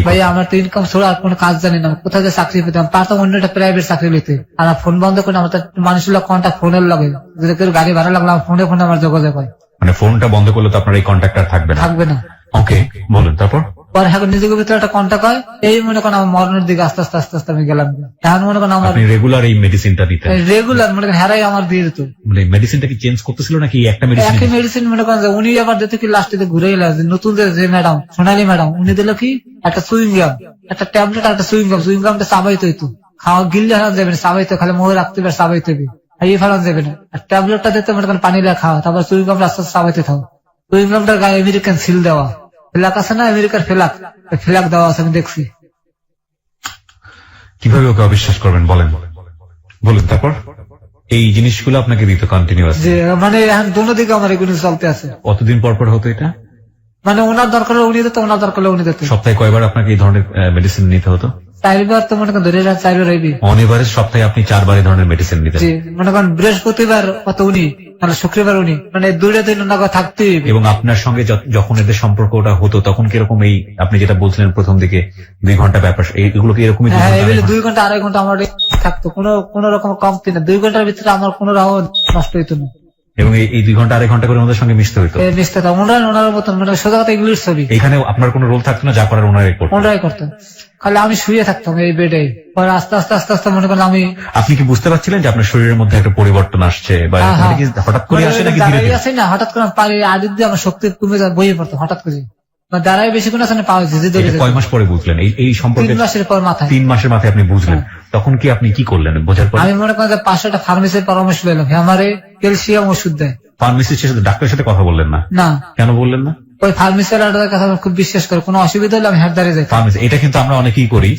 ভাই আমার তো ইনকাম ছাড়া আর কোনো কাজ জানি না, কোথায় যে চাকরি পেতাম, পারতাম অন্য একটা প্রাইভেট চাকরি নিতে। আর ফোন বন্ধ করে আমার তো মানুষের কন্ট্যাক্ট ফোনের লাগে, যদি কেউ গাড়ি ভাড়া লাগলো ফোনে আমার যোগাযোগ হয়। মানে ফোনটা বন্ধ করলে তো আপনার এই কন্ট্যাক্ট থাকবে না। ওকে বলুন তারপর। পরে এখন নিজেকে ভিতরে একটা কন্ট্যাক্ট হয়, এই মনে করেন আমার মরণের দিকে আস্তে আস্তে আস্তে আস্তে আমি গেলাম। এখন মনে করেন আমার আপনি রেগুলার এই মেডিসিনটা দিতেন? রেগুলার মনে করেন হেরাই আমার দিয়ে দিত। মানে মেডিসিনটা কি চেঞ্জ করতেছিল নাকি একটা মেডিসিন? একই মেডিসিন মনে করেন উনি আবার দিতে কি লাস্টে ঘুরে এলো, নতুন যে ম্যাডাম সোনালী ম্যাডাম উনি দিল কি একটা সুইংগাম, একটা ট্যাবলেট, একটা সুইংগামটা চাবাইতে হইতো, খাওয়া গিললে হারান যাবে না, চাবাইতে খালি মুখে রাখতে পারে, চাবাইতে হবে, এই ফেরান যাবে না। আর ট্যাবলেটটা দিতে মনে করেন পানি দিয়ে খাওয়া, তারপর সুইংগামটা আস্তে আস্তে চাবাইতে থাকো। সুইংগামটার গায়ে আমেরিকান সিল দেওয়া, ফ্ল্যাগ আছে না আমেরিকার ফ্ল্যাগ দেওয়া আছে, আমি দেখছি। কিভাবে ওকে অবিশ্বাস করবেন বলেন তারপর। এই জিনিসগুলো আপনাকে দিত কন্টিনিউয়াস? যে মানে এখন দুনো দিকে আমার এগুলো চলতে আছে। কতদিন পর পর হতো এটা? মানে ওনার দরকার উনি দিত, ওনার দরকার উনি দিত। সপ্তাহে কয়বার আপনাকে এই ধরনের মেডিসিন নিতে হতো? 4 বার তো মনে করেন ধরে 4 বার হইবি। অন এভারেজ সপ্তাহে আপনি 4 বার এই ধরনের মেডিসিন নিতেন? জি মনে করেন বৃহস্পতিবার কত উনি, তাহলে শুক্রবার উনি, মানে 2টা দিন ওনাকে থাকতেই হইবে। এবং আপনার সঙ্গে যখন এদের সম্পর্কটা হতো তখন কিরকম, এই আপনি যেটা বলছিলেন প্রথম দিকে 2 ঘন্টা ব্যাপার, এইগুলো কি এরকমই? হ্যাঁ এগুলো 2 ঘন্টা 2.5 ঘন্টা আমার থাকতো, কোনো রকম কমতি না। 2 ঘন্টার ভিতরে আমার কোনো রাহ নষ্ট হইতো না। এবং এই 2 ঘন্টা 2.5 ঘন্টা করে ওনাদের সঙ্গে মিশতে হইতো? মিশতে থাকতো ওনার মতন, মানে সোজা কথা ইংলিশ ছবি। এখানে আপনার কোনো রোল থাকতো না, যা করার ওনারাই করতেন? ওনারাই করতেন, খালি আমি শুয়ে থাকতাম এই বেডে। পরে আস্তে আস্তে আস্তে আস্তে মনে করেন আমি। আপনি কি বুঝতে পারছিলেন যে আপনার শরীরের মধ্যে একটা পরিবর্তন আসছে, বা এটা কি হঠাৎ করে আসে নাকি ধীরে ধীরে? আসে না, হঠাৎ করে পারি আদিত দিয়ে আমার শক্তি কমে যায়, বইয়ে পড়তো হঠাৎ করে। দাঁড়ায় বেশিক্ষণ আসে না, পাওয়া যায়। কয় মাস পরে বুঝলেন এই সম্পর্কে? 3 মাসের পর মাথায়। 3 মাসের মাথায় আপনি বুঝলেন? তখন কি আপনি কি করলেন বোঝার পর? আমি মনে করেন যে 500টা ফার্মেসির পরামর্শ পেলাম, আমারে ক্যালসিয়াম ওষুধ দেয়। ফার্মেসিস্টের সাথে, ডাক্তারের সাথে কথা বললেন না? না। কেন বললেন না? ওই ফার্মেসিওয়ালার কাছে আমি খুব বিশ্বাস করি, কোনো অসুবিধা হলে আমি হেড দাঁড়িয়ে যাই। ফার্মেসি, এটা কিন্তু আমরা অনেকেই করি।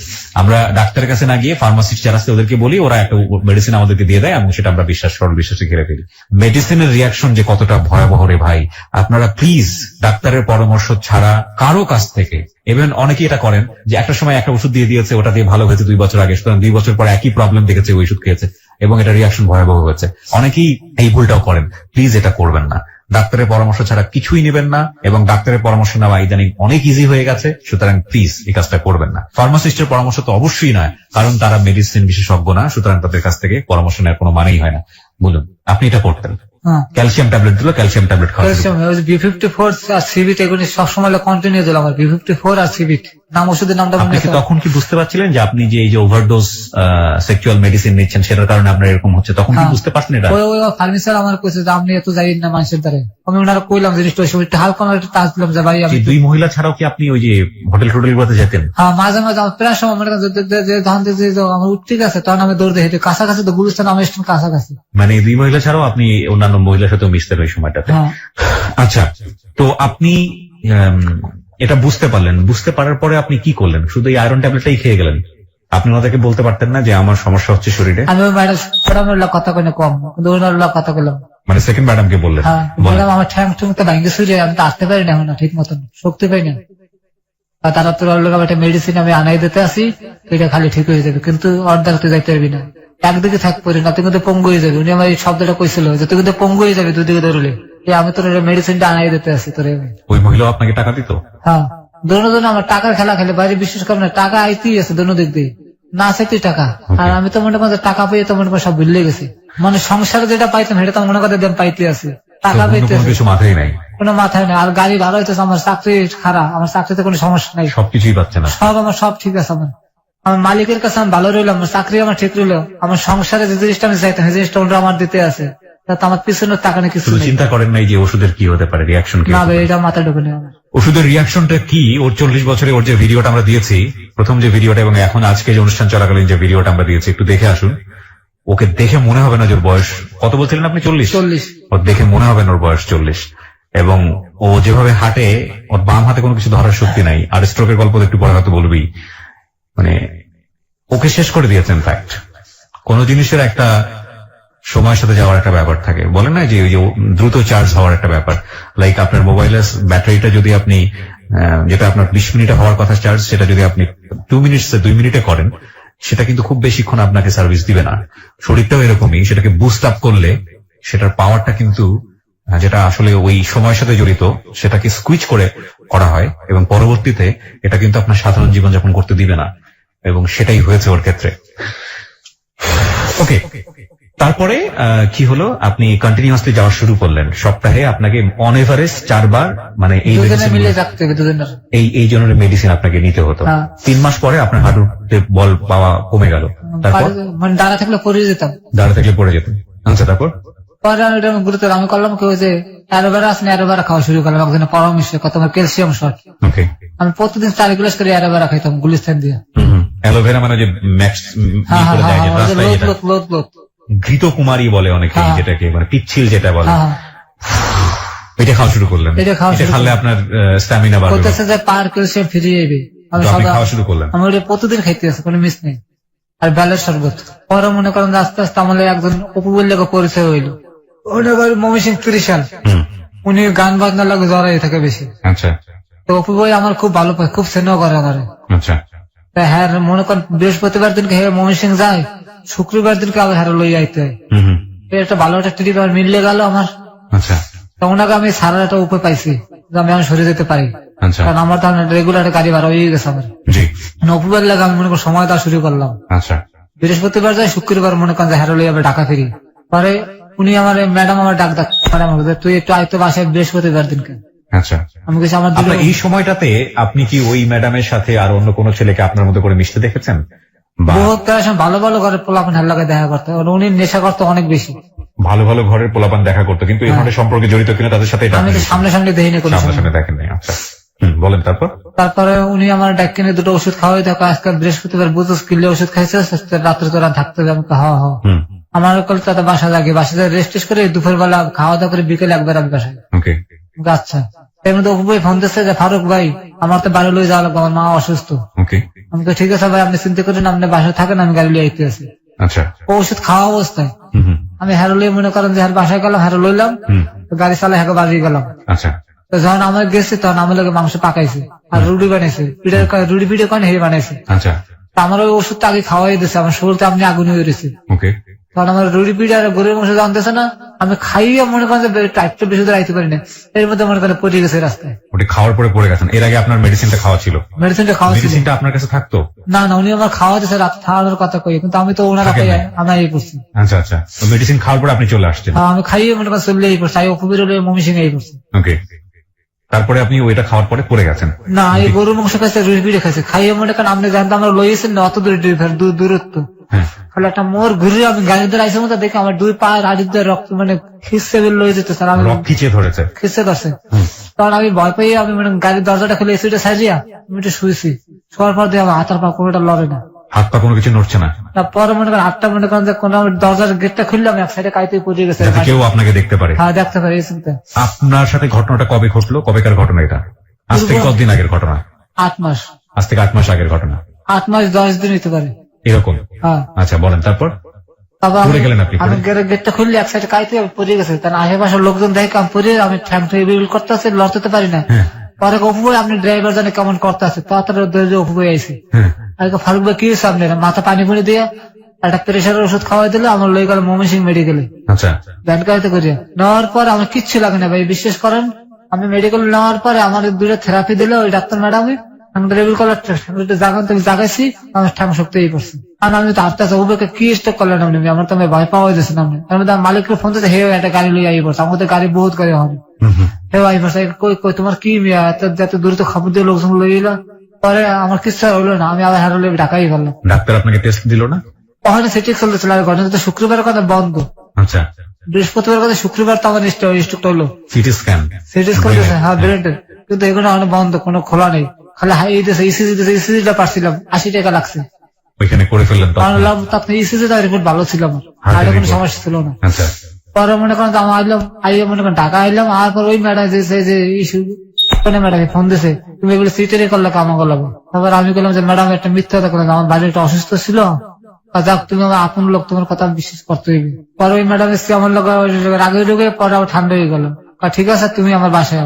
আমরা ডাক্তারের কাছে না গিয়ে ফার্মাসিস্ট যারা আছে ওদেরকে বলি, ওরা একটা মেডিসিন আমাদেরকে দিয়ে দেয় এবং সেটা আমরা বিশ্বাসে ঘিরে ফেলি। মেডিসিনের রিয়াকশন যে কতটা ভয়াবহ রে ভাই, আপনারা প্লিজ ডাক্তারের পরামর্শ ছাড়া কারো কাছ থেকে, ইভেন অনেকেই এটা করেন যে একটা সময় একটা ওষুধ দিয়ে দিয়েছে, ওটা দিয়ে ভালো হয়েছে 2 বছর আগে, সুতরাং 2 বছর পর একই প্রবলেম দেখেছে, ওই ওষুধ খেয়েছে এবং এটা রিয়াকশন ভয়াবহ হয়েছে। অনেকেই এই ভুলটাও করেন, প্লিজ এটা করবেন না। ডাক্তারের পরামর্শ ছাড়া কিছুই নেবেন না, এবং ডাক্তারের পরামর্শ নেওয়া ইদানিং অনেক ইজি হয়ে গেছে, সুতরাং প্লিজ এই কাজটা করবেন না। ফার্মাসিস্টের পরামর্শ তো অবশ্যই নয়, কারণ তারা মেডিসিন বিশেষজ্ঞ না, সুতরাং তাদের কাছ থেকে পরামর্শ নেওয়ার কোনো মানেই হয় না। বলুন, আপনি এটা করতেন? ক্যালসিয়াম ট্যাবলেট দিল, ক্যালসিয়াম ট্যাবলেট খাওয়া, B54 আর সিবিট এগুলি সবসময় কন্টিনিউ দিল আমার। B54 আর সিবিট নাম, ওষুধের নামটা মনে আছে। তখন কি বুঝতে পারছিলেন যে আপনি যে এই যে ওভারডোজ সেক্সুয়াল মেডিসিন নিচ্ছেন সেটার কারণে আপনার এরকম হচ্ছে? তখন কি বুঝতে পারছেন এটা? ওই ফার্মেসিয়ার আমার কইছে যে আপনি এত যাইন না মানুষের দ্বারে। আমি ওনারা কইলাম জিনিসটা, একটু হালকা একটা টাচ দিলাম যে ভাই আমি। 2 মহিলা ছাড়াও কি আপনি ওই যে হোটেল গুলোতে যেতেন? হ্যাঁ মাঝে মাঝে প্রায় সময় মনে করেন যখন আমার ঠিক আছে তখন আমি দৌড় দিয়ে হেঁটে কাছাকাছি, তো গুলিস্তান আমার স্টেশন কাছাকাছি। মানে 2 মহিলা ছাড়াও আপনি অন্যান্য মহিলার সাথে মিশতেন ওই সময়টাতে? আচ্ছা, তো আপনি এটা বুঝতে পারলেন, বুঝতে পারার পরে আপনি কি করলেন? শুধু এই আয়রন ট্যাবলেটটাই খেয়ে গেলেন? আপনি ওনাদেরকে বলতে পারতেন না যে আমার সমস্যা হচ্ছে শরীরে? আমি ম্যাডামের কথা কই না কম, কিন্তু ওনার কথা কইলাম। মানে সেকেন্ড ম্যাডামকে বললেন? হ্যাঁ, বললাম আমার ঠ্যাং ঠুং তো ভাঙ্গে শুয়ে, আমি তো আসতে পারি না এখন, ঠিক মতন শক্তি পাই না। তারা তো একটা মেডিসিন আমি আনাই দিতে আসি, এটা খালি ঠিক হয়ে যাবে, কিন্তু অর্ধেক তুই যাইতে পারবি না, একদিকে থাক পড়ি না, তুই কিন্তু পঙ্গু হয়ে যাবে। উনি আমার এই শব্দটা কইছিল যে তুই কিন্তু পঙ্গু হয়ে যাবে 2 দিকে ধরলে। আমি তোর মেডিসিনটা আনাই দিতে আসি তোর। ওই মহিলা আপনাকে টাকা দিত? হ্যাঁ, দুজন আমার টাকার খেলা খেলে বাইরে, বিশেষ করে না টাকা আইতেই আছে দুনো দিক দিয়ে, না চাইতেই টাকা। আর আমি তো মনে করি টাকা পেয়ে তো মনে করি সব ভুলে গেছি, মানে সংসারে যেটা পাইতাম সেটা তো মনে করে দেন পাইতে আছে, টাকা পাইতে কিছু মাথায় নাই, কোনো মাথায় নেই। আর গাড়ি ভালো হইতেছে, আমার চাকরি খারাপ, আমার চাকরিতে কোনো সমস্যা নাই, সবকিছুই পাচ্ছে না, সব আমার সব ঠিক আছে। আমার মালিকের কাছে আমি ভালো রইলাম, আমার চাকরি আমার ঠিক রইলো, আমার সংসারে যে জিনিসটা আমি চাইতাম সেই জিনিসটা ওরা আমার দিতে আছে, তাতে আমার পিছনে টাকা নেই কিছু। চিন্তা করেন নাই যে ওষুধের কি হতে পারে, রিয়াকশন কি? না ভাই, এটা মাথায় ঢুকে নেই আমার। ওষুধের রিয়াকশনটা কি? ওর 40 বছরে ওর যে ভিডিওটা আমরা দিয়েছি, প্রথম যে ভিডিওটা এবং এখন আজকে যে অনুষ্ঠান চলাকালীন যে ভিডিওটা আমরা দিয়েছি, একটু দেখে আসুন। ওকে দেখে মনে হবে না যে ওর বয়স কত বলছিলেন আপনি? 40। ওর দেখে মনে হবে না ওর বয়স 40। এবং ও যেভাবে হাঁটে, ওর বাম হাতে কোনো কিছু ধরার শক্তি নাই। আর স্ট্রোকের গল্প একটু পরে হয়তো বলবি। মানে ওকে শেষ করে দিয়েছেন। ফ্যাক্ট, কোন জিনিসের একটা সময়ের সাথে যাওয়ার একটা ব্যাপার থাকে, বলেন না যে দ্রুত চার্জ হওয়ার একটা ব্যাপার। লাইক আপনার মোবাইলের ব্যাটারিটা যদি আপনি যেটা আপনার 20 মিনিটে হওয়ার কথা চার্জ, সেটা যদি আপনি 2 মিনিটে করেন, সেটা কিন্তু খুব বেশিক্ষণ আপনাকে সার্ভিস দিবে না। শরীরটাও এরকমই, সেটাকে বুস্ট আপ করলে সেটার পাওয়ারটা কিন্তু যেটা আসলে ওই সময়ের সাথে জড়িত, সেটাকে স্কুইচ করে করা হয়, এবং পরবর্তীতে এটা কিন্তু আপনার সাধারণ জীবনযাপন করতে দিবে না, এবং সেটাই হয়েছে ওর ক্ষেত্রে। ওকে, তারপরে কি হলো, আপনি কন্টিনিউয়াসলি যাওয়া শুরু করলেন। সপ্তাহে আপনাকে অন এভারেজ 4 বার, মানে এই দুজনে medicine মিলে গুলো- থাকতে হবে, দুজনের। এই জনের মেডিসিন আপনাকে নিতে হতো। হ্যাঁ। 3 মাস পরে আপনার হাঁটুতে বল পাওয়া কমে গেল, তারপর মানে দাঁড়া থাকলে পড়ে যেতাম। দাঁড়া থাকলে পড়ে যেতেন। আচ্ছা, তারপর পরে আমি এটা গুরুতর আমি করলাম কি, ওই যে অ্যালোভেরা আছে না, অ্যালোভেরা খাওয়া শুরু করলাম। একজনের পরামর্শ কত আমার ক্যালসিয়াম শর্ট। ওকে। আমি প্রতিদিন 4 গ্লাস করে অ্যালোভেরা খাইতাম গুলিস্তান দিয়ে। অ্যালোভেরা মানে যে ম্যাক্স হ্যাঁ হ্যাঁ হ্যাঁ, ওই যে রাস্তায় লোদ যেটা লোদ লোদ লোদ। ঘৃত কুমারী বলে অনেকে, হ্যাঁ। যেটাকে মানে পিচ্ছিল যেটা বলে, হ্যাঁ হ্যাঁ। এটা খাওয়া শুরু করলেন। এটা খাওয়া শুরু খাওয়ালে আপনার স্ট্যামিনা বাড়বে, করতেছে যে পার ক্যালসিয়াম ফিরিয়ে যাবে। আমি তো আপনি সদা খাওয়া শুরু করলেন। আমি ওটা প্রতিদিন খাইতে আছে, কোনো মিস নেই। আর বেলের শরবত। পরে মনে করেন যে আস্তে আস্তে আমাদের একজন অপু বললে পরিচয় হইলো। ওটা ময়মনসিংহ ত্রিশাল। হুম, উনি গান বাজনা লাগে জড়াই থাকে বেশি। আচ্ছা তো অপু ভাই আমার খুব ভালো পায়, খুব স্নেহ করে আমার। আচ্ছা হ্যাঁ, মনে করেন বৃহস্পতিবার দিনকে হ্যাঁ ময়মনসিংহ যায়, শুক্রবার দিনকে আবার হ্যাঁ লই যাইতে হয়। হুম হুম, একটা ভালো একটা ট্রিপ আর মিললে গেল আমার। আচ্ছা তো ওনাকে আমি সারা একটা উপায় পাইছি যে আমি এখন সরে যেতে পারি, আচ্ছা, কারণ আমার তো রেগুলার গাড়ি ভাড়া হয়ে গেছে আমার। জি নপুবার লাগে আমি মনে করি সময় দেওয়া শুরু করলাম। আচ্ছা বৃহস্পতিবার যাই, শুক্রবার মনে করেন যে হ্যারো লই আবার ঢাকা ফিরি। পরে উনি আমার ম্যাডাম আমার ডাক ম্যাডাম তুই একটু আয়তো বাসায় বৃহস্পতিবার দিনকে। আচ্ছা। আমি কিছু আমার আপনার এই সময়টাতে আপনি কি ওই ম্যাডামের সাথে আর অন্য কোনো ছেলেকে আপনার মধ্যে করে মিশতে দেখেছেন? বা বহুত ভালো ভালো ঘরে পোলাপন হের লাগে দেখা করতে, আর উনি নেশা করতে অনেক বেশি। ভালো ভালো ঘরের পোলাপান দেখা করতো, কিন্তু এই ধরনের সম্পর্কে জড়িত কিনা তাদের সাথে এটা আমি তো সামনে সামনে দেখিনি কোনো সময়। সামনে দেখেন নাই। আচ্ছা বলেন তারপর। তারপরে উনি আমার ডাক কিনে দুটো ওষুধ খাওয়াই দেখো, আজকে বৃহস্পতিবার বুঝোস কিনলে ওষুধ খাইছে, রাত্রে তোরা থাকতে হবে। আমি হা হা। হুম, আমার কলকাতা বাসা লাগে, বাসায় রেস্ট টেস্ট করে দুপুর বেলা খাওয়া দাওয়া করে বিকেলে একবার আমি বাসায়। ওকে আচ্ছা, এর মধ্যে অপু ভাই ফোন দিচ্ছে যে ফারুক ভাই আমার তো বাড়ি লয়ে যাওয়া লাগবে, আমার মা অসুস্থ। ওকে আমি তো ঠিক আছে ভাই, আপনি চিন্তা করেন, আপনি বাসায় থাকেন, আমি গাড়ি লিয়ে আইতে আছি। আচ্ছা ও ওষুধ খাওয়া অবস্থায় হুম হুম আমি হ্যারো লিয়ে মনে করেন যে হ্যার বাসায় গেলাম, হ্যারো লইলাম, হুম, তো গাড়ি চালাই হ্যাঁ বাড়ি গেলাম। আচ্ছা তো যখন আমার গেছে তখন আমার লোক মাংস পাকাইছে আর রুটি বানাইছে, রুটি পিঠে কন হে বানাইছে। আচ্ছা তো আমার ওই ওষুধটা আগে খাওয়াই দিয়েছে, আমার শরীরটা আপনি আগুন হয়ে রয়েছে। ওকে কারণ আমার রুটি পিঠে আর গরুর মাংস জানতেছে না, আমি খাইয়ে মনে করেন যে টাইপটা বেশি দূর আইতে পারি না, এর মধ্যে মনে করেন পড়ে গেছে রাস্তায়। ওটি খাওয়ার পরে পড়ে গেছেন। এর আগে আপনার মেডিসিনটা খাওয়া ছিল? মেডিসিনটা খাওয়া ছিল মেডিসিনটা আপনার কাছে থাকতো? না না, উনি আমার খাওয়া দিয়েছে রাত খাওয়ানোর কথা কই, কিন্তু আমি তো ওনারা থাকে খাই না। আমার এই করছি। আচ্ছা আচ্ছা, মেডিসিন খাওয়ার পরে আপনি চলে আসছেন। আমি খাইয়ে মনে করেন চললে এই করছি, আমি অপুবির মমিসিং এই করছি। ওকে, তারপরে আপনি ওইটা খাওয়ার পরে পড়ে গেছেন। না, এই গরুর মাংস খাইছে, রুটি পিঠে খাইছে, খাইয়ে মনে করেন আপনি জানতে আমরা লইয়েছেন না অত দূরত্ব, হ্যাঁ ফলে একটা মোর ঘুরে আমি গাড়ি ধরে আইসে মতো দেখে আমার 2 পা হাড়ির দিয়ে রক্ত মানে খিসে বের লয়ে যেতে, স্যার আমি রক খিচে ধরেছে। খিসে করছে। হুম, তখন আমি ভয় পেয়ে আমি মানে গাড়ির দরজাটা খুলে এসিটা সাজিয়া আমি একটু শুয়েছি। শোয়ার পর দিয়ে আমার হাতার পা কোনোটা লড়ে না। হাত পা কোনো কিছু নড়ছে না? তারপরে মনে করেন 8টা মনে করেন যে কোনো দরজার গেটটা খুললাম, এক সাইডে কাইতে পড়ে গেছে। যাতে কেউ আপনাকে দেখতে পারে। হ্যাঁ, দেখতে পারি এই চিন্তা। আপনার সাথে ঘটনাটা কবে ঘটলো? কবেকার ঘটনা এটা? আজ থেকে কতদিন আগের ঘটনা? 8 মাস। আজ থেকে 8 মাস আগের ঘটনা। 8 মাস 10 দিন হতে পারে এরকম? হ্যাঁ। আচ্ছা বলেন তারপর। তারপর পড়ে গেলেন আপনি? আমি গেটটা খুললে এক সাইডে কাইতে পড়ে গেছে, তার আশেপাশের লোকজন দেখে আমি পড়ে আমি ঠ্যাং বিল করতে আছে, লড়তে পারি না। হ্যাঁ পরে অপু ভাই আপনি ড্রাইভার জানে কেমন করতে আছে, তাড়াতাড়ি অপু ভাই আইসি। হ্যাঁ আর ফারুক ভাই কি হয়েছে আপনার? মাথা পানি ভরে দিয়ে একটা প্রেশারের ওষুধ খাওয়াই দিলে, আমার লই গেল ময়মনসিংহ মেডিকেলে আচ্ছা ব্যানকাইতে করিয়া। নেওয়ার পর আমার কিচ্ছু লাগে না ভাই, বিশ্বাস করেন। আমি মেডিকেল নেওয়ার পরে আমার 2টা থেরাপি দিল ওই ডাক্তার ম্যাডামে, আমি রেবিল কলার জাগান থেকে জাগাইছি, আমার ঠ্যাং শক্তি এই করছি। আর আমি তো আস্তে আস্তে উবেকে কি স্টেপ করলেন আপনি, আমার তো আমি ভয় পাওয়া যাচ্ছে না। এর মধ্যে মালিককে ফোন দিতে, হে একটা গাড়ি লই আই পড়ছে, আমাদের গাড়ি বহুত গাড়ি হবে, হুম হুম হে আই পড়ছে, কই কই তোমার কি এত দূরে তো খবর দিয়ে লোকজন লই এলো। পরে আমার কিচ্ছু হইলো না, আমি আবার হারলে ঢাকাই গেলাম। ডাক্তার আপনাকে টেস্ট দিল না? ওখানে সেটি চলতেছিল, আর ঘটনা তো শুক্রবারের কথা বন্ধ, আচ্ছা, বৃহস্পতিবার কথা শুক্রবার তো আমার স্টক হলো সিটি স্ক্যান? সিরিজ করতেছে, হ্যাঁ ব্রেনের, কিন্তু এগুলো অনেক বন্ধ, কোনো খোলা নেই, খালি হাই দিতেছে। ইসিজিটা পারছিলাম 80 টাকা লাগছে, ওইখানে করে ফেললেন তো? কারণ তারপরে ইসিজিটা রিপোর্ট ভালো ছিল আমার, আর কোনো সমস্যা ছিল না। আচ্ছা পরে মনে করেন আমি আইলাম মনে করেন ঢাকা আইলাম, আর পর ওই ম্যাডাম যে ইস্যু ম্যাডামে ফোন দিছে, তুমি এগুলো সিটেরই করলে কামা করলাম। তারপর আমি বললাম যে ম্যাডাম একটা মিথ্যা কথা করলাম, আমার বাড়ি একটা অসুস্থ ছিল, যাক তুমি আমার আপন লোক, তোমার কথা বিশ্বাস করতে হইবে। পরে ওই ম্যাডাম এসে আমার লোক রাগে ঢুকে, পরে আবার ঠান্ডা হয়ে গেল, ঠিক আছে তুমি আমার বাসায়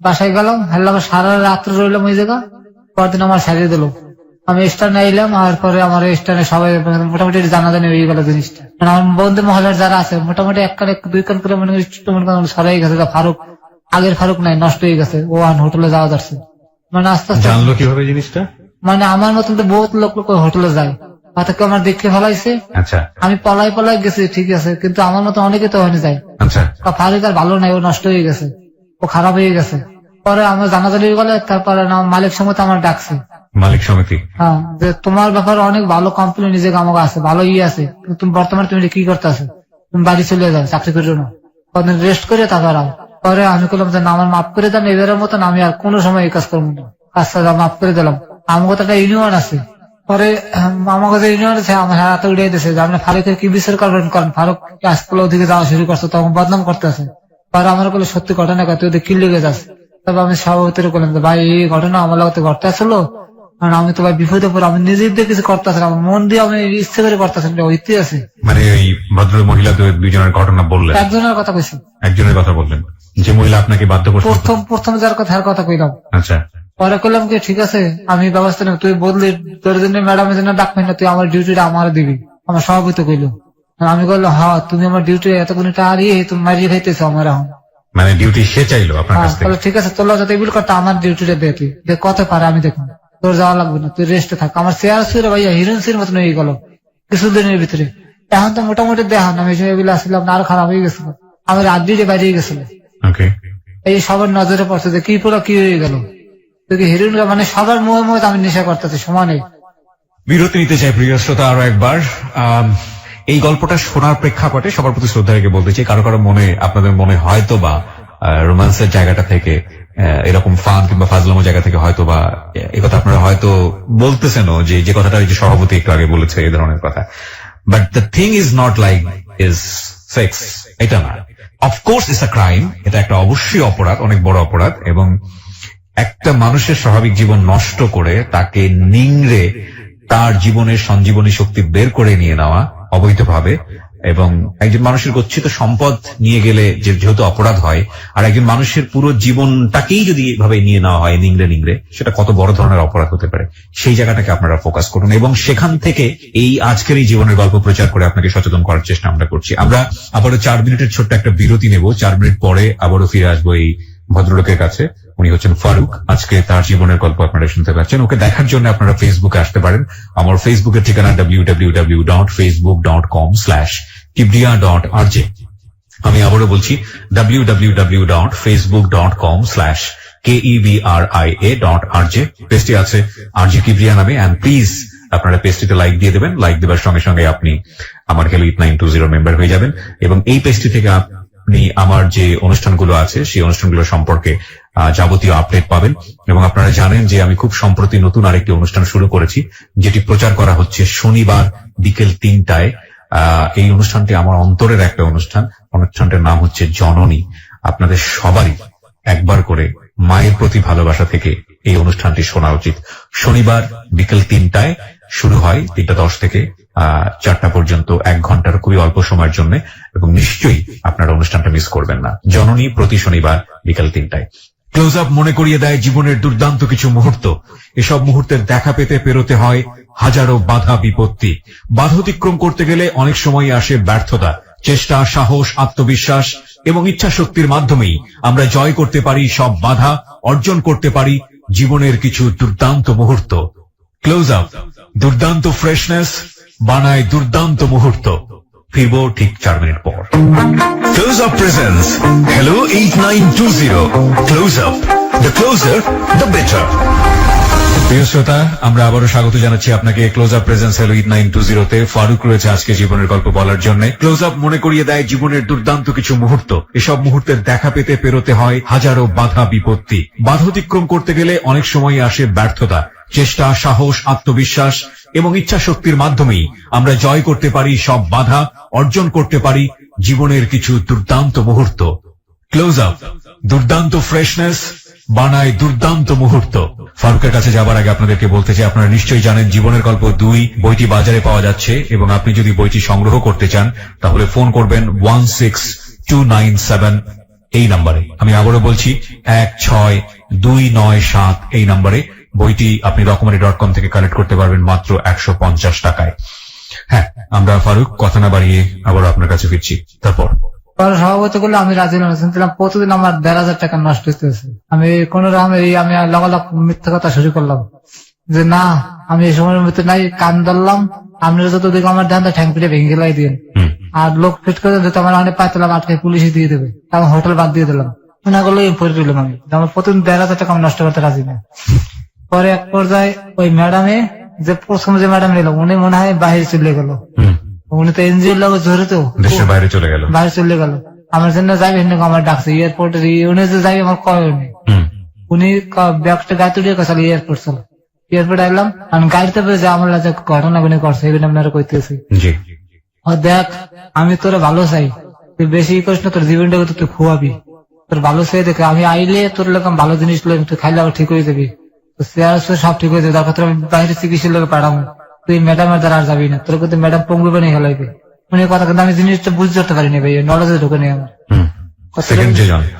বাসায় গেলাম, হেললাম, সারা রাত্রে রইলাম ওই জায়গা। পরদিন আমার সারিয়ে দিল, আমি স্টানে এলাম, আর পরে আমার স্টানে সবাই মোটামুটি জানাজানি হয়ে গেল জিনিসটা। মানে আমার বন্ধু মহলের যারা আছে মোটামুটি এক কান দুই কান করে মনে করি সরাই গেছে। ফারুক, আগের ফারুক নাই, নষ্ট হয়ে গেছে, ও হোটেলে যাওয়া যাচ্ছে। মানে আস্তে আস্তে জানলো কিভাবে জিনিসটা? মানে আমার মতন তো বহুত লোক হোটেলে যায়, তাকে আমার দেখে ফেলাইছে। আচ্ছা আমি পলাই গেছি, ঠিক আছে, কিন্তু আমার মতো অনেকে তো হয়নি যায়। আচ্ছা ফারুক আর ভালো নাই, ও নষ্ট হয়ে গেছে, ও খারাপ হয়ে গেছে। পরে আমার জানাজানি গেলে, তারপরে মালিক সমিতি আমার ডাকছে। মালিক সমিতি? হ্যাঁ, যে তোমার ব্যাপারে অনেক ভালো কমপ্লেন নিজেকে আমাকে আছে, ভালো আছে, কিন্তু তুমি বর্তমানে তুমি কি করতে আছো, তুমি বাড়ি চলে যাও, চাকরি করো না, কদিন রেস্ট করে তারপর আও। পরে আমি বললাম যে না, আমার মাফ করে দেন, এবারের মতন আমি আর কোনো সময় এই কাজ করবো না, কাজটা মাফ করে দিলাম। আমার কথা একটা ইউনিয়ন আছে, পরে আমার কাছে ইউনিয়ন আছে, আমার হাতে উড়িয়ে দিয়েছে যে আপনি ফারুকের কি বিচার করবেন করেন, ফারুক আজকাল ওদিকে যাওয়া শুরু করছে, তখন বদনাম করতে আছে। পরে আমার বলে সত্যি ঘটনা কথা, তুই ওদের কি লেগে যাস। তবে আমি সভাপতির বললাম যে ভাই এই ঘটনা আমার লাগতে ঘটতে আসলো, কারণ আমি তো ভাই বিপদে পড়ে, আমি নিজের দিয়ে কিছু করতে আসলাম, মন দিয়ে আমি ইচ্ছে করে করতে আসলাম, হইতে আছে। মানে এই ভদ্র মহিলা দুইজনের ঘটনা বললেন? একজনের কথা কইছি। একজনের কথা বললেন, যে মহিলা আপনাকে বাধ্য করছে? প্রথম যার কথা কইলাম। আচ্ছা, পরে করলাম কি ঠিক আছে, আমি ব্যবস্থা নেব, তুই বদলি, তোর জন্য ম্যাডামের জন্য ডাকবেন না, তুই আমার ডিউটিটা আমার দিবি। আমার সভাপতি কইলো, আমি বললাম হ্যাঁ, তুমি আমার ডিউটি এতক্ষণ হারিয়ে তুমি মারিয়ে খাইতেছো আমার এখন। মানে ডিউটি সে চাইলো আপনার কাছ থেকে? ঠিক আছে, তোর যাতে এগুলো করতে আমার ডিউটিটা দে, তুই দেখ কত পারে আমি দেখুন, তোর যাওয়া লাগবে না, তুই রেস্টে থাক। আমার চেয়ার ছিল ভাইয়া হিরোইন সির মতন হয়ে গেল কিছুদিনের ভিতরে। এখন তো মোটামুটি দেখান, আমি এগুলো আসলাম না, আরো খারাপ হয়ে গেছিল, আমার রাত দিয়ে বাইরে গেছিল। ওকে, এই সবার নজরে পড়ছে যে কি পুরো কি হয়ে গেল, হিরোইন মানে সবার মোহে মোহে আমি নেশা করতেছি সমানে। বিরতি নিতে চাই প্রিয় শ্রোতা আরো একবার। এই গল্পটা শোনার প্রেক্ষাপটে সবার প্রতি শ্রদ্ধা রেখে বলতে চাই, কারো কারো মনে, আপনাদের মনে হয়তো বা রোমান্সের জায়গাটা থেকে, এরকম ফান কিংবা ফাজলামো জায়গা থেকে হয়তো বা এই কথা আপনারা হয়তো বলতেছেনও, যে কথাটা ওই যে সভাপতি একটু আগে বলেছে, এই ধরনের কথা। But the thing is not like is sex, এটা না। অফকোর্স ইটস আ ক্রাইম, এটা একটা অবশ্যই অপরাধ, অনেক বড় অপরাধ। এবং একটা মানুষের স্বাভাবিক জীবন নষ্ট করে তাকে নিংড়ে তার জীবনের সঞ্জীবনী শক্তি বের করে নিয়ে নেওয়া অবৈধভাবে, এবং একজন মানুষের গচ্ছিত সম্পদ নিয়ে গেলে যেহেতু অপরাধ হয়, আর একজন মানুষের পুরো জীবনটাকেই যদি এভাবে নিয়ে নেওয়া হয় নিংড়ে, সেটা কত বড় ধরনের অপরাধ হতে পারে, সেই জায়গাটাকে আপনারা ফোকাস করুন। এবং সেখান থেকে এই আজকের এই জীবনের গল্প প্রচার করে আপনাকে সচেতন করার চেষ্টা আমরা করছি। আমরা আবারও 4 মিনিটের ছোট্ট একটা বিরতি নেব, 4 মিনিট পরে আবারও ফিরে আসবো এই ভদ্রলোকের কাছে। উনি হচ্ছেন ফারুক। আজকে তার জীবনের গল্প আপনারা শুনতে পাচ্ছেন। ওকে দেখার জন্য আপনারা ফেসবুকে আসতে পারেন। আমার ফেসবুকের ঠিকানা www.facebook.com/kibriya.rj। আমি আবারও বলছি www.facebook.com/KEBRIA.RJ। পেজটি আছে আরজে কিবরিয়া নামে। এন্ড প্লিজ আপনারা পেজটিতে লাইক দিয়ে দেবেন। লাইক দেওয়ার সঙ্গে সঙ্গে আপনি আমার Hello 8920 মেম্বার হয়ে যাবেন, এবং এই পেজটি থেকে আপনি আমার যে অনুষ্ঠানগুলো আছে সেই অনুষ্ঠানগুলো সম্পর্কে যাবতীয় আপডেট পাবেন। এবং আপনারা জানেন যে আমি খুব সম্প্রতি নতুন আরেকটি অনুষ্ঠান শুরু করেছি, যেটি প্রচার করা হচ্ছে শনিবার বিকেল 3টায়। এই অনুষ্ঠানটি আমার অন্তরের একটা অনুষ্ঠানটার নাম হচ্ছে জননী। আপনাদের সবারই একবার করে মায়ের প্রতি ভালোবাসা থেকে এই অনুষ্ঠানটি শোনা উচিত। শনিবার বিকেল 3টায় শুরু হয়, 3টা 10 থেকে 4টা পর্যন্ত, 1 ঘন্টার খুবই অল্প সময়ের জন্য, এবং নিশ্চয়ই আপনারা অনুষ্ঠানটা মিস করবেন না। জননী প্রতি শনিবার বিকেল 3টায়। ক্লোজ আপ মনে করিয়ে দেয় জীবনের দুর্দান্ত কিছু মুহূর্ত। এসব মুহূর্তের দেখা পেতে পেরোতে হয় হাজারো বাধা বিপত্তি। বাধা অতিক্রম করতে গেলে অনেক সময় আসে ব্যর্থতা। চেষ্টা, সাহস, আত্মবিশ্বাস এবং ইচ্ছা শক্তির মাধ্যমেই আমরা জয় করতে পারি সব বাধা, অর্জন করতে পারি জীবনের কিছু দুর্দান্ত মুহূর্ত। ক্লোজ আপ দুর্দান্ত ফ্রেশনেস বানায় দুর্দান্ত মুহূর্ত। ফিরবো ঠিক 4 মিনিট পর। Close Up presents Hello 8920. Close Up. The closer, the better. প্রিয় শ্রোতা, আমরা আবারও স্বাগত জানাচ্ছি আপনাকে ক্লোজ আপ প্রেজেন্স Hello 8920 তে। ফারুক রয়েছে আজকে জীবনের গল্প বলার জন্য। ক্লোজ আপ মনে করিয়ে দেয় জীবনের দুর্দান্ত কিছু মুহূর্ত। এসব মুহূর্তের দেখা পেতে পেরোতে হয় হাজারো বাধা বিপত্তি। বাধা অতিক্রম করতে গেলে অনেক সময় আসে ব্যর্থতা। চেষ্টা, সাহস, আত্মবিশ্বাস এবং ইচ্ছা শক্তির মাধ্যমেই আমরা জয় করতে পারি সব বাধা, অর্জন করতে পারি জীবনের কিছু দুর্দান্ত মুহূর্ত। ক্লোজ আপ দুর্দান্ত ফ্রেশনেস বানায় দুর্দান্ত মুহূর্ত। ফারুকের কাছে যাবার আগে আপনাদেরকে বলতে চাই, আপনারা নিশ্চয়ই জানেন জীবনের গল্প 2 বইটি বাজারে পাওয়া যাচ্ছে, এবং আপনি যদি বইটি সংগ্রহ করতে চান তাহলে ফোন করবেন 16297 এই নাম্বারে। আমি আবারও বলছি 16297 এই নাম্বারে বইটি আপনি রকমারি.com থেকে কালেক্ট করতে পারবেন মাত্র 150 টাকায়। হ্যাঁ, আমরা ফারুক কথা না বাড়িয়ে আবার আপনার কাছে ফিরছি। তারপর পরে সভাপতি করলে আমি রাজি হলাম, প্রতিদিন আমার 1,500 টাকা নষ্ট হইতেছে। আমি কোন রকমের আমি লগালগ মিথ্যা কথা শুরু করলাম যে না আমি এই সময়ের মধ্যে নাই, কান ধরলাম, আপনারা যত দিকে আমার ধান ঠ্যাং পিঠে ভেঙে গেলাই দিন, আর লোক ফিট করে দিতে আমার অনেক পাইতাম আটকে পুলিশে দিয়ে দেবে, আমি হোটেল বাদ দিয়ে দিলাম। মনে করলো পরে দিলাম আমি, আমার প্রতিদিন 1,500 টাকা আমি নষ্ট করতে রাজি না। পরে এক পর্যায়ে ওই ম্যাডামে যে প্রথম যে ম্যাডাম নিল উনি মনে হয় বাইরে চলে গেল, উনি তো এনজিওর লোক জড়িত, দেশের বাইরে চলে গেল। বাইরে চলে গেল। আমার জন্য যাবে আমার ডাকছে এয়ারপোর্টে, উনি যে যাই আমার কয়নি, উনি ব্যাগটা গাড়িতে উঠে গেছিল এয়ারপোর্ট চলো। এয়ারপোর্ট আইলাম, আমি গাড়িতে যে আমার যে ঘটনা গুলি করছে এগুলো আপনারা কইতেছি। জি, ও দেখ আমি তোরা ভালো চাই, তুই বেশি করিস না, তোর জীবনটাকে তুই খুয়াবি, তোর ভালো চাই দেখে আমি আইলে তোর লোক ভালো জিনিস তুই খাইলে আবার ঠিক হয়ে যাবি, চেয়ার সব ঠিক হয়ে যাবে, তারপর তোর আমি বাইরে চিকিৎসার লোক পাঠাবো, তুই ম্যাডামের দ্বারা আর যাবি না, তোর কিন্তু ম্যাডাম পঙ্গু বানিয়ে হেলাইবে। উনি কথা কিন্তু আমি জিনিসটা বুঝতে করতে পারিনি ভাই, নলেজে ঢুকে নেই আমার।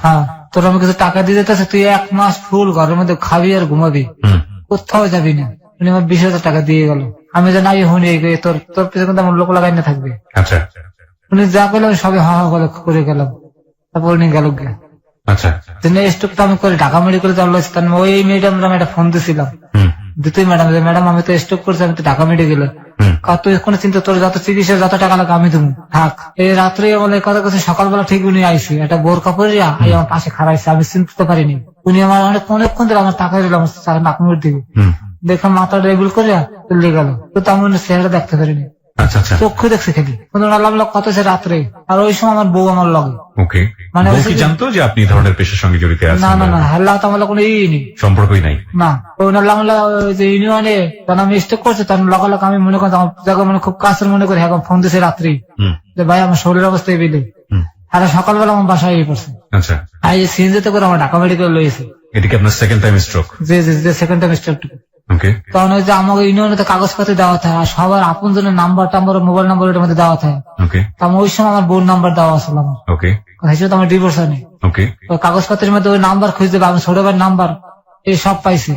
হ্যাঁ, তোর আমি কিছু টাকা দিয়ে দিতেছে, তুই 1 মাস ফুল ঘরের মধ্যে খাবি আর ঘুমাবি, কোথাও যাবি না। উনি আমার 20,000 টাকা দিয়ে গেল। আমি যে নাই হুনি তোর তোর পিছনে কিন্তু আমার লোক লাগাই না থাকবে। আচ্ছা, উনি যা করলাম সবে হা হা করে গেলাম। তারপর উনি গেল গিয়া। আচ্ছা, স্টকটা আমি করে ঢাকা মেডিকেলে যাওয়া, ওই ম্যাডাম আমি একটা ফোন দিয়েছিলাম, দ্বিতীয় ম্যাডাম, ম্যাডাম আমি তো স্টক করছি, আমি তো ঢাকা মেডিকেলে, তুই কোনো চিন্তা, তোর যত চিকিৎসা যত টাকা লাগে আমি দেবো, থাক। এই রাত্রে বলে কথা কথা সকালবেলা ঠিক উনি আইসি, একটা বোরকা পরিয়া আমার পাশে খাড়াইছে, আমি চিনতে পারিনি। উনি আমার অনেকক্ষণ ধরে আমার টাকা দিল আমার নাকুমের দিকে, দেখে মাথা রেবিল করিয়া চলে গেল, তো আমি চেহারা দেখতে পারিনি, আচ্ছা, আচ্ছা, চক্ষু দেখছে খালি। কত সে রাত্রে, আর ওই সময় আমার বউ আমার লগে, ওকে, মানে বউ কি জানতো যে আপনি এই ধরনের পেশার সঙ্গে জড়িত আছেন? না না না, হাল্লা তো আমার কোনো ই নেই, সম্পর্কই নাই। না যে ইউনিয়নে তখন আমি স্টেক করছি, তখন লগালগ আমি মনে করি মানে খুব কাছের মনে করি এখন ফোন দিয়েছে রাত্রি যে ভাই আমার শরীরের অবস্থা এই বিলে, আর সকালবেলা আমার বাসায় পড়ছে। আচ্ছা, আর এই সিএনজিতে করে আমার ঢাকা মেডিকেল লইছে। এটা কি আপনার সেকেন্ড টাইম স্ট্রোক? যে সেকেন্ড টাইম স্ট্রোক। ওকে, তখন ওই যে আমাকে ইউনিয়নে কাগজপাতি দেওয়া থাকে, আর সবার আপন জনের নাম্বার টাম্বার মোবাইল নাম্বার ওটার মধ্যে দেওয়া থাকে। ওকে, তখন ওই সময় আমার বোন নাম্বার দেওয়া আসলে আমার, ওকে, হিসেবে তো আমার ডিভোর্স হয়নি। ওকে, ওই কাগজপত্রের মধ্যে ওই নাম্বার খুঁজে দেবে, আমি ছোট ভাইয়ের নাম্বার এই সব পাইছি।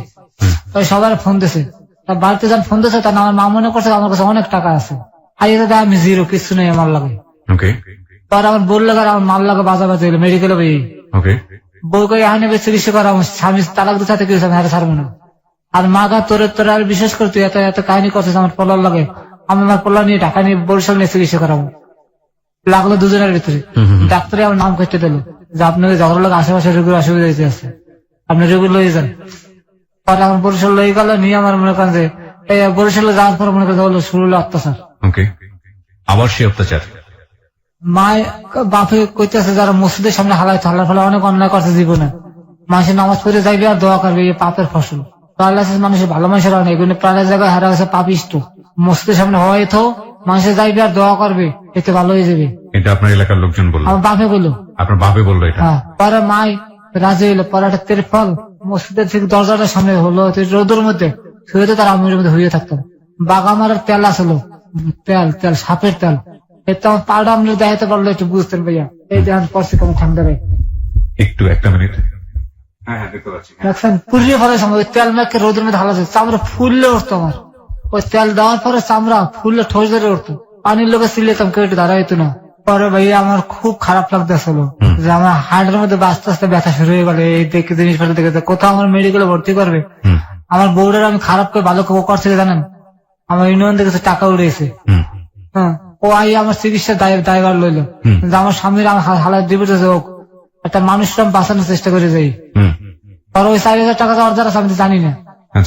ওই সবার ফোন দিছে, তার বাড়িতে যখন ফোন দিছে তখন আমার মা মনে করছে আমার কাছে অনেক টাকা আছে, আর এটা আমি জিরো, কিছু নেই আমার লাগে। ওকে, পরে আমার বোন লাগে আমার মাল লাগে বাজাবাজি মেডিকেলে বই, ওকে, বই করে আইনে চিকিৎসা করা, আমার স্বামী তালাক দিতে থেকে আমি হারে ছাড়বো না। আর মা গা তোর আর বিশেষ করে তুই এত এত কাহিনী করছিস আমার পোলার লাগে, আমি আমার পোলা নিয়ে ঢাকা নিয়ে বরিশাল নিয়ে চিকিৎসা করাবো, লাগলো দুজনের ভিতরে। ডাক্তারে আমার নাম কেটে দিল যে আপনাদের ঝগড়া লাগে আশেপাশে রোগীর অসুবিধা হয়েছে আছে, আপনি রোগী লয়ে যান। পরে আমার বরিশাল লয়ে গেল, নিয়ে আমার মনে করেন যে এই বরিশালে যাওয়ার পর মনে করেন হলো শুরু হলো অত্যাচার। ওকে, আবার সেই অত্যাচার। মায় বাপে কইতেছে যারা মসজিদের সামনে হালাইছে, হালার ফলে অনেক অন্যায় করছে জীবনে, মানুষের নামাজ পড়ে যাইবে আর দোয়া করবে, এই পাপের ফসল। প্যারালাইসিস মানুষের ভালো মানুষের অনেক, এগুলো প্রায় জায়গায় হারা হয়েছে পাপিষ্ট, মসজিদের সামনে হওয়াই তো মানুষের যাইবে আর দোয়া করবে, এতে ভালো হয়ে যাবে। এটা আপনার এলাকার লোকজন বললো? আমার বাপে বললো। আপনার বাপে বললো এটা? হ্যাঁ। পরে মাই রাজি হইলো, পরে একটা তেরফল মসজিদের ঠিক দরজাটার সামনে হলো, রোদের মধ্যে শুয়ে তার আমির মধ্যে হইয়ে থাকতাম। বাগামারের তেল আসলো, তেল তেল সাপের তেল, এতে আমার পাড়া আপনি দেখাতে পারলো একটু বুঝতেন ভাইয়া, এই দেখান পড়ছে কেমন ঠান্ডা রে। একটু একটা মিনিট। হ্যাঁ, দেখতে পাচ্ছি। দেখছেন পুড়িয়ে ফেলে সময় ওই তেল মেখে রোদের মধ্যে হালা চামড়া ফুললে উঠতো আমার, ওই তেল দেওয়ার পরে চামড়া ফুললে ঠোঁস ধরে উঠতো, পানির লোকে চিল্লেতাম, কেউ একটু দাঁড়াইতো না। পরে ভাইয়া আমার খুব খারাপ লাগতেছিল যে আমার হার্টের মধ্যে আস্তে আস্তে ব্যথা শুরু হয়ে গেল, এই দেখে জিনিসপত্র দেখে কোথাও আমার মেডিকেলে ভর্তি করবে। আমার বউরের আমি খারাপ করে ভালো করে করছে জানেন, আমার ইউনিয়ন থেকে টাকা উড়েছে। হ্যাঁ, ও আই আমার চিকিৎসার দায়ভার লইলো যে আমার স্বামীর আমার হালাত ডিভোর্স হোক, একটা মানুষকে আমি বাঁচানোর চেষ্টা করে যাই। আর ওই 4,000 টাকা অর্ডার আছে আমি জানি না,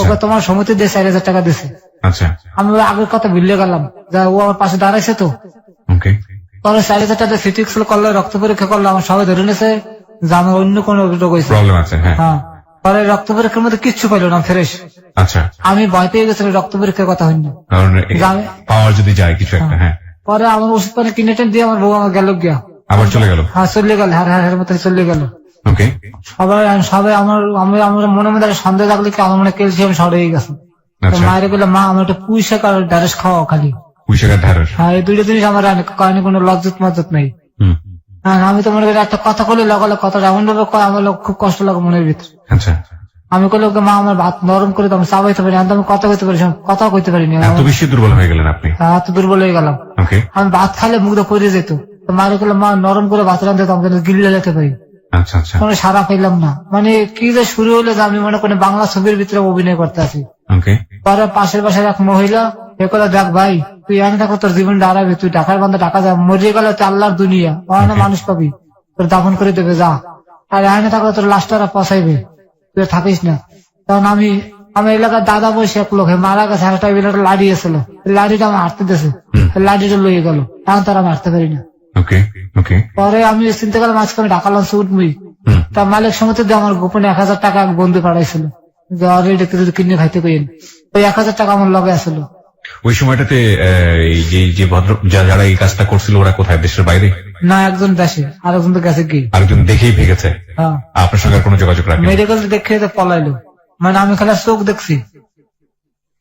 ওকে তোমার সমিতি দিয়ে 4,000 টাকা দিছে। আচ্ছা, আমি ওই আগের কথা ভুলে গেলাম, যা ও আমার পাশে দাঁড়াইছে তো। ওকে, পরে 4,000 টাকা সিটি স্ক্যান করলো, রক্ত পরীক্ষা করলো, আমার সবাই ধরে নিয়েছে যে আমার অন্য কোনো রোগ হয়েছে, প্রবলেম আছে। হ্যাঁ, হ্যাঁ। পরে রক্ত পরীক্ষার মধ্যে কিচ্ছু পাইলো না, ফ্রেশ। আচ্ছা, আমি ভয় পেয়ে গেছিলাম রক্ত পরীক্ষার কথা হয়নি, কারণ পাওয়ার যদি যায় কিছু একটা। হ্যাঁ, পরে আমার ওষুধ পানি কিনে টেন দিয়ে আমার বউ আমার গেল গিয়া, আবার চলে গেল। হ্যাঁ চলে গেল, হ্যাঁ মতো চলে গেল। ওকে, সবাই আমার মনে মধ্যে সন্দেহ লাগলে কি আমার মনে ক্যালসিয়াম শর্ট হয়ে গেছে। মায়ের বলে মা আমার একটা পুঁই শাক আর ঢ্যাঁড়স খাওয়া খালি, পুঁই শাক আর ঢ্যাঁড়স। হ্যাঁ এই দুইটা জিনিস আমার কোনো লজ্জত মজ্জত নেই। আর আমি তো মনে করি একটা কথা বলে লাগালে কথাটা এমন ভাবে কয় আমার খুব কষ্ট লাগে মনের ভিতরে। আচ্ছা, আমি কইলে ওকে মা আমার ভাত নরম করে তো আমি চাবাইতে পারি না, আমি কথা কইতে পারি কথা কইতে পারিনি, এত বেশি দুর্বল হয়ে গেলেন আপনি? হাত দুর্বল হয়ে গেলাম। ওকে, আমি ভাত খাইলে মুখটা পড়ে যেত, তো মারে করলে মা নরম করে ভাত রাঁধতে তো আমাকে গিলে যেতে পারি, আচ্ছা আচ্ছা, কোনো সারা পাইলাম না। মানে কি যে শুরু হলো যে আমি মনে করি বাংলা ছবির ভিতরে অভিনয় করতে আছি। ওকে, পরে পাশের বাসার এক মহিলা এ করে, দেখ ভাই তুই এনে থাকো, তোর জীবন দাঁড়াবে, তুই ঢাকার বান্ধব ঢাকা যা, মরিয়ে গেলে তুই আল্লাহর দুনিয়া, অনেক মানুষ পাবি, তোর দাফন করে দেবে যা, আর এনে থাকো তোর লাশটা পচাইবে, তুই থাকিস না। তখন আমি এলাকার দাদা বসে এক লোক মারা গেছে, একটা লাড়ি এসেছিল, লাড়িটা আমার হাঁটতে দিয়েছে, লাড়িটা লইয়ে গেল, এখন তার আমি হাঁটতে পারি না। ওকে, ওকে, পরে আমি চিন্তা করলাম আজকে আমি ঢাকা লঞ্চে উঠবই, তার মালিক সমিতি দিয়ে আমার গোপনে 1000 টাকা এক বন্ধু পাঠাইছিল, যে অলরেডি যদি কিনে খাইতে কইন, ওই 1000 টাকা আমার লগে আসলো। ওই সময়টাতে এই যে ভদ্র যারা এই কাজটা করছিল ওরা কোথায়, দেশের বাইরে? না, একজন দেশে, আর একজন তো গেছে কি, আরেকজন দেখেই ভেগেছে, হ্যাঁ আপনার সঙ্গে আর কোনো যোগাযোগ রাখেন? মেডিকেল দেখে তো পলাইলো, মানে আমি খালি চোখ দেখছি,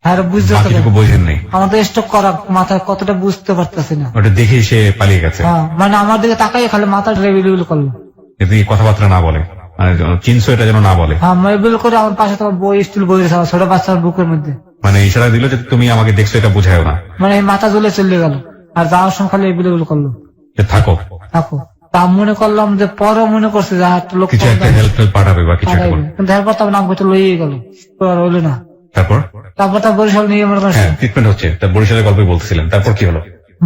হ্যাঁ বুঝতে পারছি বাকিটুকু বোঝেন নেই? আমাদের স্টক করা মাথায় কতটা বুঝতে পারতেছি না, ওটা দেখেই সে পালিয়ে গেছে? হ্যাঁ মানে আমার দিকে তাকাই খালি মাথা রেবিল করলো, যদি কথাবার্তা না বলে, মানে চিনছো এটা যেন না বলে, হ্যাঁ মেবিল করে আমার পাশে তোমার বই স্টুল বই রয়েছে, আমার ছোট বাচ্চার বুকের মধ্যে, মানে ইশারা দিল যে তুমি আমাকে দেখছো, এটা বোঝায় না, মানে এই মাথা জ্বলে চলে গেল, আর যাওয়ার সময় খালি এবিল করলো যে থাকো থাকো। তা আমি মনে করলাম যে পরে মনে করছে যে একটা লোক কিছু একটা হেল্প পাঠাবে বা কিছু একটা পাঠাইবে। বলবে। কিন্তু এরপর তো নাম করতে লইয়ে গেল, তো আর হইলো না। তারপর তারপর তার বরিশাল নিয়ে মনে করছে, হ্যাঁ ট্রিটমেন্ট হচ্ছে, তার বরিশালের গল্পই বলতেছিলেন, তারপর কি হলো?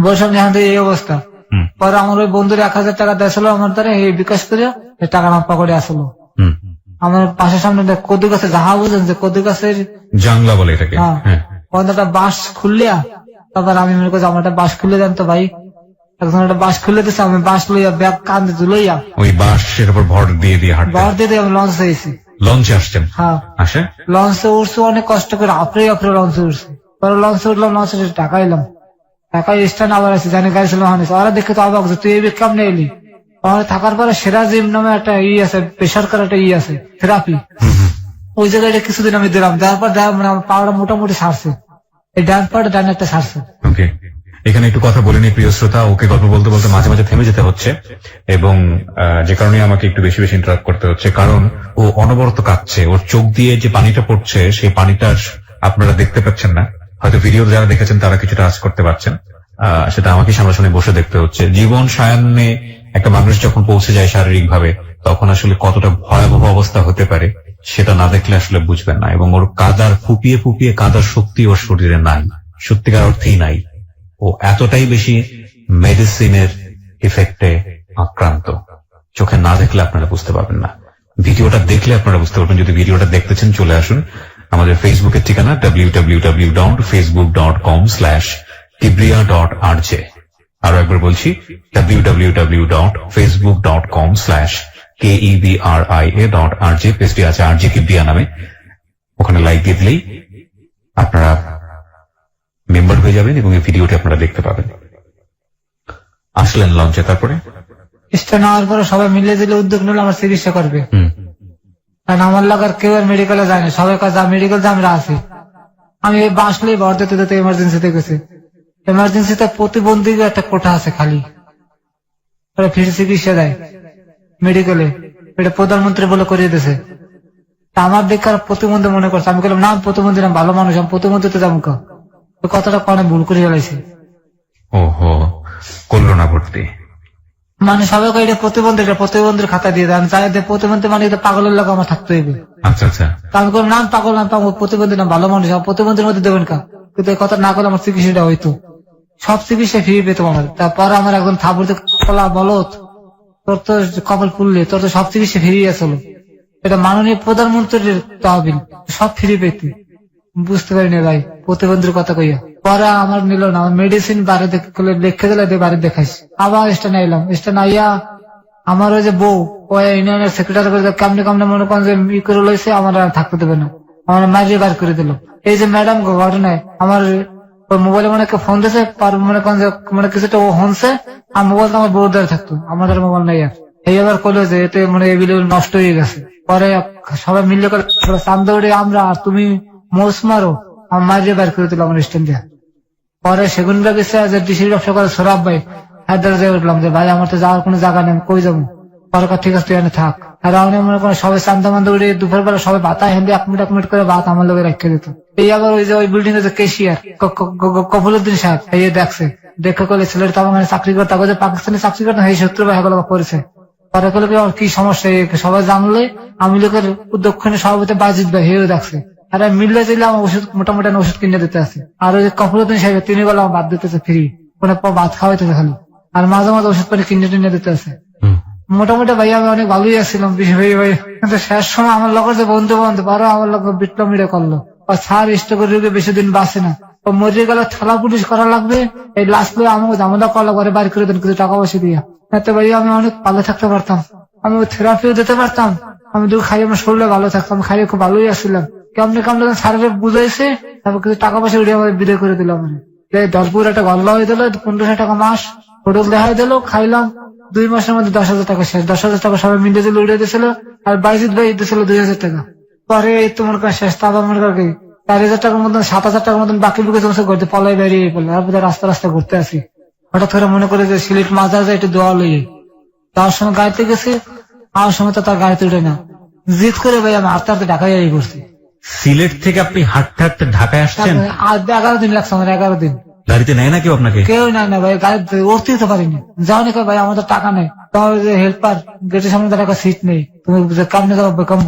বরিশাল নিয়ে আমাদের এই অবস্থা। হুম, পরে আমার ওই বন্ধুর 1000 টাকা দিয়েছিল আমার দ্বারা, এই বিকাশ করে এই টাকা নাম্পা করে আসলো। হুম, আমার পাশের সামনে কদু গাছে যাহা বুঝেন যে কদু গাছের, জাংলা বলে এটাকে। হ্যাঁ হ্যাঁ, একটা বাঁশ খুললিয়া, তারপর আমি মনে করছি আমার একটা বাঁশ খুলে দেন তো ভাই, একজন একটা বাঁশ খুলে দিচ্ছে, আমি বাঁশ লইয়া ব্যাগ কান্দে ঝুলাইয়া ওই বাঁশের উপর ভর দিয়ে দিয়ে হাঁটতে বার দিয়ে আমি লঞ্চ হয়েছি। লঞ্চে আসছেন? হ্যাঁ আসে লঞ্চে উঠছি অনেক কষ্ট করে, আপরে লঞ্চে উঠছি। পরে লঞ্চে উঠলাম, লঞ্চে টাকা এলাম, টাকা স্ট্যান্ড আবার আছে, জানি গাড়ি ছিল ওরা দেখে তো অবাক যে তুই এই কেমনে এলি। আমার থাকার পরে সেরাজিম নামে একটা আছে, বেসরকার একটা আছে থেরাপি, ওই জায়গাটা কিছুদিন আমি দিলাম, দেওয়ার পর মানে আমার পাওয়াটা মোটামুটি সারছে, এই ডান পাটা ডান একটা সারছে। ওকে, এখানে একটু কথা বলে নি প্রিয় শ্রোতা, ওকে গল্প বলতে বলতে মাঝে মাঝে থেমে যেতে হচ্ছে, এবং যে কারণে আমাকে একটু বেশি বেশি ইন্টারাপ্ট করতে হচ্ছে, কারণ ও অনবরত কাঁদছে, ওর চোখ দিয়ে যে পানিটা পড়ছে সেই পানিটা আপনারা দেখতে পাচ্ছেন না, হয়তো ভিডিও যারা দেখেছেন তারা কিছুটা আজ করতে পারছেন, সেটা আমাকে সামনাসামনি বসে দেখতে হচ্ছে। জীবন সায়ান্নে একটা মানুষ যখন পৌঁছে যায় শারীরিক ভাবে, তখন আসলে কতটা ভয়াবহ অবস্থা হতে পারে সেটা না দেখলে আসলে বুঝবেন না। এবং ওর কাদার ফুপিয়ে ফুপিয়ে কাদার শক্তি ওর শরীরে নাই, সত্যিকার অর্থেই নাই। ও এতটাই বেশি মেডিসিনের ইফেক্টে আক্রান্ত, চোখে না দেখলে আপনারা বুঝতে পারবেন না, ভিডিওটা দেখলে আপনারা বুঝতে পারবেন। যদি ভিডিওটা দেখতেছেন চলে আসুন আমাদের ফেসবুকের ঠিকানা www.facebook.com/kibria.rj। আরো একবার বলছি www.facebook.com/kebria.rj, পেজটি আছে RJ কিবরিয়া নামে, ওখানে লাইক দিয়ে দিলেই আপনারা মেম্বার হয়ে যাবেন এবং এই ভিডিওটি আপনারা দেখতে পাবেন। আসলেন লঞ্চে, তারপরে স্ট্যান্ড নেওয়ার পরে সবাই মিলে দিলে উদ্যোগ নিলে আমার চিকিৎসা করবে, কারণ আমার লাগার কেউ আর মেডিকেলে যায়নি, সবাই কাজ মেডিকেল যে আমরা আছি। আমি এই বাসলেই ভর দিতে দিতে এমার্জেন্সিতে গেছি, এমার্জেন্সিতে প্রতিবন্ধী একটা কোঠা আছে খালি, ওরা ফ্রি চিকিৎসা দেয় মেডিকেলে, এটা প্রধানমন্ত্রী বলে করিয়ে দিয়েছে। তা আমার দেখে আর প্রতিবন্ধী মনে করছে, আমি বললাম না আমি প্রতিবন্ধী না, ভালো মানুষ, আমি প্রতিবন্ধীতে যাবো কা, কথাটা কনে ভুল করে ফেলাইছি। ওহো, করলো না ভর্তি, মানে সবাইকে এটা প্রতিবন্ধীর খাতা দিয়ে দেয়, আমি চাই প্রতিবন্ধী মানে এটা পাগলের লোক আমার থাকতে হইবে। আচ্ছা আচ্ছা, তা আমি করলাম না আমি পাগল, না পাগল, প্রতিবন্ধী না, ভালো মানুষ, আমার প্রতিবন্ধীর মধ্যে দেবেন কা, কিন্তু এই কথা না করলে আমার চিকিৎসাটা হইতো, সব চিকিৎসা ফ্রি পেতাম আমার। তারপরে আমার একজন থাবুরতে কলা বলত, তোর তো কপাল পুললে, তোর তো সব চিকিৎসা ফ্রি আসলো, এটা মাননীয় প্রধানমন্ত্রীর তহবিল, সব ফ্রি পেতে। বুঝতে পারিনি ভাই প্রতিবন্ধীর কথা কইয়া। পরে আমার নিল না, আমার মেডিসিন বাড়ি লিখে দিলে বাড়ি দেখাইস, আবার স্টেশনে এলাম, স্টেশনে আইয়া আমার ওই যে বউ ওই ইউনিয়নের সেক্রেটারি করে কেমনে কেমনে মনে করেন যে ই করে লইছে, আমার আর থাকতে দেবে না, আমার মারিয়ে বার করে দিল। এই যে ম্যাডাম ঘটনায় আমার মোবাইলে মনে ফোন দিয়েছে, মনে করেন যে মানে কিছুটা ও হনছে, আর মোবাইলটা আমার বউর দ্বারা থাকতো, আমাদের মোবাইল নাই আর। এই আবার করলো যে এতে মানে এবিলেবল নষ্ট হয়ে গেছে। পরে সবাই মিলে করে চান্দৌড়ে আমরা, আর তুমি মোস মারো, আমার মারিয়ে বার করে দিল আমার স্ট্যান্ড দিয়ে। পরে সেগুন গেছে যে ডিসির ব্যবসা করে সৌরভ ভাই, হায়দ্রাবাদে উঠলাম যে ভাই আমার তো যাওয়ার কোনো জায়গা নেই, আমি কই যাবো? পরে কয়, ঠিক আছে তুই এখানে থাক। আর আমি মনে করেন সবাই চান্দা মান্দা উঠে দুপুর বেলা সবাই ভাত হেঁদে এক মিনিট করে ভাত আমার লোকের রেখে দিত। এই আবার ওই যে ওই বিল্ডিং এর যে কেশিয়ার কফলুদ্দিন সাহেব এই দেখছে, দেখে করলে ছেলেটা তো আমার চাকরি করতে যে পাকিস্তানে চাকরি করতে এই সত্তর ভাই এগুলো করেছে। পরে করলে কি সমস্যা সবাই জানলে আমি লোকের দক্ষিণে সভাপতি বাজিত ভাই হেও দেখছে। আর মিললে চাইলে আমার ওষুধ মোটামুটি ওষুধ কিনে দিতে আছে। আর ওই যে কফলুদ্দিন সাহেব তিনি বলে আমার বাদ দিতেছে ফ্রি, কোনো ভাত খাওয়াইতেছে খালি, আর মাঝে মাঝে ওষুধ পানি কিনে দিতে আছে। মোটামুটি ভাই আমি অনেক ভালোই আসছিলাম ভাই, কিন্তু শেষ সময় আমার লোকের যে বন্ধু আরো আমার লোক বিপ্লব মিলে করলো, স্যার স্ট্রোকের রোগে বেশি দিন বাঁচে না, ও মরে গেলে থালা পুলিশ করা লাগবে, এই লাস্ট করে আমাকে ঝামেলা করা লাগবে, বাড়ি করে দেন কিছু টাকা পয়সা দিয়া। এতে ভাই আমি অনেক ভালো থাকতে পারতাম, আমি থেরাপিও দিতে পারতাম, আমি দুধ খাই আমার শরীরে ভালো থাকতাম, খাইয়ে খুব ভালোই আসছিলাম। কেমনি স্যারের বুঝাইছে, তারপর কিছু টাকা পয়সা উঠে আমাদের বিদায় করে দিলাম। 10 একটা গল্লা হয়ে দিল, 1500 টাকা মাস হোটেল দেখাই দিল, খাইলাম। 2 মাসের মধ্যে 10,000 টাকা শেষ। 10,000 টাকা সবাই মিলে দিল, উড়ে দিয়েছিল। আর বাইজিৎ ভাই দিয়েছিল 2,000 টাকা। পরে এই তো মনে করেন শেষ, তারপর মনে করি 4,000 টাকার মতন 7,000 টাকার মতন বাকি বুকে ঘুরতে পলাই বেরিয়ে পড়লো। তারপর রাস্তা ঘুরতে আসি, হঠাৎ করে মনে করে যে সিলেট মাজার যায় একটু দোয়া লইয়ে যাওয়ার সময় গাড়িতে গেছি, আমার সময় তো তার গাড়িতে উঠে না, জিদ করে ভাই আমি হাঁটতে হাঁটতে ঢাকায় করছি। সিলেট থেকে আপনি হাঁটতে হাঁটতে ঢাকায় আসছেন? 11 দিন লাগছে আমার, 11 দিন। গাড়িতে নেয় না কেউ আপনাকে? কেউ নাই না ভাই, গাড়িতে উঠতেই তো পারিনি। যাও না ভাই, আমাদের টাকা নেই, তোমার যে হেল্পার গেটের সামনে তার একটা সিট নেই, তুমি কামনে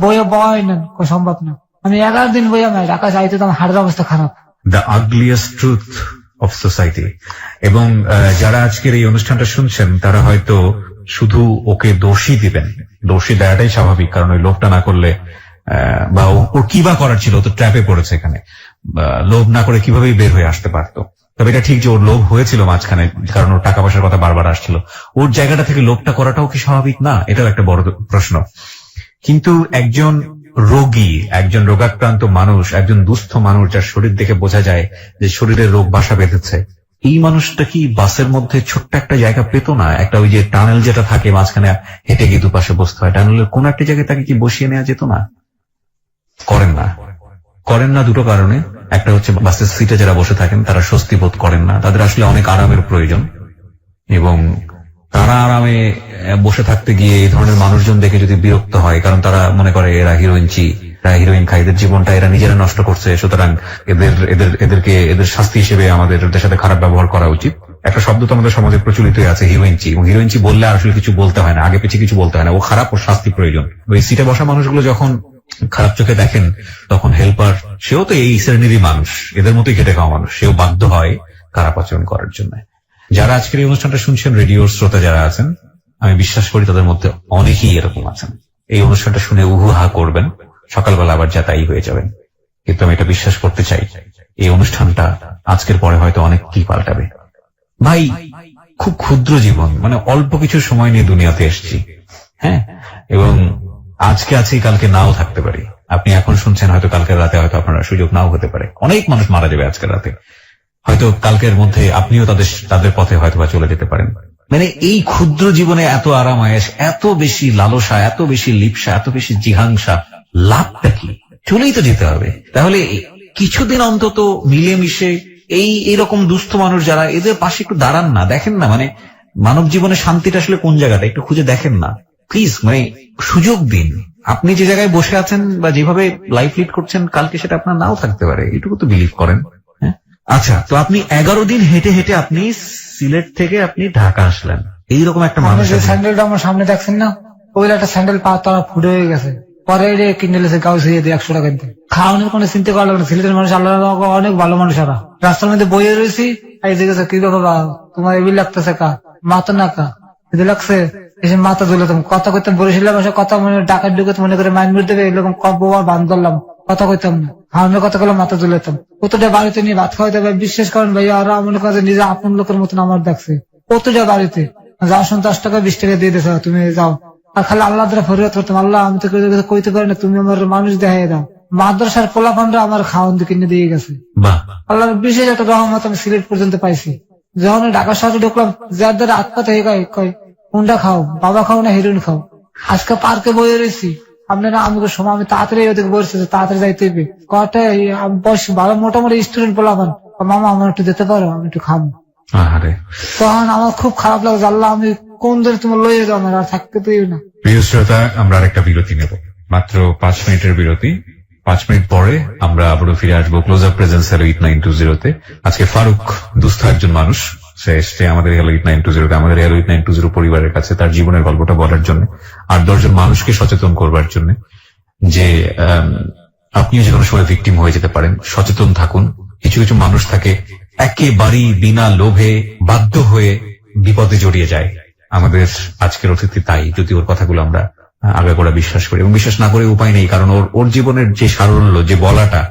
বইয়ে বয় না, সম্ভব না। আমি 11 দিন বই আমি ঢাকা যাইতে তো আমার হাড়ের অবস্থা খারাপ। The ugliest truth of society. এবং যারা আজকের এই অনুষ্ঠানটা শুনছেন তারা হয়তো শুধু ওকে দোষী দিবেন, দোষী দেওয়াটাই স্বাভাবিক, কারণ ওই লোভটা না করলে বা ওর কি বা করার ছিল, তো ট্র্যাপে পড়েছে এখানে, লোভ না করে কিভাবেই বের হয়ে আসতে পারতো। তবে এটা ঠিক যে ওর লোভ হয়েছিল মাঝখানে, কারণ ওর টাকা পয়সার কথা বারবার আসছিল। ওর জায়গাটা থেকে লোভটা করাটাও কি স্বাভাবিক না? এটাও একটা বড় প্রশ্ন। কিন্তু একজন রোগী, একজন রোগাক্রান্ত মানুষ, একজন দুস্থ মানুষ যার শরীর দেখে বোঝা যায় যে শরীরে রোগ বাসা বেঁধেছে, এই মানুষটা কি বাসের মধ্যে ছোট্ট একটা জায়গা পেত না? একটা ওই যে টানেল যেটা থাকে মাঝখানে হেঁটে গিয়ে দুপাশে বসতে হয়, টানেলের কোন একটা জায়গায় তাকে কি বসিয়ে নেওয়া যেত না? করেন না দুটো কারণে। একটা হচ্ছে বাসের সিটে যারা বসে থাকেন তারা স্বস্তি বোধ করেন না, তাদের আসলে অনেক আরামের প্রয়োজন, এবং তারা আরামে বসে থাকতে গিয়ে এই ধরনের মানুষজন দেখে যদি বিরক্ত হয়, কারণ তারা মনে করে এরা হিরোইন খাই, এদের জীবনটা এরা নিজেরা নষ্ট করছে, সুতরাং এদের শাস্তি হিসেবে আমাদের এদের সাথে খারাপ ব্যবহার করা উচিত। একটা শব্দ তো আমাদের সমাজে প্রচলিত আছে হিরোইনচি, এবং হিরোইনচি বললে আসলে কিছু বলতে হয় না, আগে পিছিয়ে কিছু বলতে হয় না, ও খারাপ, ওর শাস্তি প্রয়োজন। ওই সিটে বসা মানুষগুলো যখন খারাপ চোখে দেখেন, তখন হেল্পার, সেও তো এই শ্রেণীরই মানুষ, এদের মতোই খেটে খাওয়া মানুষ, সেও বাধ্য হয় খারাপ আচরণ করার জন্য। যারা আজকের এই অনুষ্ঠানটা শুনছেন, রেডিওর শ্রোতা যারা আছেন, আমি বিশ্বাস করি তাদের মধ্যে অনেকেই এরকম আছেন। এই অনুষ্ঠানটা শুনে উহুহা করবেন, সকালবেলা আবার যাতাই হয়ে যাবেন। কিন্তু আমি এটা বিশ্বাস করতে চাই, এই অনুষ্ঠানটা আজকের পরে হয়তো অনেক কি পাল্টাবে। ভাই, খুব ক্ষুদ্র জীবন, মানে অল্প কিছু সময় নিয়ে দুনিয়াতে এসেছি, হ্যাঁ, এবং আজকে আছি, কালকে নাও থাকতে পারি। আপনি এখন শুনছেন, হয়তো কালকের রাতে হয়তো আপনার সুযোগ নাও হতে পারে। অনেক মানুষ মারা যাবে আজকের রাতে, হয়তো কালকের মধ্যে আপনিও তাদের পথে হয়তো বা চলে যেতে পারেন। মানে এই ক্ষুদ্র জীবনে এত আরাম আয়েশ, এত বেশি লালসা, এত বেশি লিপ্সা, এত বেশি জিঘাংসা, লাভটা কি? চলেই তো যেতে হবে। তাহলে কিছুদিন অন্তত মিলেমিশে এইরকম দুস্থ মানুষ যারা, এদের পাশে একটু দাঁড়ান না, দেখেন না, মানে মানব জীবনে শান্তিটা আসলে কোন জায়গাটা একটু খুঁজে দেখেন না প্লিজ। মানে সুযোগ দিন। আপনি যে জায়গায় বসে আছেন বা যেভাবে লাইফ লিড করছেন, কালকে সেটা আপনার নাও থাকতে পারে, এটুকু তো বিলিভ করেন। হ্যাঁ, আচ্ছা, তো আপনি 11 দিন হেঁটে হেঁটে আপনি সিলেট থেকে আপনি ঢাকা আসলেন, এইরকম একটা মানুষ। স্যান্ডেলটা আমার সামনে দেখছেন না, ওই একটা স্যান্ডেল পা তারা ফুটে হয়ে গেছে, পরে কিনে লেছে গাও ছিঁড়ে দিয়ে 100 টাকা দিয়ে। খাওয়ানোর কোনো চিন্তা করা লাগবে না। সিলেটের মানুষ আল্লাহ অনেক ভালো মানুষ। আর রাস্তার মধ্যে বইয়ে রয়েছি, এই জিজ্ঞাসা কি বাবা তোমার এবিল লাগতেছে কা, মাথা না কা এদের লাগছে, এসে মাথা ধুলাতাম, কথা কইতাম, বরিশালের ভাষা কথা মনে ডাকাত ঢুকে মনে করে মাইন্ড মেরে দেবে, এরকম কবার বান ধরলাম, কথা কইতাম না, খাওয়ানোর কথা করলাম, মাথা ধুলাতাম। কতটা বাড়িতে নিয়ে ভাত খাওয়াইতে হবে, বিশ্বাস করেন ভাই, আর মনে করেন নিজে আপন লোকের মতন আমার দেখছে। কতটা বাড়িতে যাও, 10 টাকা 20 টাকা দিয়ে দিয়েছে, তুমি যাও, আর খালি আল্লাহ দ্বারা ফরিয়াদ করতাম, আল্লাহ আমি তো কইতে পারি না, তুমি আমার মানুষ দেখাই দাও। মাদ্রাসার পোলাপানরা আমার খাওয়ান কিনে দিয়ে গেছে। আল্লাহর বিশেষ একটা রহমত আমি সিলেট পর্যন্ত পাইছি। যখন ঢাকা শহরে ঢুকলাম, যার দ্বারা আত্মা থেকে কয় কোনটা খাও, বাবা খাও না হিরোইন খাও। আজকে পার্কে বয়ে রয়েছি, আপনারা আমাকে সময় আমি তাড়াতাড়ি ওদিকে বসেছি, তাড়াতাড়ি যাইতে হবে। কয়টা বয়স ভালো মোটামুটি স্টুডেন্ট পোলাপান, মামা আমার একটু যেতে পারো, আমি একটু খাবো। আরে তখন আমার খুব খারাপ লাগছে, আল্লাহ আমি কোন ধরে তোমার লইয়ে যাও, আমার আর থাকতে দিই না। প্রিয় শ্রোতা, আমরা আরেকটা বিরতি নেব, মাত্র 5 মিনিটের বিরতি। 5 মিনিট পরে আমরা আবারও ফিরে আসবো ক্লোজ আপ প্রেজেন্স হ্যালো 8920-তে। আজকে ফারুক দুস্থ একজন মানুষ, সে এসছে আমাদের হ্যালো 8920-তে, আমাদের হ্যালো 8920 পরিবারের কাছে তার জীবনের গল্পটা বলার জন্য, আর 10 জন মানুষকে সচেতন করবার জন্য যে আপনিও যে কোনো সময় ভিকটিম হয়ে যেতে পারেন, সচেতন থাকুন। কিছু কিছু মানুষ থাকে একেবারেই বিনা লোভে বাধ্য হয়ে বিপদে জড়িয়ে যায়। আমাদের আজকের অতিথি তাই, যদি ওর কথাগুলো আমরা আগাগোড়া বিশ্বাস করি, এবং বিশ্বাস না করে উপায় নেই, কারণ ওর জীবনের যে সারল্য, যে বলাটা,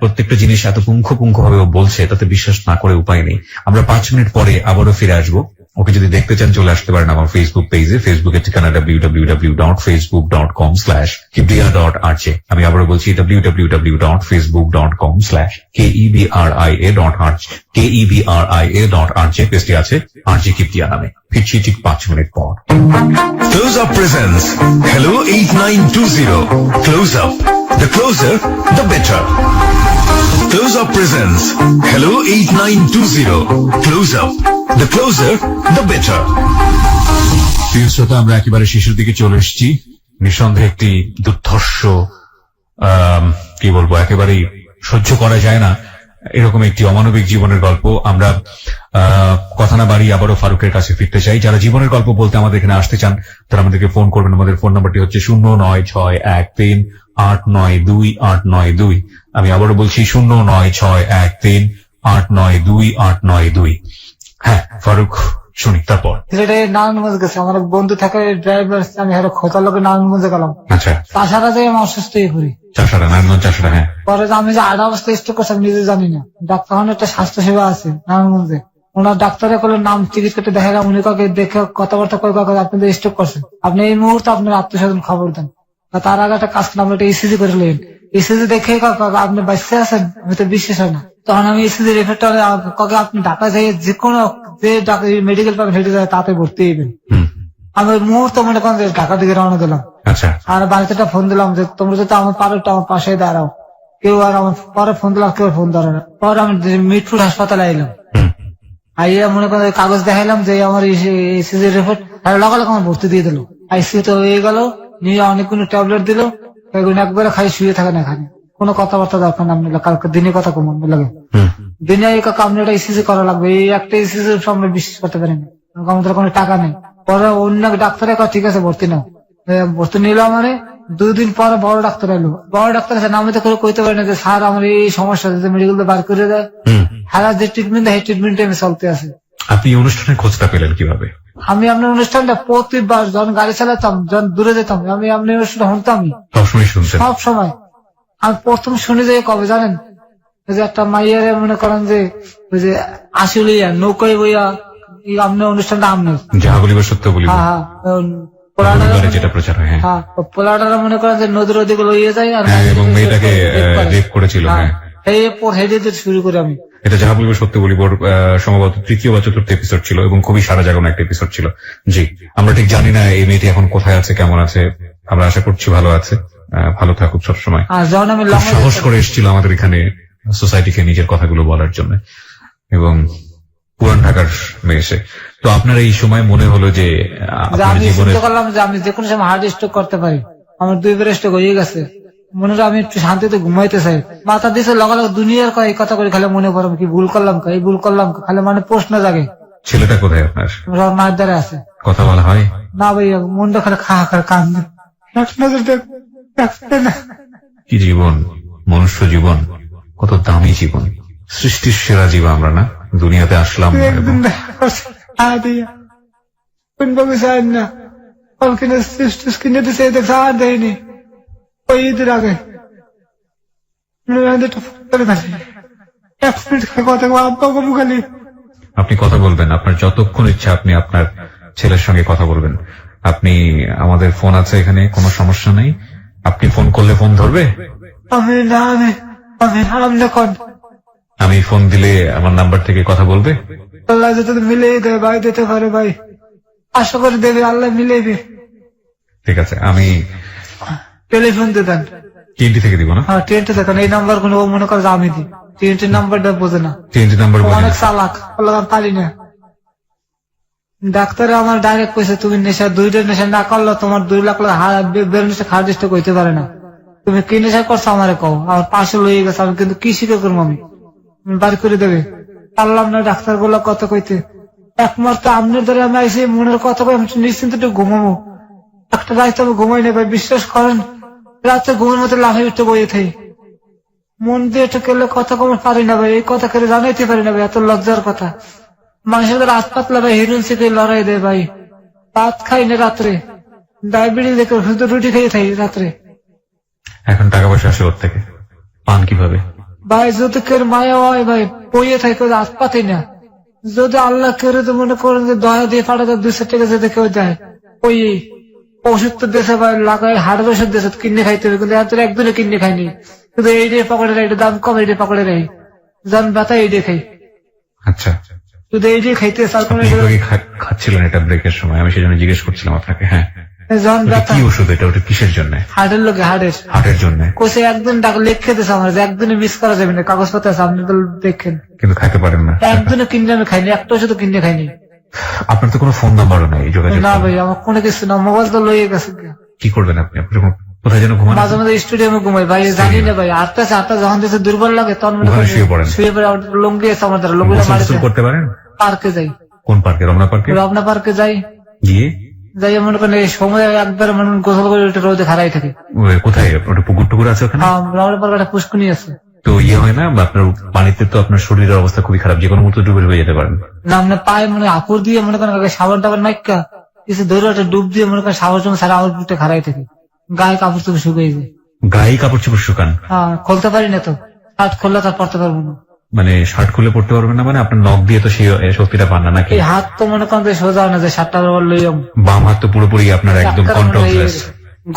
প্রত্যেকটা জিনিস এত পুঙ্খানুপুঙ্খ ভাবে ও বলছে, তাতে বিশ্বাস না করে উপায় নেই। আমরা 5 মিনিট পরে আবারও ফিরে আসবো। ওকে যদি দেখতে চান চলে আসতে পারেন আমার ফেসবুক পেজে, ফেসবুকের ঠিকানা www.facebook.com/kebria.rj। আমি আবারও বলছি www.facebook.com/kebria.rj। পেজটি আছে আরজে কিবরিয়া নামে। ফিরছি ঠিক 5 মিনিট পর। Close Up presents Hello 8920. Close Up. The closer, the better. Close Up presents Hello 8920. Close Up. The closer, the better. প্রিয় শ্রোতা, আমরা একেবারে শেষের দিকে চলে এসেছি। নিঃসন্দেহে একটি দুর্ধর্ষ, কি বলবো, একেবারেই সহ্য করা যায় না এরকম একটি অমানবিক জীবনের গল্প। আমরা কথা না বাড়িয়ে আবারও ফারুকের কাছে ফিরতে চাই। যারা জীবনের গল্প বলতে আমাদের এখানে আসতে চান তারা আমাদেরকে ফোন করবেন। আমাদের ফোন নাম্বারটি হচ্ছে 09613892892। আমি আবারও বলছি 09613892892। হ্যাঁ ফারুক, শুনি তারপর। সিলেটে নারায়ণগঞ্জ গেছে, আমার এক বন্ধু থাকে ড্রাইভার, আমি হারে খোঁজার লোকে নারায়ণগঞ্জে গেলাম। আচ্ছা, তাছাড়া যে আমি অসুস্থ হয়ে পড়ি। চাষারা, নারায়ণগঞ্জ চাষারা। হ্যাঁ, পরে যে আমি যে আড়া অবস্থা স্ট্রোক করছি আমি নিজে জানি না। ডাক্তার একটা স্বাস্থ্য সেবা আছে নারায়ণগঞ্জে, ওনার ডাক্তারে করলেন নাম টিকিট কেটে দেখালাম, উনি কাউকে দেখে কথাবার্তা কয়ে কাউকে আপনি স্ট্রোক করছেন, আপনি এই মুহূর্তে আপনার আত্মীয়স্বজন খবর দেন। তার আগে একটা কাজ করলাম, আমরা একটা ইসিজি করে নিলেন। ইসিজি দেখে আপনি বাঁচতে আছেন, আমি তো বিশ্বাস হয় না। তখন আমি ইসিজি রেফার কাউকে আপনি ঢাকা যাই যে কোনো যে মেডিকেল পাবেন সেটি তাতে ভর্তি হইবেন। আমি ওই মুহূর্তে মনে করেন যে ঢাকার দিকে রওনা দিলাম। আচ্ছা, আর বাড়িতে একটা ফোন দিলাম যে তোমরা যদি আমার পারো একটু আমার পাশে দাঁড়াও। কেউ আর আমার পরে ফোন দিলাম, কেউ ফোন ধরে না। পরে আমি মিটফুট হাসপাতালে আইলাম, আইয়া মনে করেন কাগজ দেখাইলাম যে আমার ইসিজি রিপোর্ট, আর লগালগ আমার ভর্তি দিয়ে দিল। আইসিইউ তো হয়ে গেল, নিয়ে অনেকগুলো ট্যাবলেট দিল, এগুলো একবারে খাই শুয়ে থাকেন এখানে, কোনো কথাবার্তা দরকার না। আপনি কালকে দিনে কথা কম লাগে, দিনে আপনি একটা ইসিজি করা লাগবে, এই একটা ইসিজি আমরা বিশ্বাস করতে পারি না, আমাদের কোনো টাকা নেই। পরে অন্য ডাক্তারের কথা ঠিক আছে ভর্তি নাও, ভর্তি নিল। আমার 2 দিন পরে বড় ডাক্তার এলো, বড় ডাক্তার আছে নামে তো করে কইতে পারি না যে স্যার আমার এই সমস্যা আছে, মেডিকেল বার করে দেয়। হ্যাঁ, যে ট্রিটমেন্ট দেয় সেই ট্রিটমেন্টে আমি চলতে আছে। আপনি এই অনুষ্ঠানের খোঁজটা পেলেন কিভাবে? আমি আপনার অনুষ্ঠানটা প্রতিবার যখন গাড়ি চালাতাম, যখন দূরে যেতাম, আমি আপনার অনুষ্ঠানটা শুনতামই সবসময় শুনতেন? সব সময়। আমি প্রথম শুনে যাই কবে জানেন, ওই যে একটা মাইয়ারে মনে করেন যে ওই যে আসলে নৌকায় বইয়া আপনার অনুষ্ঠানটা আপনার যাহা বলিব সত্য বলিব, হ্যাঁ পরিবারে যেটা প্রচার হয়। হ্যাঁ, হ্যাঁ, পোলাটারা মনে করেন যে নদীর ওদিকে লইয়ে যায়, আর হ্যাঁ, এবং মেয়েটাকে রেপ করেছিল। হ্যাঁ, এরপর হেডে শুরু করে আমি এটা যাহা বলিব সত্য বলিব সম্ভবত 3য় বা 4র্থ এপিসোড ছিল, এবং খুবই সারা জাগানো একটা এপিসোড ছিল। জি, আমরা ঠিক জানি না এই মেয়েটি এখন কোথায় আছে, কেমন আছে। আমরা আশা করছি ভালো আছে, ভালো থাকুক সবসময়। যখন আমি খুব সাহস করে এসেছিল আমাদের এখানে সোসাইটিকে নিজের কথাগুলো বলার জন্য, এবং পুরান ঢাকার মেয়ে সে। তো আপনার এই সময় মনে হলো যে আপনার আমি জীবনে চিন্তা করলাম যে আমি যে কোনো সময় হার্ট স্ট্রোক করতে পারি, আমার 2বার স্ট্রোক হয়ে গেছে, মনে হয় আমি একটু শান্তিতে ঘুমাইতে চাই। মাথা দিছে লগালগ দুনিয়ার এই কথা করে খালি মনে পড়ে কি ভুল করলাম, এই ভুল করলাম, খালি মানে প্রশ্ন জাগে। ছেলেটা কোথায় আপনার? আমার মায়ের দ্বারা আছে, কথা বলা হয় না ভাই, মনটা খালি খা খা কান্দে। কি জীবন, মনুষ্য জীবন, কত দামি জীবন, সৃষ্টির সেরা জীব আমরা না, দুনিয়াতে আসলাম একদিন কোন ভাবে চাই না কিনে দিছে, দেখছে আর দেয়নি। ওই ঈদের আগে আপনি কথা বলবেন, আপনার যতক্ষণ ইচ্ছা আপনি আপনার ছেলের সঙ্গে কথা বলবেন। আপনি, আমাদের ফোন আছে এখানে, কোনো সমস্যা নেই। আপনি ফোন করলে ফোন ধরবে? আমি না, আমি আমি ফোন দিলে আমার নাম্বার থেকে কথা বলবে? আল্লাহ যত মিলে দেবে ভাই, দিতে পারে ভাই, আশা করে দেবে, আল্লাহ মিলেবে। ঠিক আছে, আমি টেলিফোন দিয়ে দেন, TNT থেকে দিব না? হ্যাঁ TNT দেখেন, এই নাম্বার গুলো মনে করে আমি দিই, TNT নাম্বারটা বোঝে না, TNT নাম্বার অনেক চালাক, বললাম আমি পারি না। ডাক্তার আমার ডাইরেক্ট কইছে তুমি নেশা 2টা নেশা না করলে তোমার 2 লাখ বেরোনিশটা খাওয়ার চেষ্টা করতে পারে না। তুমি কি নেশা করছো আমারে কও, আমার পাশে লইয়ে গেছে, আমি কিন্তু কি শিখে করবো আমি বাড়ি করে দেবে। পারলাম না ডাক্তার গুলো কত কইতে, একমাত্র আপনার দ্বারা আমি আইসি মনের কথা কই, আমি নিশ্চিন্ত একটু ঘুমাবো। একটা রাত আমি ঘুমাই না ভাই, বিশ্বাস করেন, রাতে ঘুমের মতো লাফে উঠতে বইয়ে থাই, মন দিয়ে একটু কেলে কথা কম পারি না ভাই, এই কথা কেলে জানাইতে পারি না ভাই, এত লজ্জার কথা। মানুষের রাত পাতলা ভাই হিরোইন থেকে লড়াই দেয় ভাই, ভাত খাই না রাত্রে, ডায়াবেটিস দেখে শুধু রুটি খেয়ে থাকি রাত্রে। এখন টাকা পয়সা আসে ওর থেকে, পান কিভাবে? ভাই যদি কেউ মায়া হয় ভাই, বইয়ে থাকে রাত পাতি না, যদি আল্লাহ কেড়ে তো মনে করেন যে দয়া দিয়ে পাঠাতে 200 টাকা যদি কেউ দেয়, ওই ওষুধ তো দেশে ভাই লাগাই, হাড়ের ওষুধ দেশে কিনে খাইতে হবে, কিন্তু এত একদিনে কিনে খাইনি, কিন্তু এই দিয়ে পকেটে রাই, দাম কম এই দিয়ে পকেটে রাই, যান ব্যথা এই দিয়ে খাই, আচ্ছা, শুধু এই দিয়ে খাইতে আপনি এইভাবে খাচ্ছিলেন এটা ব্রেকের সময়, আমি সেজন্য জিজ্ঞেস করছিলাম আপনাকে। হ্যাঁ, যখন ওটা ব্যথা কি ওষুধ এটা? ওটা কিসের জন্য? হার্টের লোকে, হার্টের জন্য। কোসে একদিন ডাক লিখে দিয়েছে আমার যে একদিনে মিস করা যাবে না, কাগজপত্র আছে আপনি তো দেখেন, কিন্তু খাইতে পারেন না। একদিনে কিনে আমি খাইনি, একটা ওষুধ কিনে খাইনি। আপনার তো কোনো ফোন নাম্বারও নাই যোগাযোগ না করার? ভাই আমার কোনো কিছু না, মোবাইল তো লইয়ে গেছে। কি করবেন আপনি? আপনি কোথায় যেন ঘুমান? মাঝে মাঝে স্টেডিয়ামে ঘুমাই ভাই, জানি না ভাই, আটটা যখন দেখে দুর্বল লাগে তখন মনে ওখানে করি শুয়ে পড়েন? শুয়ে পড়ে, লুঙ্গি আছে আমার দ্বারা, লুঙ্গিটা গোসল মারিতে টোসল করতে পারেন? পার্কে যাই। কোন পার্কে? রমনা পার্কে? রমনা পার্কে যাই, গিয়ে যাই মনে করেন এই সময় একবার মনে করেন গোসল করে ওটা রোদে খারাই থাকি। কোথায়? ওটা পুকুর টুকুর আছে ওখানে? রমনা পার্কে একটা পুষ্কুনি আছে। তো ইয়ে হয় না আপনার পানিতে? তো আপনার শরীরের অবস্থা খুবই খারাপ, যে কোনো মুহূর্তে ডুবে হয়ে যেতে পারেন। না মানে পায়ে মানে আপুর দিয়ে মনে করেন সাবান টাবার নাইকা কিছু ধরে একটা ডুব দিয়ে মনে করেন সাবান সময় সারা আমার বুটে খারাই থাকি, গায়ে কাপড় চোপড় শুকিয়ে যায়। গায়ে কাপড় চোপড় শুকান? হ্যাঁ, খুলতে পারি না তো, শার্ট খুললে তার পড়তে পারবো না। মানে শার্ট খুলে পড়তে পারবেন না? মানে আপনার নখ দিয়ে তো সেই শক্তিটা পান না নাকি? এই হাত তো মনে করেন যে সোজা না, যে শার্টটা লই বাম হাত তো পুরোপুরি আপনার একদম কন্ট্রোললেস।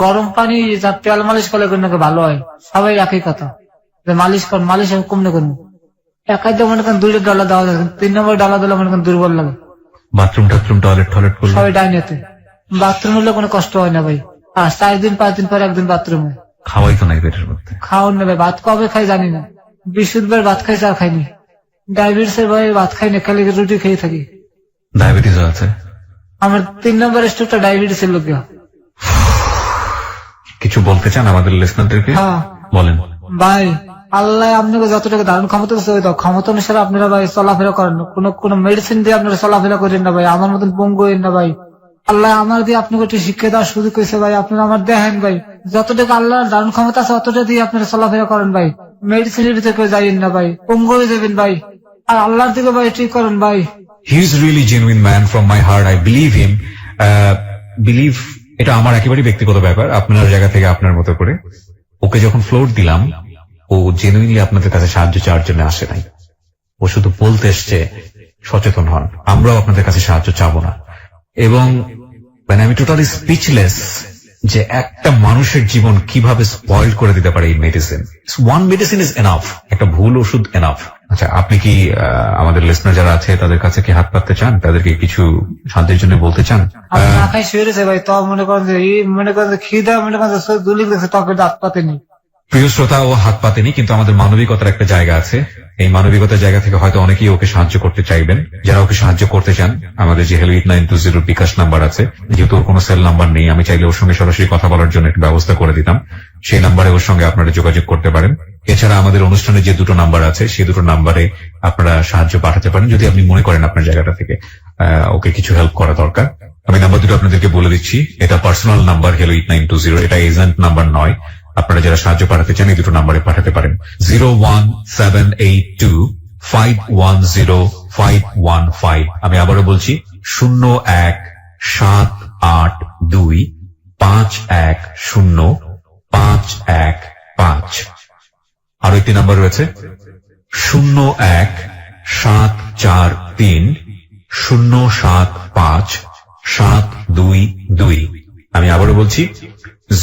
গরম পানি যা তেল মালিশ করলে নাকি ভালো হয়, সবাই একই কথা যে মালিশ কর, মালিশ আমি কমনে করবো। একাই তো মনে করেন 2টা ডালা দেওয়া যায়, 3 নম্বর ডালা দিলে মনে করেন দুর্বল লাগে। বাথরুম টাথরুম টয়লেট করলে? সবাই ডাইনেতে, বাথরুম হলে কোনো কষ্ট হয় না ভাই, আর 4 দিন 5 দিন পর একদিন বাথরুম হয়। খাওয়াই তো নাই পেটের মধ্যে? খাওয়ার না ভাই, ভাত কবে খাই জানি না, 20 বার ভাত খাইছে আর খাইনি। ডায়াবেটিসের ভাই ভাত খাই না, খালি রুটি খেয়ে থাকি। ডায়াবেটিস আছে? আমার 3 নম্বর স্ট্রোকটা ডায়াবেটিসের লোকে। কিছু বলতে চান আমাদের লিসনারদেরকে? হ্যাঁ বলেন। ভাই আল্লাহ আপনাকে যতটুকু ধারণ ক্ষমতা দিচ্ছে ওই ক্ষমতা অনুসারে আপনারা ভাই চলাফেরা করেন, কোনো মেডিসিন দিয়ে আপনারা চলাফেরা করেন না ভাই, আমার মতন পঙ্গু হইন না ভাই। আল্লাহ আমার দিয়ে আপনাকে একটু শিক্ষা দেওয়ার সুযোগ হয়েছে ভাই, আপনারা আমার দেখেন ভাই, যতটুকু আল্লাহর ধারণ ক্ষমতা আছে অতটা দিয়ে আপনারা চলাফেরা করেন ভাই, মেডিসিনের ভিতরে কেউ যাইন না ভাই, পঙ্গু হয়ে যাবেন ভাই, আর আল্লাহর দিকে ভাই ঠিক করেন ভাই। He is really genuine man from my heart, I believe him. Believe এটা আমার একেবারে ব্যক্তিগত ব্যাপার, আপনার জায়গা থেকে আপনার মতো করে। ওকে যখন ফ্লোর দিলাম, ও জেনুইনলি আপনাদের কাছে সাহায্য চাওয়ার জন্য আসে নাই, ও শুধু বলতে এসছে সচেতন হন, আমরাও আপনাদের কাছে সাহায্য চাবো না। এবং মানে আমি টোটালি স্পিচলেস যে একটা মানুষের জীবন কিভাবে স্পয়েল করে দিতে পারে এই medicine. One medicine is enough, একটা ভুল ওষুধ এনাফ। আচ্ছা, আপনি কি আমাদের লিসনার যারা আছে তাদের কাছে কি হাত পাততে চান, তাদেরকে কিছু শান্তির জন্য বলতে চান? আমি না খাই শুয়ে রয়েছে ভাই, তো মনে করেন যে মনে করেন যে খিদা মনে করেন যে দুলি গেছে, তবে দাঁত পাতেনি। প্রিয় শ্রোতা, ও হাত পাতেনি, কিন্তু আমাদের মানবিকতার একটা জায়গা আছে। এই মানবিকতার জায়গা থেকে হয়তো অনেকেই ওকে সাহায্য করতে চাইবেন। যারা ওকে সাহায্য করতে চান, আমাদের যে হেলো 8920 বিকাশ নাম্বার আছে, যেহেতু ওর কোনো সেল নাম্বার নেই, আমি চাইলে ওর সঙ্গে সরাসরি কথা বলার জন্য একটা ব্যবস্থা করে দিতাম। সেই নাম্বারে ওর সঙ্গে আপনারা যোগাযোগ করতে পারেন। এছাড়া আমাদের অনুষ্ঠানে যে 2টো নাম্বার আছে, সেই 2টো নাম্বারে আপনারা সাহায্য পাঠাতে পারেন, যদি আপনি মনে করেন আপনার জায়গাটা থেকে ওকে কিছু হেল্প করা দরকার। আমি নাম্বার 2টো আপনাদেরকে বলে দিচ্ছি। এটা পার্সোনাল নাম্বার, হেলো 8920, এটা এজেন্ট নাম্বার নয়। আপনারা যারা সাহায্য পাঠাতে চান এই 2টো নাম্বারে পাঠাতে পারেন। 01782510515। আমি আবারও বলছি 01782510515। আরো একটি নাম্বার রয়েছে 01743075722। আমি আবারও বলছি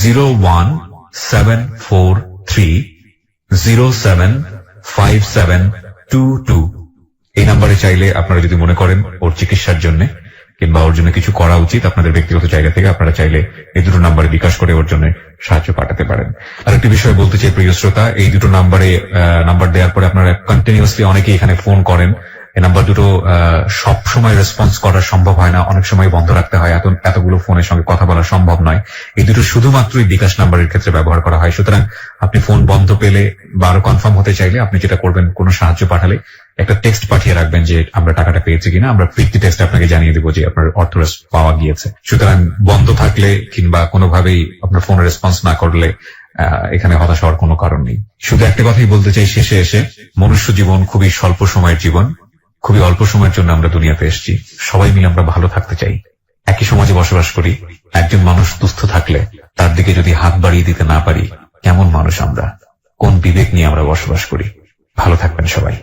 01743075722। এই নাম্বারে চাইলে আপনারা যদি মনে করেন ওর চিকিৎসার জন্য কিংবা ওর জন্য কিছু করা উচিত, আপনাদের ব্যক্তিগত জায়গা থেকে আপনারা চাইলে এই দুটো নাম্বারে বিকাশ করে ওর জন্য সাহায্য পাঠাতে পারেন। আরেকটি বিষয় বলতে চাই প্রিয় শ্রোতা, এই দুটো নাম্বারে নাম্বার দেওয়ার পরে আপনারা কন্টিনিউয়াসলি অনেকেই এখানে ফোন করেন। এই নাম্বার দুটো সব সময় রেসপন্স করা সম্ভব হয় না, অনেক সময় বন্ধ রাখতে হয়, এতগুলো ফোনের সঙ্গে কথা বলা সম্ভব নয়। এই দুটো শুধুমাত্রই বিকাশ নাম্বারের ক্ষেত্রে ব্যবহার করা হয়। সুতরাং আপনি ফোন বন্ধ পেলে বা আরো কনফার্ম হতে চাইলে আপনি যেটা করবেন, কোনো সাহায্য পাঠালে একটা টেক্সট পাঠিয়ে রাখবেন যে আমরা টাকাটা পেয়েছি কিনা, আমরা ফিরতি টেক্সট আপনাকে জানিয়ে দেবো যে আপনার অর্থ পাওয়া গিয়েছে। সুতরাং বন্ধ থাকলে কিংবা কোনোভাবেই আপনার ফোন রেসপন্স না করলে এখানে হতাশ হওয়ার কোনো কারণ নেই। শুধু একটা কথাই বলতে চাই শেষে এসে, মনুষ্য জীবন খুবই স্বল্প সময়ের জীবন, খুবই অল্প সময়ের জন্য আমরা দুনিয়াতে এসেছি। সবাই মিলে আমরা ভালো থাকতে চাই, একই সমাজে বসবাস করি। একজন মানুষ দুস্থ থাকলে তার দিকে যদি হাত বাড়িয়ে দিতে না পারি, কেমন মানুষ আমরা, কোন বিবেক নিয়ে আমরা বসবাস করি? ভালো থাকবেন সবাই।